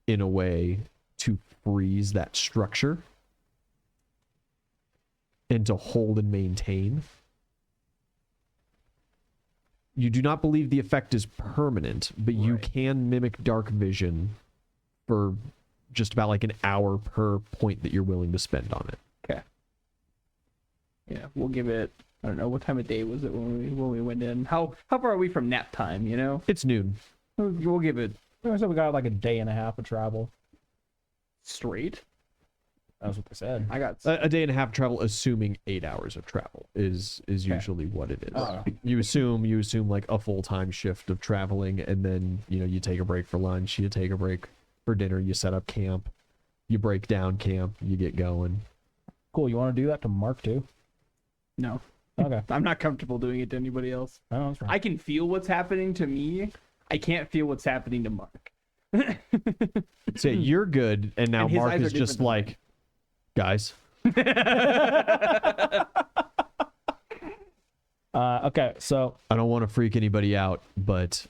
in a way to freeze that structure and to hold and maintain. You do not believe the effect is permanent, but you Right. can mimic dark vision for just about like an hour per point that you're willing to spend on it. Okay. Yeah, we'll give it. I don't know what time of day was it when we went in. How far are we from nap time? It's noon. We'll give it I said we got like a day and a half of travel. straight. That's what they said. I got. A day and a half of travel, assuming 8 hours of travel is usually what it is. Oh. You assume like a full-time shift of traveling, and then you take a break for lunch, you take a break for dinner, you set up camp, you break down camp, you get going. Cool. You want to do that to Mark too? No, Okay. I'm not comfortable doing it to anybody else. Oh, that's right. I can feel what's happening to me. I can't feel what's happening to Mark. So you're good, and now And his Mark eyes are is just different than like, guys, Okay. So I don't want to freak anybody out, but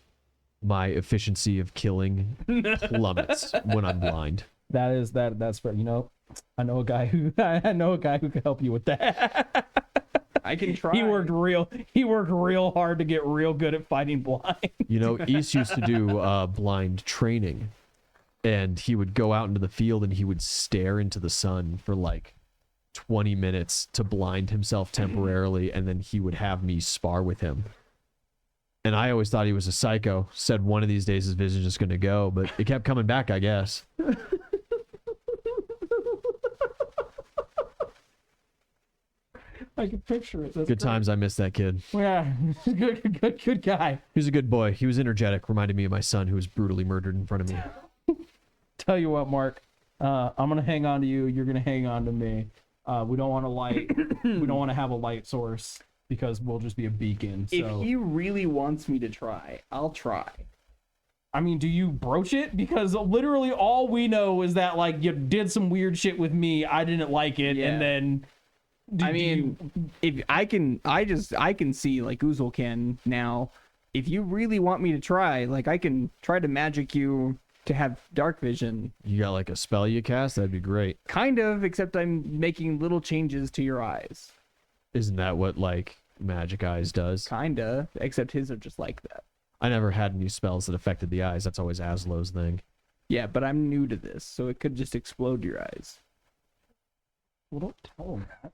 my efficiency of killing plummets when I'm blind. that's fair. I know a guy who can help you with that. I can try. He worked real hard to get real good at fighting blind. East used to do blind training, and he would go out into the field and he would stare into the sun for like 20 minutes to blind himself temporarily, and then he would have me spar with him. And I always thought he was a psycho. Said one of these days his vision's just going to go, but it kept coming back, I guess. I can picture it. That's Good great. times. I miss that kid. Yeah, good guy. He was a good boy. He was energetic. Reminded me of my son, who was brutally murdered in front of me. Tell you what, Mark, I'm gonna hang on to you. You're gonna hang on to me. We don't want to light. We don't want to have a light source because we'll just be a beacon. So, If he really wants me to try, I'll try. I mean, do you broach it? Because literally all we know is that like you did some weird shit with me. I didn't like it, Yeah. and then. I mean, if I can see like Oozle can now. If you really want me to try, like I can try to magic you to have dark vision. You got like a spell you cast? That'd be great. Kind of, except I'm making little changes to your eyes. Isn't that what like Magic Eyes does? Kinda, except his are just like that. I never had any spells that affected the eyes. That's always Aslow's thing. Yeah, but I'm new to this, so it could just explode your eyes. well, don't tell him that.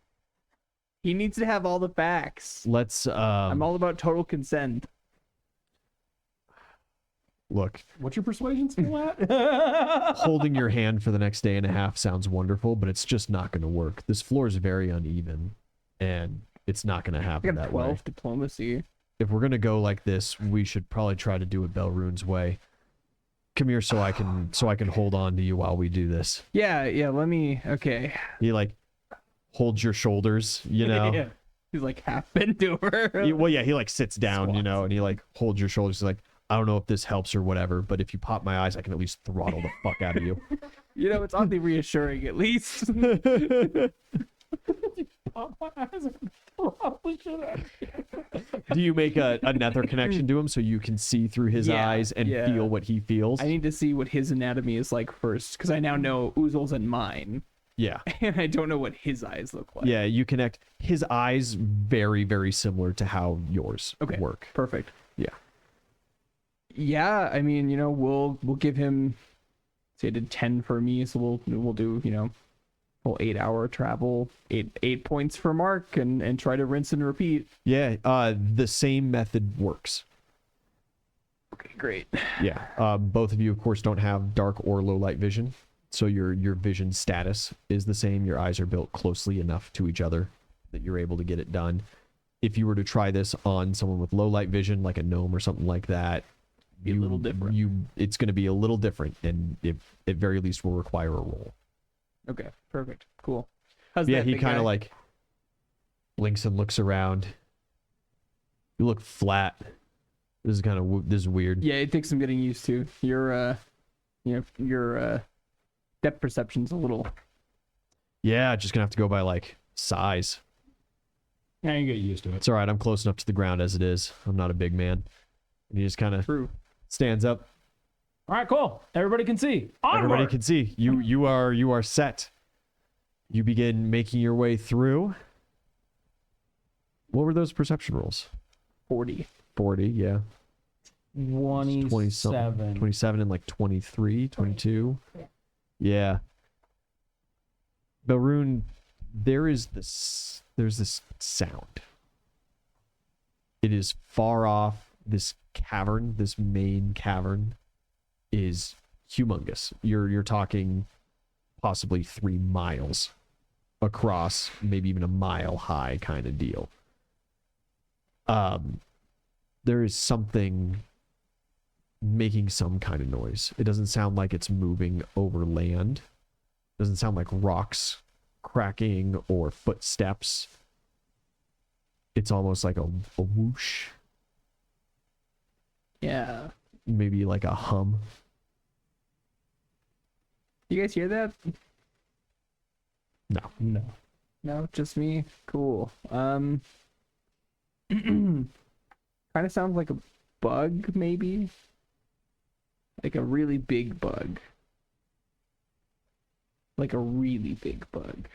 He needs to have all the facts. Let's I'm all about total consent. look. What's your persuasion skill at? Holding your hand for the next day and a half sounds wonderful, but it's just not going to work. This floor is very uneven, and it's not going to I happen got that 12 way. diplomacy. If we're going to go like this, we should probably try to do it Belrune's way. Come here so I can hold on to you while we do this. Yeah, let me. Okay. He like holds your shoulders, you know. Yeah. He's like half bent over. Well, yeah, he like sits down, you Squats. know, and he like holds your shoulders. He's like, I don't know if this helps or whatever, but if you pop my eyes, I can at least throttle the fuck out of you. You know, it's oddly reassuring, at least. Oh, my eyes are probably should Do you make a nether connection to him so you can see through his Yeah, eyes and yeah. feel what he feels? I need to see what his anatomy is like first, because I now know Oozle's and mine, Yeah. and I don't know what his eyes look like. Yeah, you connect his eyes very, very similar to how yours Okay. work. Perfect. Yeah. Yeah, I mean, you know, we'll give him, say, it did 10 for me, so we'll do, you know, whole 8-hour travel, eight points for Mark, and try to rinse and repeat. Yeah, the same method works. Okay, great. Yeah. Both of you, of course, don't have dark or low light vision, so your vision status is the same. Your eyes are built closely enough to each other that you're able to get it done. If you were to try this on someone with low light vision, like a gnome or something like that, Be a little different. It's going to be a little different, and it at very least will require a roll. Okay, perfect. Cool. How's Yeah, that he big kind guy? of like blinks and looks around. You look flat. This is weird. Yeah, it takes some getting used to. Your depth perception's a little. Yeah, just gonna have to go by like size. Yeah, you get used to it. It's all right. I'm close enough to the ground as it is. I'm not a big man. And he just kind of True. stands up. All right, cool. Everybody can see. Onward! Everybody can see. You are set. You begin making your way through. What were those perception rolls? 40. 40, yeah. 20 something. 27. 27 and like 23, 22. Yeah. Yeah. Belrune, there's this sound. It is far off. This cavern, this main cavern, is humongous. You're talking possibly 3 miles across, maybe even a mile high kind of deal. There is something making some kind of noise. It doesn't sound like it's moving over land. It doesn't sound like rocks cracking or footsteps. It's almost like a whoosh, Yeah. maybe like a hum. You guys hear that? No. No. No, just me. Cool. Kind of sounds like a bug, maybe. Like a really big bug. Like a really big bug.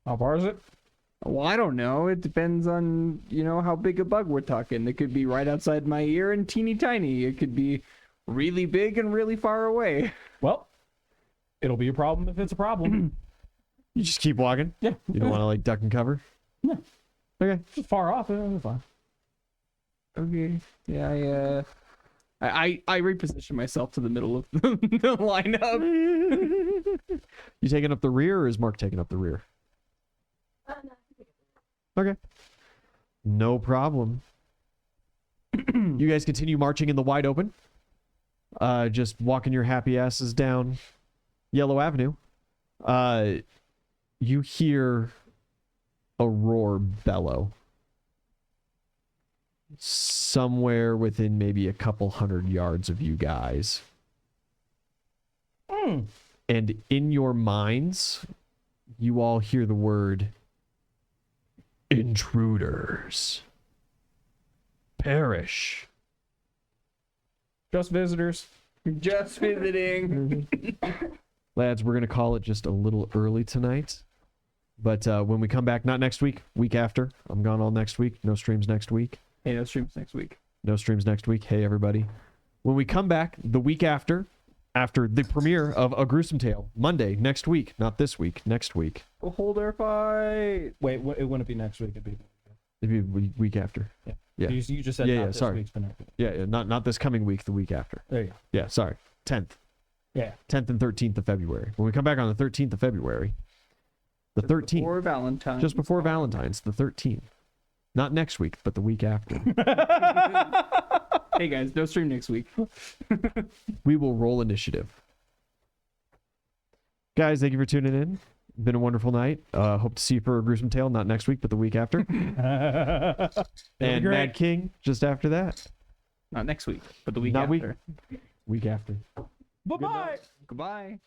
How far is it? Well, I don't know. It depends on, you know, how big a bug we're talking. It could be right outside my ear and teeny tiny. It could be really big and really far away. Well, it'll be a problem if it's a problem. You just keep walking. Yeah. You don't want to like duck and cover. No. Okay. It's far off. It'll be fine. Okay. Yeah, I reposition myself to the middle of the lineup. You taking up the rear, or is Mark taking up the rear? No. Okay. No problem. You guys continue marching in the wide open. Just walking your happy asses down Yellow Avenue. You hear a roar bellow. Somewhere within maybe a couple 100 yards of you guys. And in your minds, you all hear the word intruders. Perish. Just visitors. Just visiting. Lads, we're going to call it just a little early tonight. But when we come back, not next week, week after. I'm gone all next week. No streams next week. Hey, no streams next week. No streams next week. Hey, everybody. When we come back the week after the premiere of A Gruesome Tale, Monday, next week. Not this week, next week. We'll hold our fight. Wait, it wouldn't be next week. It'd be. It'd be week after. Yeah. Yeah. You just said Yeah, not yeah, this sorry. week's, but next week. Yeah, not this coming week, the week after. There you go. Yeah, sorry. 10th. Yeah. 10th and 13th of February. When we come back on the 13th of February, the 13th, Before Valentine's. just before Valentine's, the 13th. Not next week, but the week after. Hey guys, no stream next week. We will roll initiative. Guys, thank you for tuning in. Been a wonderful night. Hope to see you for A Gruesome Tale, not next week, but the week after. And great. Mad King just after that. Not next week, but the week Not after. week after. Bye-bye. Goodbye.